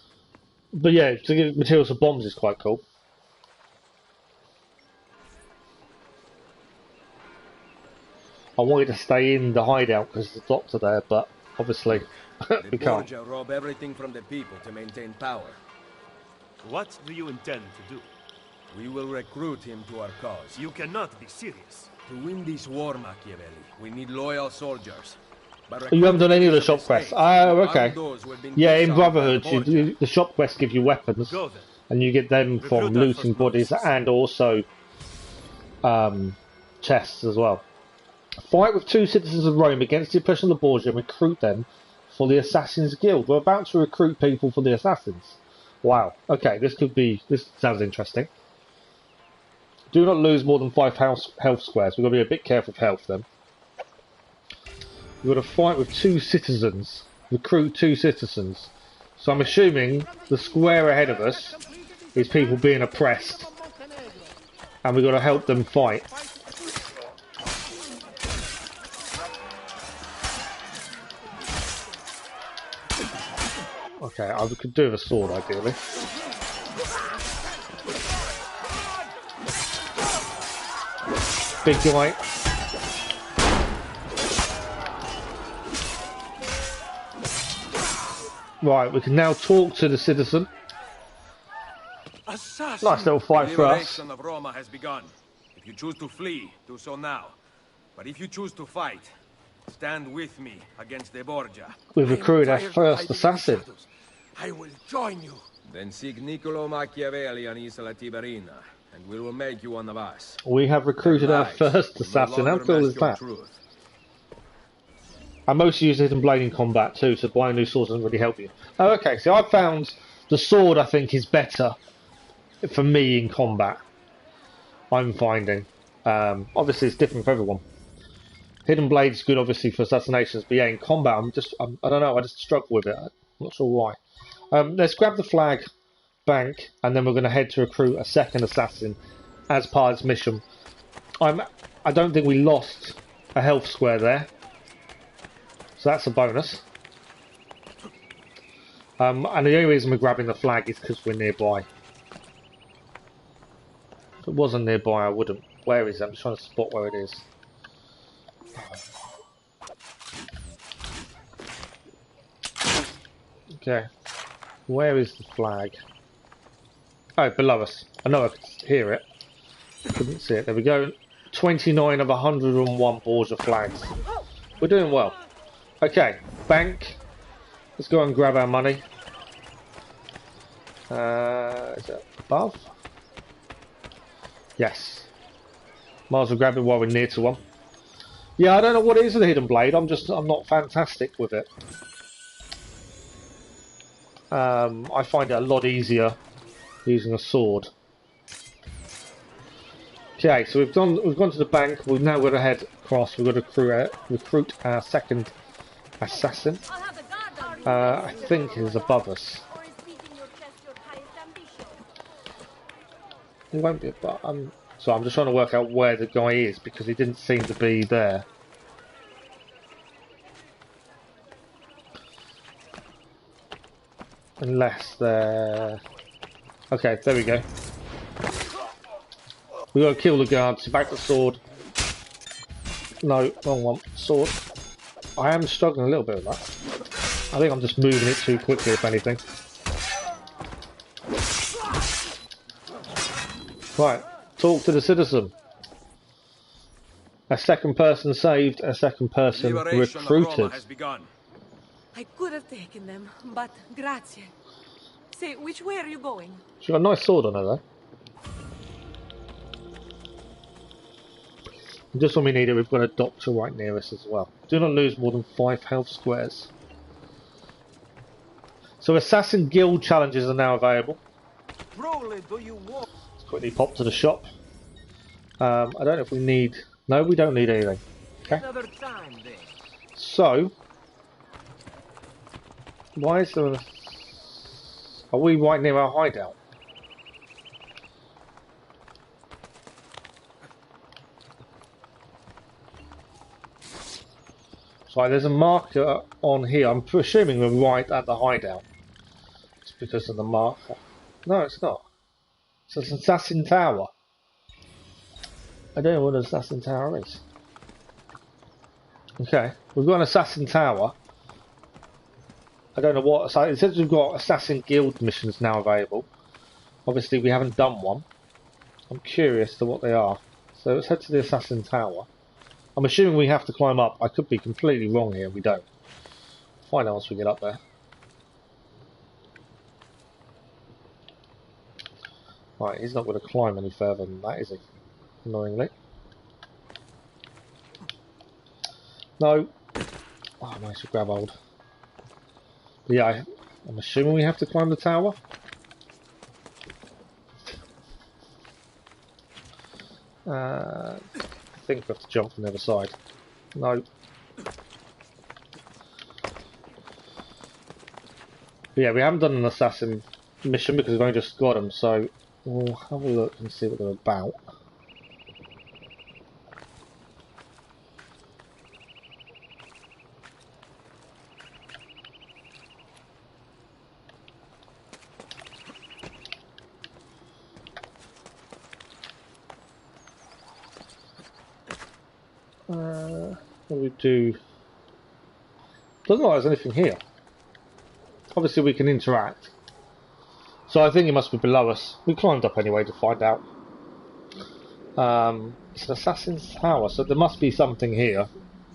But yeah, to give materials for bombs is quite cool. I wanted to stay in the hideout because there's a doctor there, but obviously The we can't. Borgia rob everything from the people to maintain power. What do you intend to do? We will recruit him to our cause. You cannot be serious. To win this war, Machiavelli, we need loyal soldiers. You haven't done any of the shop quests. Oh, okay. Arm those who have been Yeah, in disarmed by Brotherhood, Borgia. the shop quests give you weapons, Go then. and you get them from Recruit our looting first bodies novices. and also chests as well. Fight with 2 citizens of Rome against the oppression of the Borgia and recruit them for the Assassin's Guild. We're about to recruit people for the Assassins. Wow. Okay, this sounds interesting. Do not lose more than 5 health squares. We've got to be a bit careful with health then. We've got to fight with 2 citizens. Recruit 2 citizens. So I'm assuming the square ahead of us is people being oppressed. And we've got to help them fight. Okay, I could do with a sword ideally. Big guy. Right, we can now talk to the citizen. Assassin! Nice little fight The for us. liberation of Roma has begun. If you choose to flee, do so now. But if you choose to fight, stand with me against the Borgia. We've recruited our first assassin. I will join you. Then seek Niccolo Machiavelli on Isola Tiberina, and we will make you one of us. We have recruited our first assassin. How cool is that? I mostly use hidden blade in combat too, so buying new swords doesn't really help you. Oh, okay, so I found the sword I think is better for me in combat. I'm finding. Obviously it's different for everyone. Hidden blade's good obviously for assassinations, but yeah, in combat I don't know, I just struggle with it. I'm not sure why. Let's grab the flag bank, and then we're going to head to recruit a second assassin as part of this mission. I don't think we lost a health square there, so that's a bonus. And the only reason we're grabbing the flag is because we're nearby. If it wasn't nearby, I wouldn't. Where is it? I'm just trying to spot where it is. Okay. Where is the flag? Oh, below us. I know I could hear it. Couldn't see it. There we go. 29 of 101 Borgia flags. We're doing well. Okay, bank. Let's go and grab our money. Is it above? Yes. Might as well grab it while we're near to one. Yeah, I don't know what it is with the hidden blade. I'm not fantastic with it. I find it a lot easier using a sword. Okay, so we've gone to the bank. We've now got to head across. We've got to recruit our second assassin. I think he's above us. He won't be above. So I'm just trying to work out where the guy is because he didn't seem to be there. Unless they're... Okay, there we go. We gotta kill the guards. Back the sword. No, wrong one. Sword. I am struggling a little bit with that. I think I'm just moving it too quickly, if anything. Right, talk to the citizen. A second person saved, a second person recruited. Has begun. I could have taken them, but grazie. Say, which way are you going? She's got a nice sword on her, though. And just when we need it, we've got a doctor right near us as well. Do not lose more than 5 health squares. So Assassin Guild challenges are now available. Let's quickly pop to the shop. I don't know if we need... No, we don't need anything. Okay. So... Why is there a... Are we right near our hideout? So there's a marker on here. I'm assuming we're right at the hideout. It's because of the marker. No, it's not. It's an assassin tower. I don't know what an assassin tower is. Okay, we've got an assassin tower. I don't know what. So it says we've got assassin guild missions now available. Obviously, we haven't done one. I'm curious to what they are. So let's head to the assassin tower. I'm assuming we have to climb up. I could be completely wrong here. We don't. Find out once we get up there. Right, he's not going to climb any further than that, is he? Annoyingly. No. Oh, I managed to grab hold. But yeah, I'm assuming we have to climb the tower. I think we have to jump from the other side. No. But yeah, we haven't done an assassin mission because we've only just got them, so we'll have a look and see what they're about. What do we do? Doesn't look like there's anything here. Obviously we can interact. So I think it must be below us. We climbed up anyway to find out. It's an assassin's tower, so there must be something here.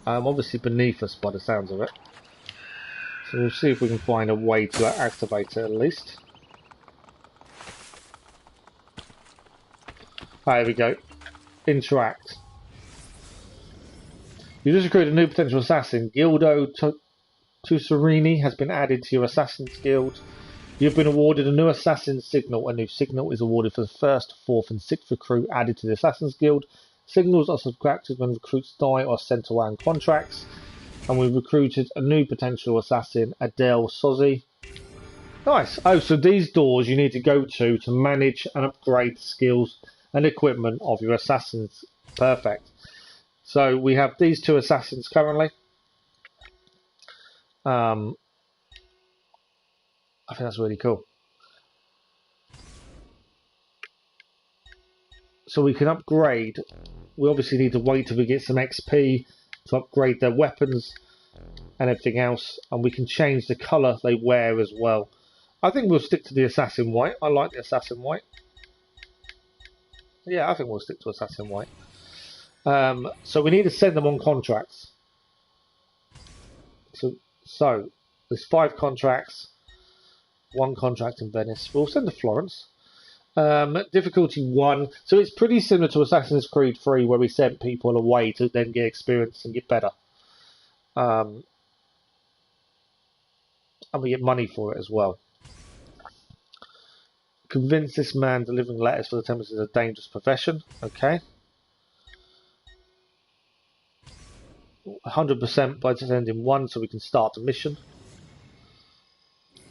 Obviously beneath us by the sounds of it. So we'll see if we can find a way to activate it at least. There we go. Interact. You just recruited a new potential assassin. Gildo Tusarini has been added to your Assassin's Guild. You've been awarded a new Assassin Signal. A new signal is awarded for the 1st, 4th and 6th recruit added to the Assassin's Guild. Signals are subtracted when recruits die or sent away on contracts. And we've recruited a new potential assassin, Adele Sozzi. Nice. Oh, so these doors you need to go to manage and upgrade the skills and equipment of your assassins. Perfect. So we have these 2 assassins currently. I think that's really cool. So we can upgrade. We obviously need to wait till we get some XP to upgrade their weapons and everything else. And we can change the colour they wear as well. I think we'll stick to the assassin white. I like the assassin white. Yeah, I think we'll stick to assassin white. So we need to send them on contracts. So there's 5 contracts, 1 contract in Venice. We'll send to Florence. Difficulty 1. So it's pretty similar to Assassin's Creed 3 where we sent people away to then get experience and get better. And we get money for it as well. Convince this man delivering letters for the Templars is a dangerous profession. Okay. 100% by sending 1 so we can start the mission.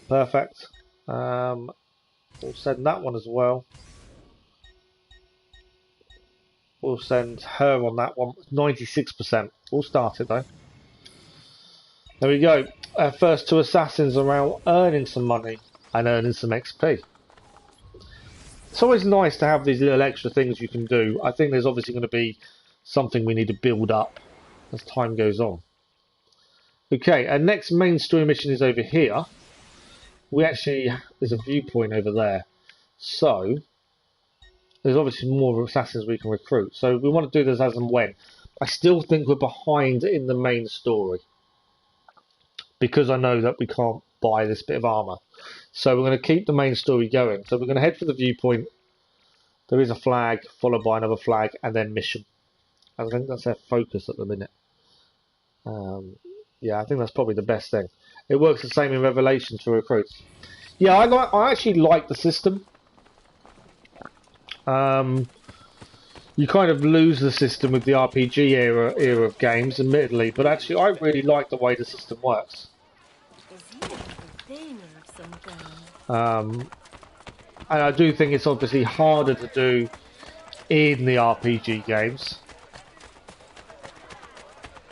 Perfect. We'll send that one as well. We'll send her on that one. 96%. We'll start it though. There we go. Our first 2 assassins are out earning some money and earning some XP. It's always nice to have these little extra things you can do. I think there's obviously going to be something we need to build up as time goes on. Okay, our next main story mission is over here. There's a viewpoint over there. So, there's obviously more assassins we can recruit. So we want to do this as and when. I still think we're behind in the main story. Because I know that we can't buy this bit of armour. So we're going to keep the main story going. So we're going to head for the viewpoint. There is a flag, followed by another flag, and then mission. I think that's their focus at the minute. Yeah, I think that's probably the best thing. It works the same in Revelations for recruits. Yeah, I actually like the system. You kind of lose the system with the RPG era of games, admittedly, but actually I really like the way the system works. And I do think it's obviously harder to do in the RPG games.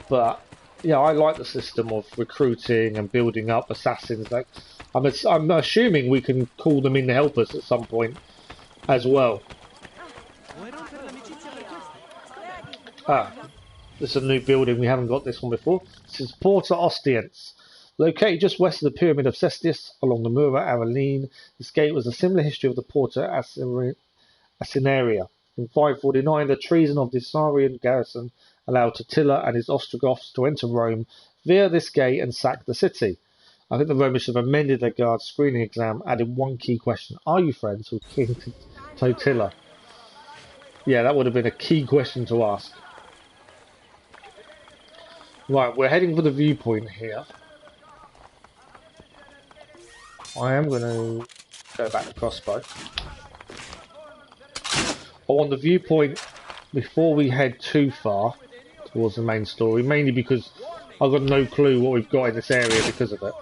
But yeah, I like the system of recruiting and building up assassins. Like, I'm assuming we can call them in to help us at some point as well. This is a new building. We haven't got this one before. This is Porta Ostiense. Located just west of the Pyramid of Cestius, along the Mura Areline, this gate was a similar history of the Porta Asinaria. In 549, the treason of the Isaurian garrison allowed Totila and his Ostrogoths to enter Rome via this gate and sack the city. I think the Romans should have amended their guard screening exam, adding one key question: are you friends with King Totila? Yeah, that would have been a key question to ask. Right, we're heading for the viewpoint here. I am going to go back to crossbow. I want the viewpoint before we head too far towards the main story, mainly because I've got no clue what we've got in this area because of it.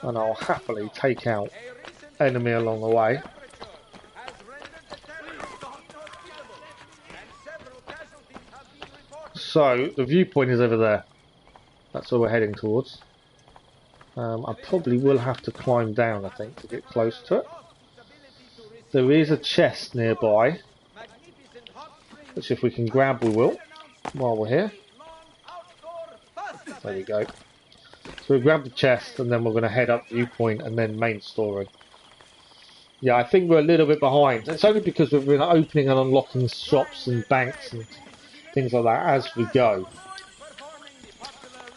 And I'll happily take out enemy along the way. So, the viewpoint is over there. That's where we're heading towards. I probably will have to climb down, I think, to get close to it. There is a chest nearby, which if we can grab, we will, while we're here. There we go. So we grab the chest, and then we're going to head up viewpoint, and then main story. Yeah, I think we're a little bit behind. It's only because we've been opening and unlocking shops and banks and things like that as we go.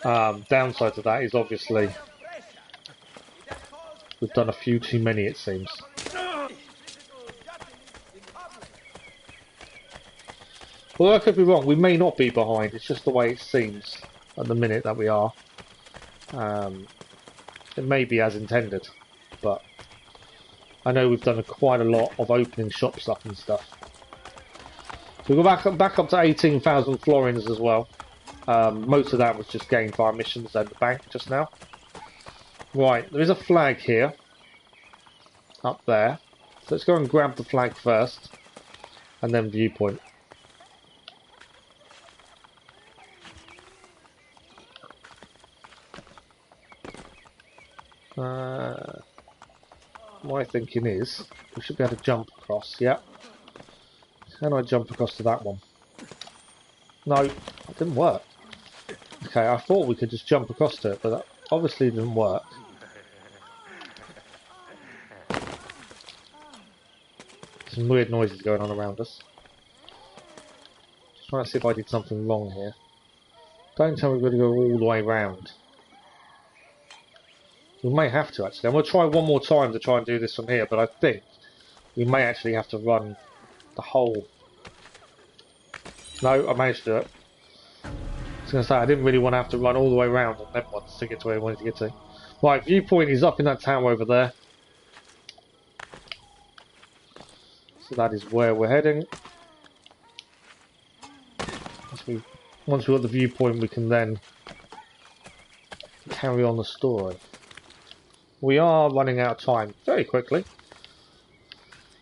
Downside to that is obviously we've done a few too many, it seems. Well, I could be wrong. We may not be behind. It's just the way it seems at the minute that we are. It may be as intended, but I know we've done quite a lot of opening shops up and stuff. So we go back up to 18,000 florins as well. Most of that was just gained via missions and the bank just now. Right, there is a flag here. Up there. So let's go and grab the flag first. And then viewpoint. My thinking is we should be able to jump across. Yeah. Can I jump across to that one? No, it didn't work. Okay, I thought we could just jump across to it, but that obviously didn't work. Some weird noises going on around us. Just trying to see if I did something wrong here. Don't tell me we're going to go all the way round. We may have to actually. I'm going to try one more time to try and do this from here, but I think we may actually have to run the whole... No, I managed to do it. I was going to say, I didn't really want to have to run all the way around on them ones to get to where I wanted to get to. Right, viewpoint is up in that tower over there. So that is where we're heading. Once we've got the viewpoint, we can then carry on the story. We are running out of time very quickly.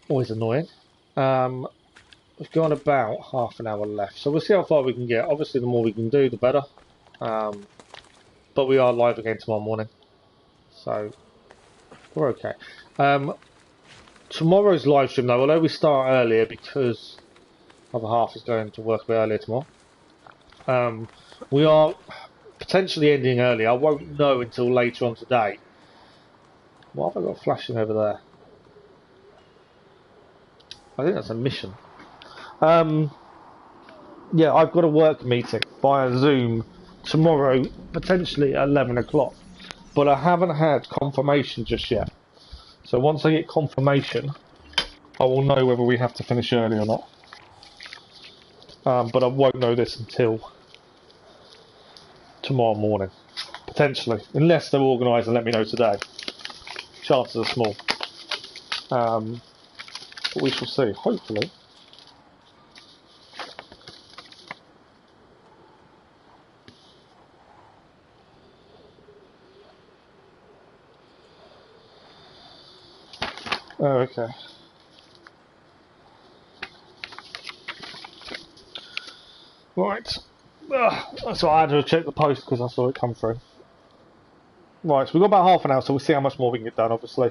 Always annoying. We've got about half an hour left, so we'll see how far we can get. Obviously, the more we can do, the better. But we are live again tomorrow morning, so we're okay. Tomorrow's live stream, though, although we start earlier because other half is going to work a bit earlier tomorrow, we are potentially ending early. I won't know until later on today. What have I got flashing over there? I think that's a mission. Yeah, I've got a work meeting via Zoom tomorrow, potentially at 11 o'clock. But I haven't had confirmation just yet. So once I get confirmation, I will know whether we have to finish early or not. But I won't know this until tomorrow morning, potentially, unless they're organised and let me know today. Chances are small, but we shall see. Hopefully. Oh, okay. Right. So I had to check the post because I saw it come through. Right, so we've got about half an hour, so we'll see how much more we can get done, obviously.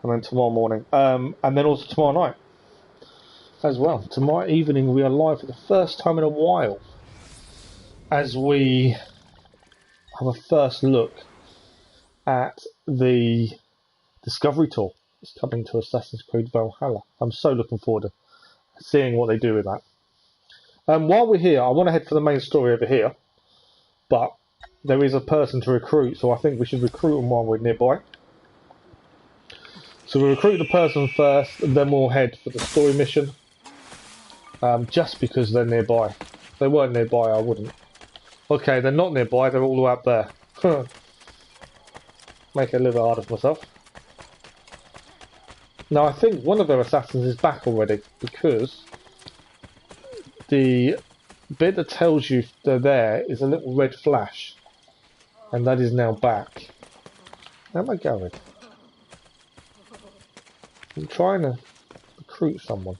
And then tomorrow morning. And then also tomorrow night as well. Tomorrow evening we are live for the first time in a while. As we have a first look at the Discovery Tour. It's coming to Assassin's Creed Valhalla. I'm so looking forward to seeing what they do with that. While we're here, I want to head for the main story over here. But there is a person to recruit, so I think we should recruit them while we're nearby. So we'll recruit the person first, and then we'll head for the story mission. Just because they're nearby. If they weren't nearby, I wouldn't. Okay, they're not nearby, they're all the way up there. Make it a little bit harder for myself. Now, I think one of their assassins is back already, because the bit that tells you they're there is a little red flash. And that is now back. Where am I going? I'm trying to recruit someone.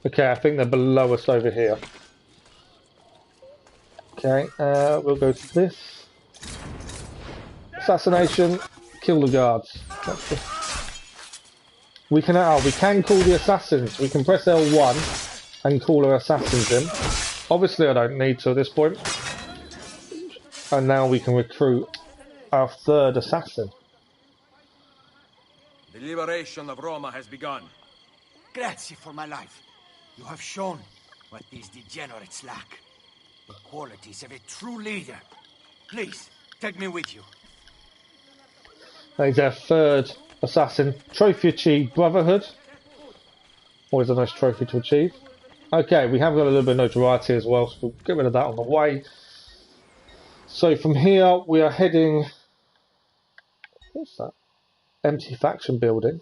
Okay, I think they're below us over here. Okay, we'll go to this. Assassination, kill the guards. We can call the assassins. We can press L1 and call our assassins in. Obviously I don't need to at this point. And now we can recruit our third assassin. The liberation of Roma has begun. Grazie for my life. You have shown what these degenerates lack. The qualities of a true leader. Please, take me with you. That is our third assassin. Trophy achieved, Brotherhood. Always a nice trophy to achieve. Okay, we have got a little bit of notoriety as well, so we'll get rid of that on the way. So from here, we are heading... What's that? Empty faction building.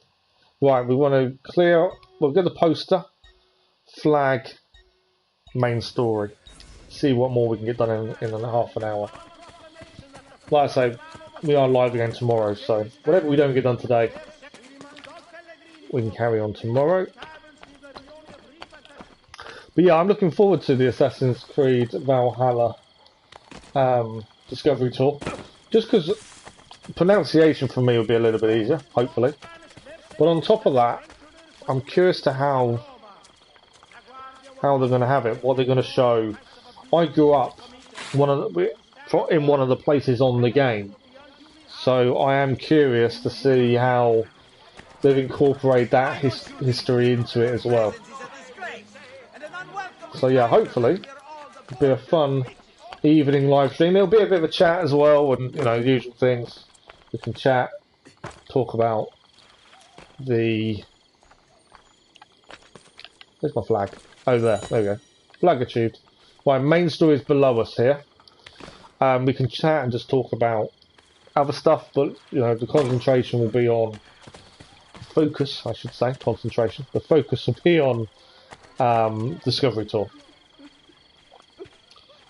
Right, we want to clear... We'll get the poster. Flag. Main story. See what more we can get done in half an hour. Like I say, we are live again tomorrow, so whatever we don't get done today, we can carry on tomorrow. But yeah, I'm looking forward to the Assassin's Creed Valhalla Discovery Tour. Just because pronunciation for me will be a little bit easier, hopefully. But on top of that, I'm curious to how they're going to have it, what they're going to show. I grew up in one of the places on the game, so I am curious to see how they've incorporated that history into it as well. So yeah, hopefully it'll be a fun evening live stream. There'll be a bit of a chat as well, and you know, the usual things. We can chat, talk about the... Where's my flag? Oh, there we go. Flag achieved. Right, main story is below us here. We can chat and just talk about other stuff, but you know, the concentration will be on focus, I should say, concentration. The focus will be on Discovery Tour.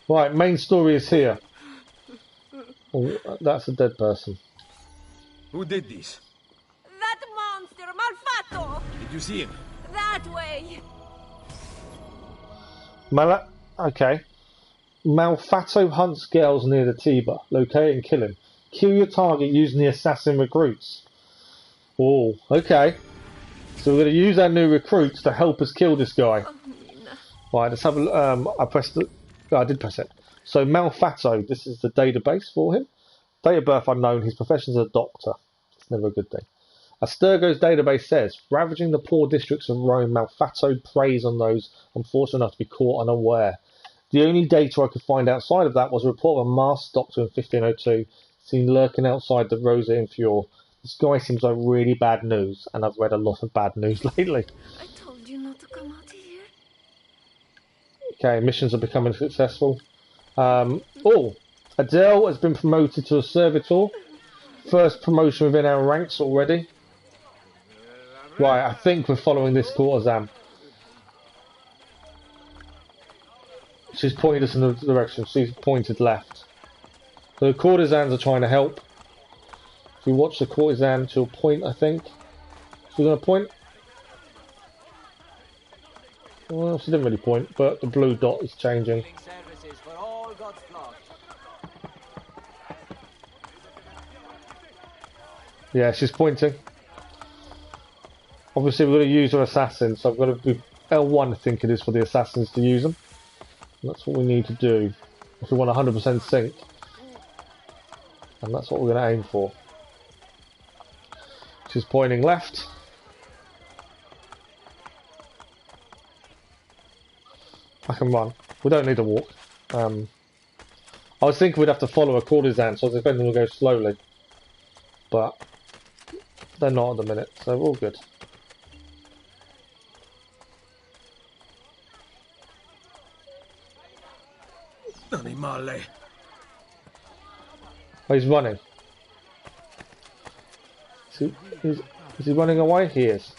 Right, main story is here. Oh, that's a dead person. Who did this? That monster, Malfatto! Did you see him? That way! Okay. Malfatto hunts girls near the Tiber. Locate and kill him. Kill your target using the assassin recruits. Oh, okay. So we're going to use our new recruits to help us kill this guy. Right, let's have a I pressed the... Oh, I did press it. So Malfatto, this is the database for him. Date of birth unknown, his profession is a doctor. It's never a good thing. As Sturgo's database says, ravaging the poor districts of Rome, Malfatto preys on those unfortunate enough to be caught unaware. The only data I could find outside of that was a report of a masked doctor in 1502 seen lurking outside the Rosa Inferior. This guy seems like really bad news, and I've read a lot of bad news lately. I told you not to come out here. Okay, missions are becoming successful. Adele has been promoted to a servitor. First promotion within our ranks already. Right, I think we're following this courtesan. She's pointed us in the direction. She's pointed left. So the courtesans are trying to help. If you watch the courtesan, she'll point, I think. She's going to point. Well, she didn't really point, but the blue dot is changing. Yeah, she's pointing. Obviously, we're going to use her assassins, so I've got to be L1, I think it is, for the assassins to use them. And that's what we need to do if we want 100% sync. And that's what we're going to aim for. She's pointing left. I can run. We don't need to walk. I was thinking we'd have to follow a courtesan, so I was expecting we'll go slowly. But they're not at the minute, so we're all good. Animale. Oh, he's running. Is he running away? He is.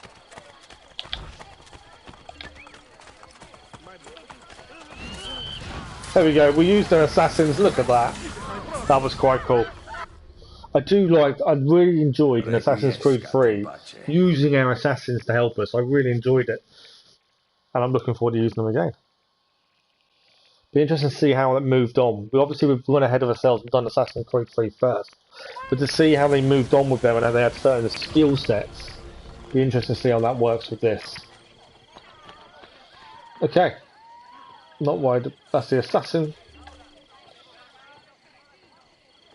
There we go. We used their assassins. Look at that. That was quite cool. I really enjoyed in Assassin's Creed 3 using our assassins to help us. I really enjoyed it. And I'm looking forward to using them again. Be interesting to see how it moved on. We've gone ahead of ourselves and done Assassin's Creed 3 first. But to see how they moved on with them and how they had certain skill sets, be interesting to see how that works with this. Okay. Not worried. That's the assassin.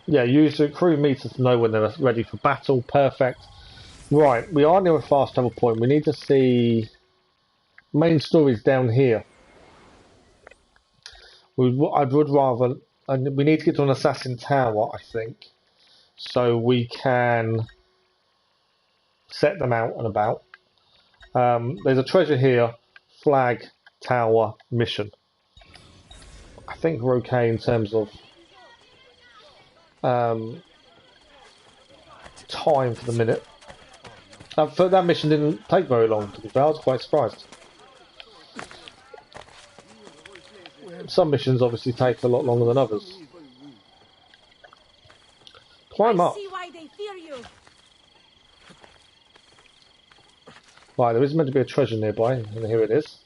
Yeah, use the crew meters to know when they're ready for battle. Perfect. Right, we are near a fast travel point. We need to see... Main story's down here. We need to get to an assassin tower, I think, so we can set them out and about. There's a treasure here, flag, tower, mission. I think we're okay in terms of time for the minute. That mission didn't take very long, to be fair. I was quite surprised. Some missions obviously take a lot longer than others. Climb up. See why they fear you. Right, there is meant to be a treasure nearby, and here it is.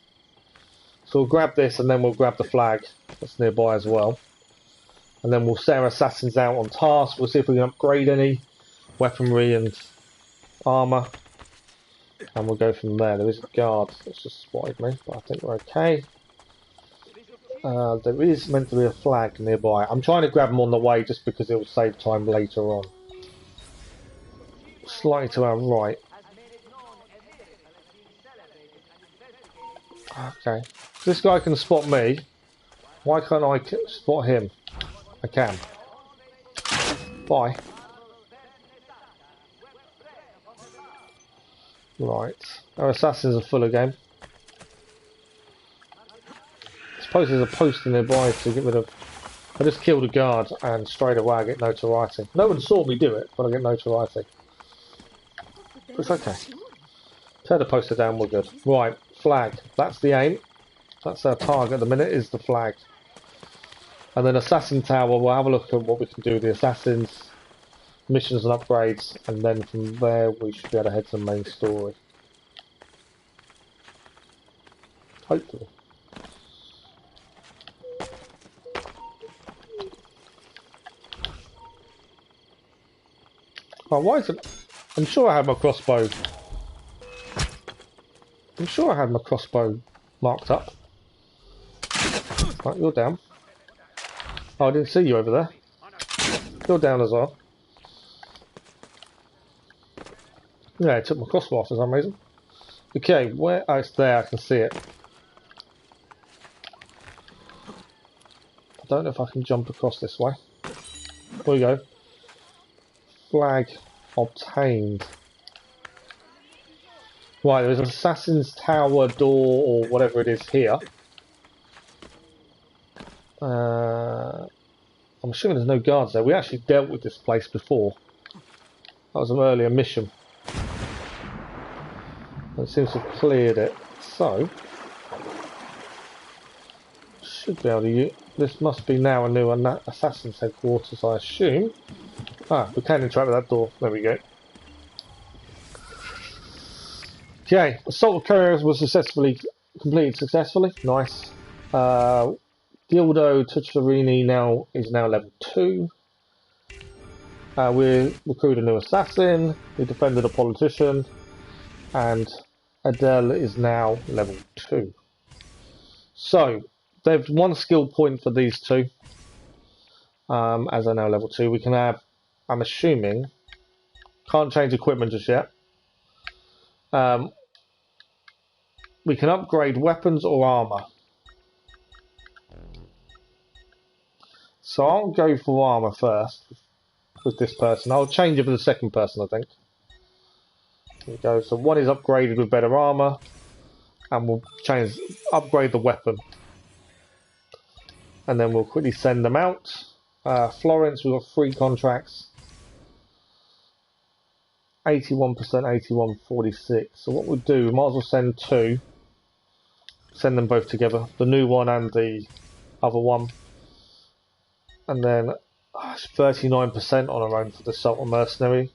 So we'll grab this, and then we'll grab the flag that's nearby as well. And then we'll set our assassins out on task. We'll see if we can upgrade any weaponry and armour. And we'll go from there. There is a guard that's just spotted me, but I think we're okay. There is meant to be a flag nearby. I'm trying to grab them on the way just because it will save time later on. Slightly to our right. Okay. This guy can spot me. Why can't I spot him? I can. Bye. Right. Our assassins are full again. I suppose there's a poster nearby to get rid of. I just killed a guard and straight away I get notoriety. No one saw me do it, but I get notoriety. It's okay. Tear the poster down, we're good. Right, flag. That's the aim. That's our target at the minute, is the flag. And then Assassin Tower, we'll have a look at what we can do with the assassins, missions and upgrades, and then from there we should be able to head to the main story. Hopefully. Oh, why is it? I'm sure I had my crossbow. I'm sure I had my crossbow marked up. Right, you're down. Oh, I didn't see you over there. You're down as well. Yeah, I took my crossbow off for some reason. Okay, where? Oh, it's there. I can see it. I don't know if I can jump across this way. There we go. Flag obtained. Right, there's an assassin's tower door or whatever it is here. I'm assuming there's no guards there. We actually dealt with this place before. That was an earlier mission. It seems to have cleared it. So, should be able to use. This must be now a new assassin's headquarters, I assume. Ah, we can interact with that door. There we go. Okay, assault of couriers was completed successfully. Nice. Gildo Tucciarini is now level 2. We recruited a new assassin. We defended a politician, and Adele is now level 2. So they've 1 skill point for these two. As they're now level 2, we can have. I'm assuming can't change equipment just yet. We can upgrade weapons or armor. So I'll go for armor first with this person. I'll change it for the second person, I think. There we go. So one is upgraded with better armor, and we'll upgrade the weapon, and then we'll quickly send them out. Florence, we've got 3 contracts. 81%, 81, 46. So what we'll do, we might as well send 2. Send them both together, the new one and the other one. And then 39% on our own for the Sultan Mercenary.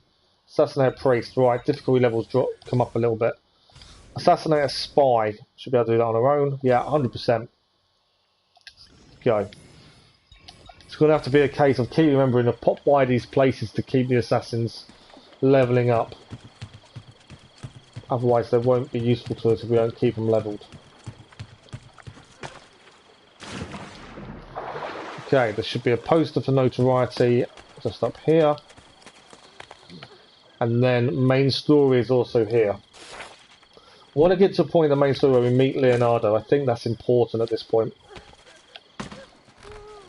Assassinate a Priest, right, difficulty levels come up a little bit. Assassinate a Spy, should be able to do that on our own. Yeah, 100%. Go. It's going to have to be a case of keep remembering to pop by these places to keep the assassins levelling up. Otherwise they won't be useful to us if we don't keep them levelled. Okay, there should be a poster for notoriety just up here. And then main story is also here. I want to get to a point in the main story where we meet Leonardo. I think that's important at this point.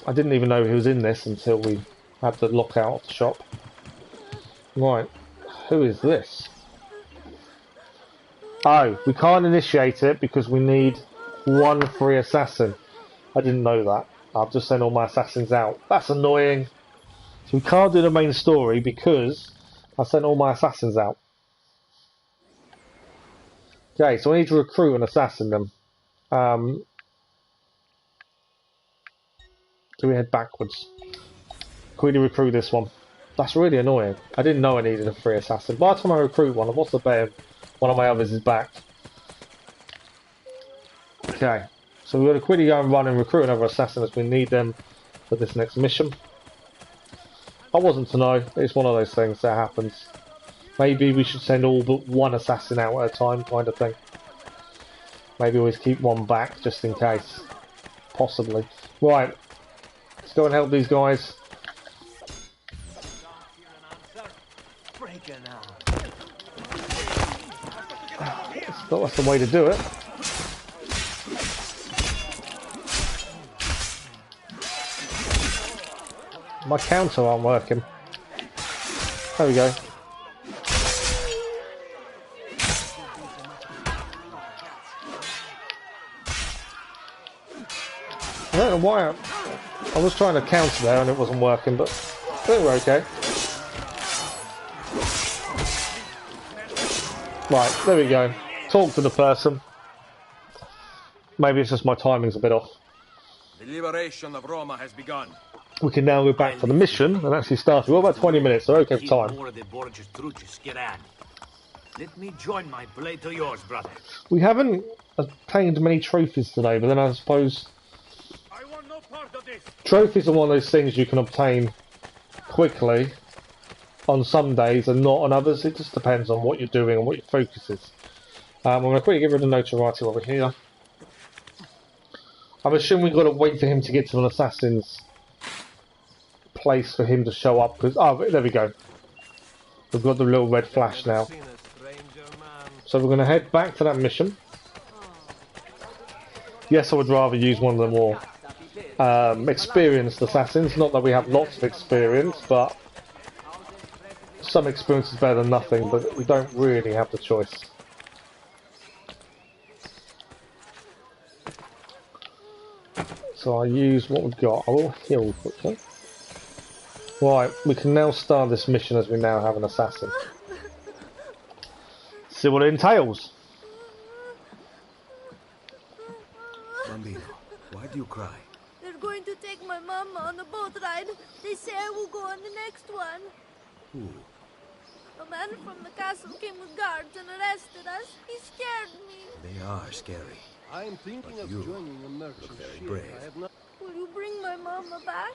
I didn't even know he was in this until we had the lockout of the shop. Right, who is this? Oh, we can't initiate it because we need 1 free assassin. I didn't know that. I've just sent all my assassins out. That's annoying. So we can't do the main story because I sent all my assassins out. Okay, so I need to recruit an assassin then. Do we head backwards? Quickly recruit this one. That's really annoying. I didn't know I needed a free assassin. By the time I recruit one, what's the bet? One of my others is back. Okay. So we're going to quickly go and run and recruit another assassin as we need them for this next mission. I wasn't to know. It's one of those things that happens. Maybe we should send all but 1 assassin out at a time, kind of thing. Maybe always keep 1 back just in case. Possibly. Right. Let's go and help these guys. That's the way to do it. My counter aren't working. There we go. I don't know why I was trying to counter there and it wasn't working, but I think we're okay. Right, there we go. Talk to the person. Maybe it's just my timing's a bit off. The liberation of Roma has begun. We can now go back for the mission and actually start. We're about 20 minutes, so okay for time. Let me join my blade to yours, brother. We haven't obtained many trophies today, but then I suppose trophies are one of those things you can obtain quickly on some days and not on others. It just depends on what you're doing and what your focus is. I'm going to quickly get rid of notoriety over here. I'm assuming we've got to wait for him to get to an assassin's place for him to show up. Because oh, there we go. We've got the little red flash now. So we're going to head back to that mission. Yes, I would rather use one of the more experienced assassins. Not that we have lots of experience, but some experience is better than nothing, but we don't really have the choice. So I use what we've got. I will heal quickly. Right, we can now start this mission as we now have an assassin. See what it entails. Bambino, why do you cry? They're going to take my mama on a boat ride. They say I will go on the next one. Who? A man from the castle came with guards and arrested us. He scared me. They are scary. I am thinking of joining a merchant ship. I have not... Will you bring my mama back?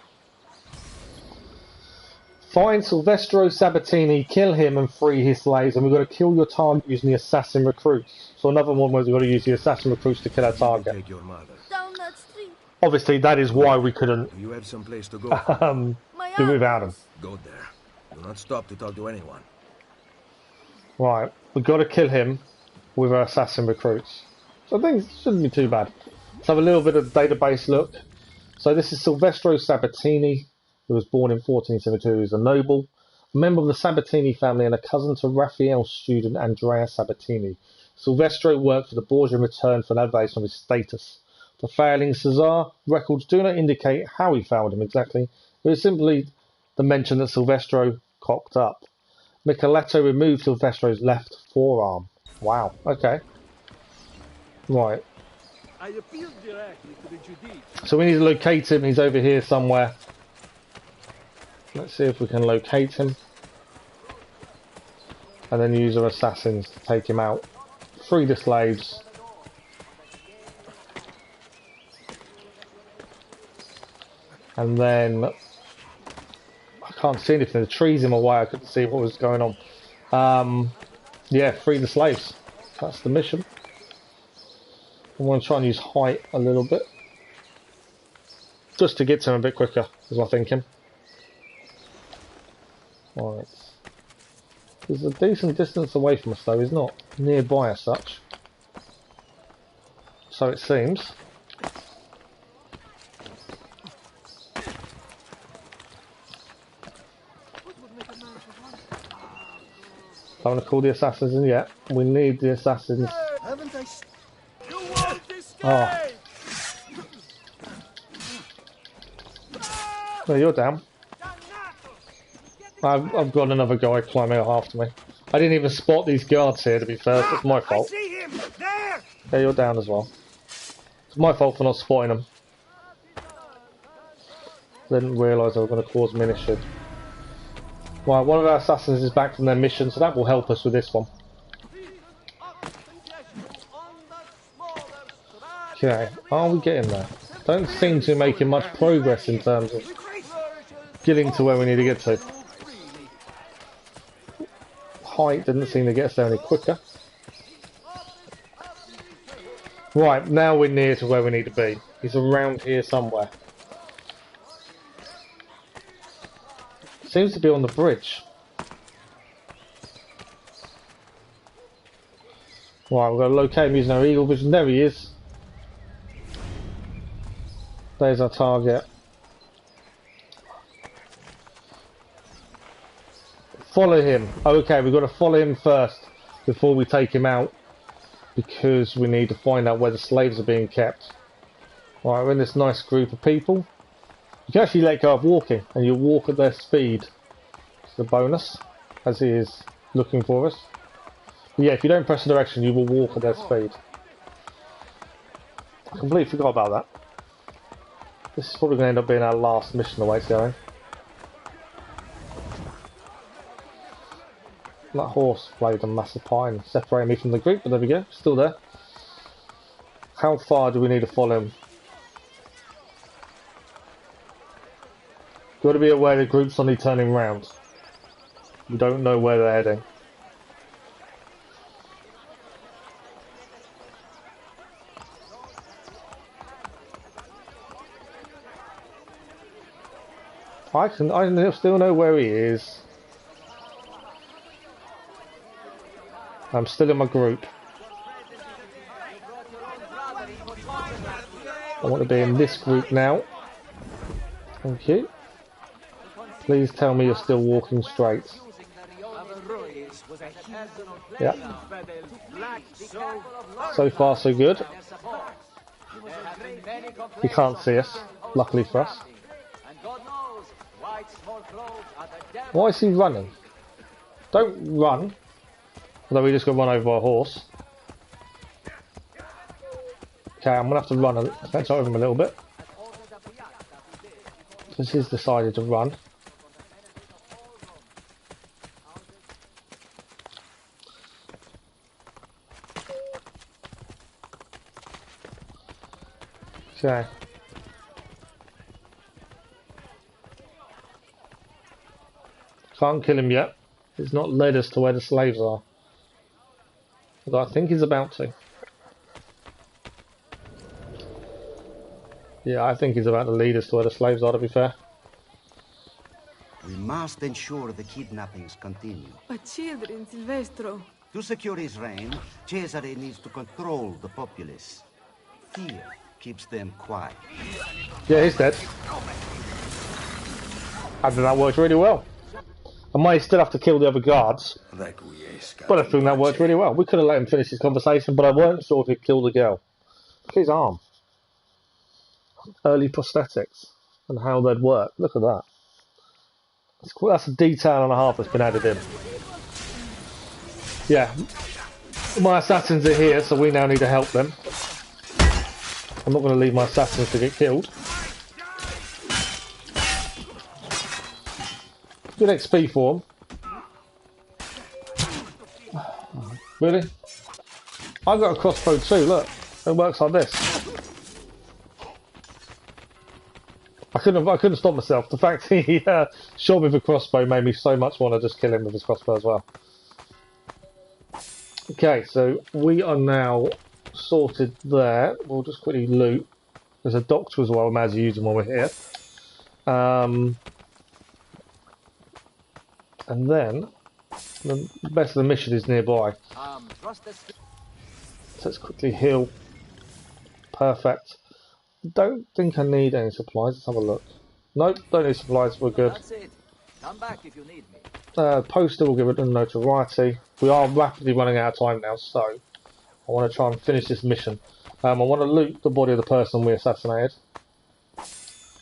Find Silvestro Sabatini, kill him and free his slaves, and we've got to kill your target using the assassin recruits. So another one where we've got to use the assassin recruits to kill our target. Take your mother. Down that street. Obviously that is why we couldn't Do you have some place to go? do without him. Go there. Do not stop to talk to anyone. Right, we've got to kill him with our assassin recruits. So I think it shouldn't be too bad. Let's have a little bit of database look. So this is Silvestro Sabatini, who was born in 1472. He's a noble, a member of the Sabatini family and a cousin to Raphael's student Andrea Sabatini. Silvestro worked for the Borgia in return for an elevation of his status. The failing Caesar records do not indicate how he found him exactly. It is simply the mention that Silvestro cocked up. Micheletto removed Silvestro's left forearm. Wow, okay. Right. I appealed directly to the judice. So we need to locate him. He's over here somewhere. Let's see if we can locate him. And then use our assassins to take him out. Free the slaves. And then... I can't see anything. The trees in my way. I couldn't see what was going on. Yeah, free the slaves. That's the mission. I'm going to try and use height a little bit. Just to get to him a bit quicker, is my thinking. Right. He's a decent distance away from us though, he's not nearby as such. So it seems. I'm going to call the assassins in yet. We need the assassins. Haven't I... Oh. No, you're down. I've got another guy climbing up after me. I didn't even spot these guards here, to be fair. It's my fault. Yeah, you're down as well. It's my fault for not spotting them. Didn't realise they were going to cause me an issue. Right, one of our assassins is back from their mission, so that will help us with this one. Okay, are we getting there? Don't seem to be making much progress in terms of getting to where we need to get to. Height didn't seem to get us there any quicker. Right, now we're near to where we need to be. He's around here somewhere. Seems to be on the bridge. Right, we've got to locate him using our eagle vision. There he is. There's our target. Follow him. Okay, we've got to follow him first before we take him out, because we need to find out where the slaves are being kept. Right, we're in this nice group of people. You can actually let go of walking, and you walk at their speed. It's a bonus, as he is looking for us. But yeah, if you don't press the direction, you will walk at their speed. I completely forgot about that. This is probably going to end up being our last mission the way it's going. That horse played a massive part in separating me from the group, but there we go, still there. How far do we need to follow him? Got to be aware the group's only turning round. We don't know where they're heading. I still know where he is. I'm still in my group. I want to be in this group now. Thank you. Please tell me you're still walking straight. Yeah. So far, so good. He can't see us, luckily for us. Why is he running? Don't run. Although we just got run over by a horse. Okay, I'm gonna have to run over him a little bit. Because he's decided to run. Okay. Can't kill him yet. He's not led us to where the slaves are. But I think he's about to. Yeah, I think he's about to lead us to where the slaves are, to be fair. We must ensure the kidnappings continue. But children, Silvestro. To secure his reign, Cesare needs to control the populace. Fear keeps them quiet. Yeah, he's dead. I think that worked really well. I might still have to kill the other guards, but I think that worked really well. We could have let him finish his conversation, but I weren't sure if he'd kill the girl. Look at his arm. Early prosthetics and how they'd work. Look at that. That's a detail and a half that's been added in. Yeah. My assassins are here, so we now need to help them. I'm not going to leave my assassins to get killed. Good XP for them. Really? I've got a crossbow too, look. It works like this. I couldn't stop myself. The fact he shot me with a crossbow made me so much want to just kill him with his crossbow as well. Okay, so we are now sorted there. We'll just quickly loot. There's a doctor as well, I might as well use him while we're here. And then, the best of the mission is nearby. So let's quickly heal. Perfect. Don't think I need any supplies. Let's have a look. Nope, don't need supplies. We're good. That's it. Come back if you need me. Poster will give it a notoriety. We are rapidly running out of time now, so I want to try and finish this mission. I want to loot the body of the person we assassinated.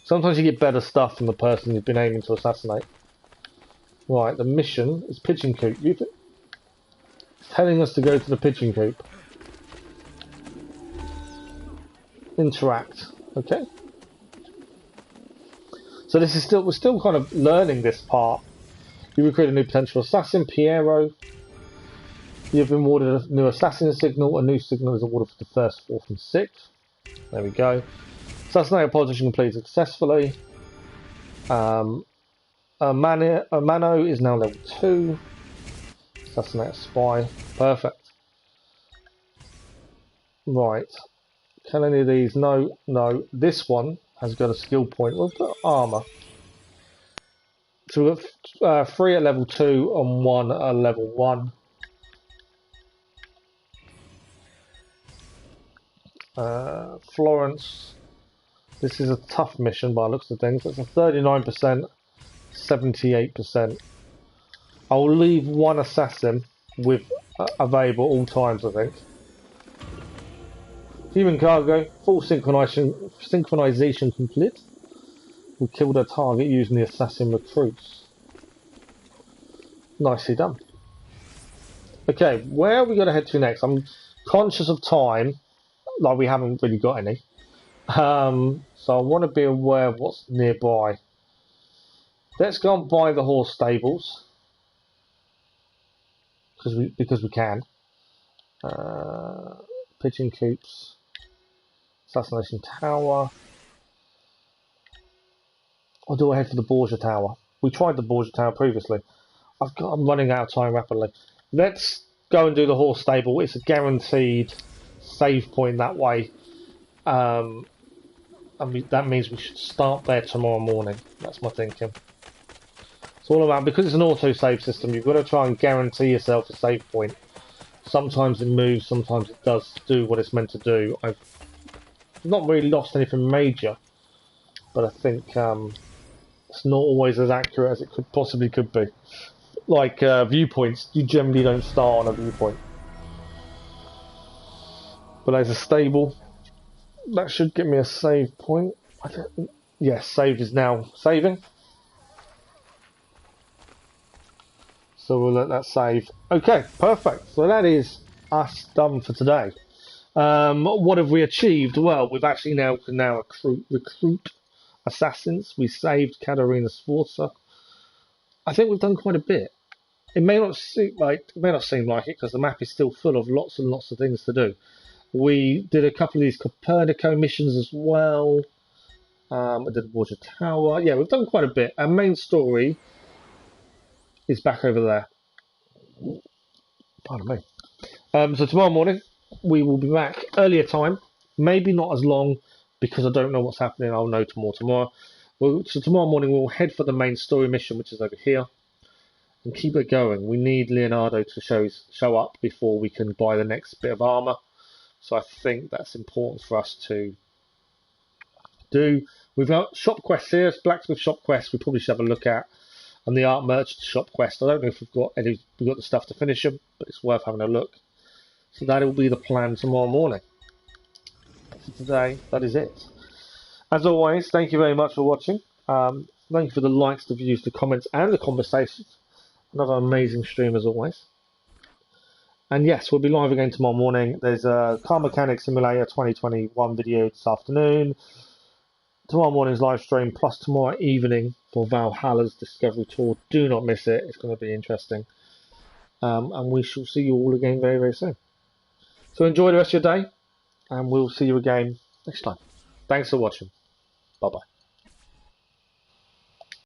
Sometimes you get better stuff from the person you've been aiming to assassinate. Right, the mission is pigeon coop. It's telling us to go to the pigeon coop. Interact. Okay. So this is we're still kind of learning this part. You recruit a new potential assassin, Piero. You've been awarded a new assassin signal. A new signal is awarded for the 1st, 4th and 6th. There we go. Assassinate politician completed successfully. Mano is now level 2. Assassinate a spy. Perfect. Right. Can any of these? No, no. This one has got a skill point. We've got armour. So we've got 3 at level 2 and 1 at level 1. Florence. This is a tough mission by the looks of things. It's a 39%, 78%. I'll leave 1 assassin with available all times, I think. Human cargo, full synchronization complete. We killed a target using the assassin recruits. Nicely done. Okay, where are we going to head to next? I'm conscious of time, like we haven't really got any. So I want to be aware of what's nearby. Let's go and buy the horse stables. Because we can. Pigeon coops. Assassination Tower. Or do I head for the Borgia Tower? We tried the Borgia Tower previously. I'm running out of time rapidly. Let's go and do the horse stable. It's a guaranteed save point that way. And that means we should start there tomorrow morning. That's my thinking. It's all about, because it's an auto-save system, you've got to try and guarantee yourself a save point. Sometimes it moves, sometimes it does do what it's meant to do. I've not really lost anything major, but I think it's not always as accurate as it could be. Like viewpoints, you generally don't start on a viewpoint. But as a stable, that should give me a save point. Yes, save is now saving. So we'll let that save. Okay, perfect. So that is us done for today. What have we achieved? Well, we've actually can now recruit assassins. We saved Caterina S'forza. I think we've done quite a bit. It may not seem like it because the map is still full of lots and lots of things to do. We did a couple of these Copernico missions as well. I did Borgia Tower. Yeah, we've done quite a bit. Our main story is back over there. Pardon me. So tomorrow morning we will be back earlier time. Maybe not as long because I don't know what's happening. I'll know tomorrow. So tomorrow morning we'll head for the main story mission, which is over here, and keep it going. We need Leonardo to show up before we can buy the next bit of armor. So I think that's important for us to do. We've got shop quests here. It's blacksmith shop quests we probably should have a look at. And the art merchant shop quest. I don't know if we've got the stuff to finish them, but it's worth having a look. So that will be the plan tomorrow morning. For today, that is it. As always, thank you very much for watching. Thank you for the likes, the views, the comments, and the conversations. Another amazing stream as always. And yes, we'll be live again tomorrow morning. There's a Car Mechanic Simulator 2021 video this afternoon. Tomorrow morning's live stream, plus tomorrow evening for Valhalla's Discovery Tour. Do not miss it. It's going to be interesting. And we shall see you all again very, very soon. So enjoy the rest of your day, and we'll see you again next time. Thanks for watching. Bye-bye.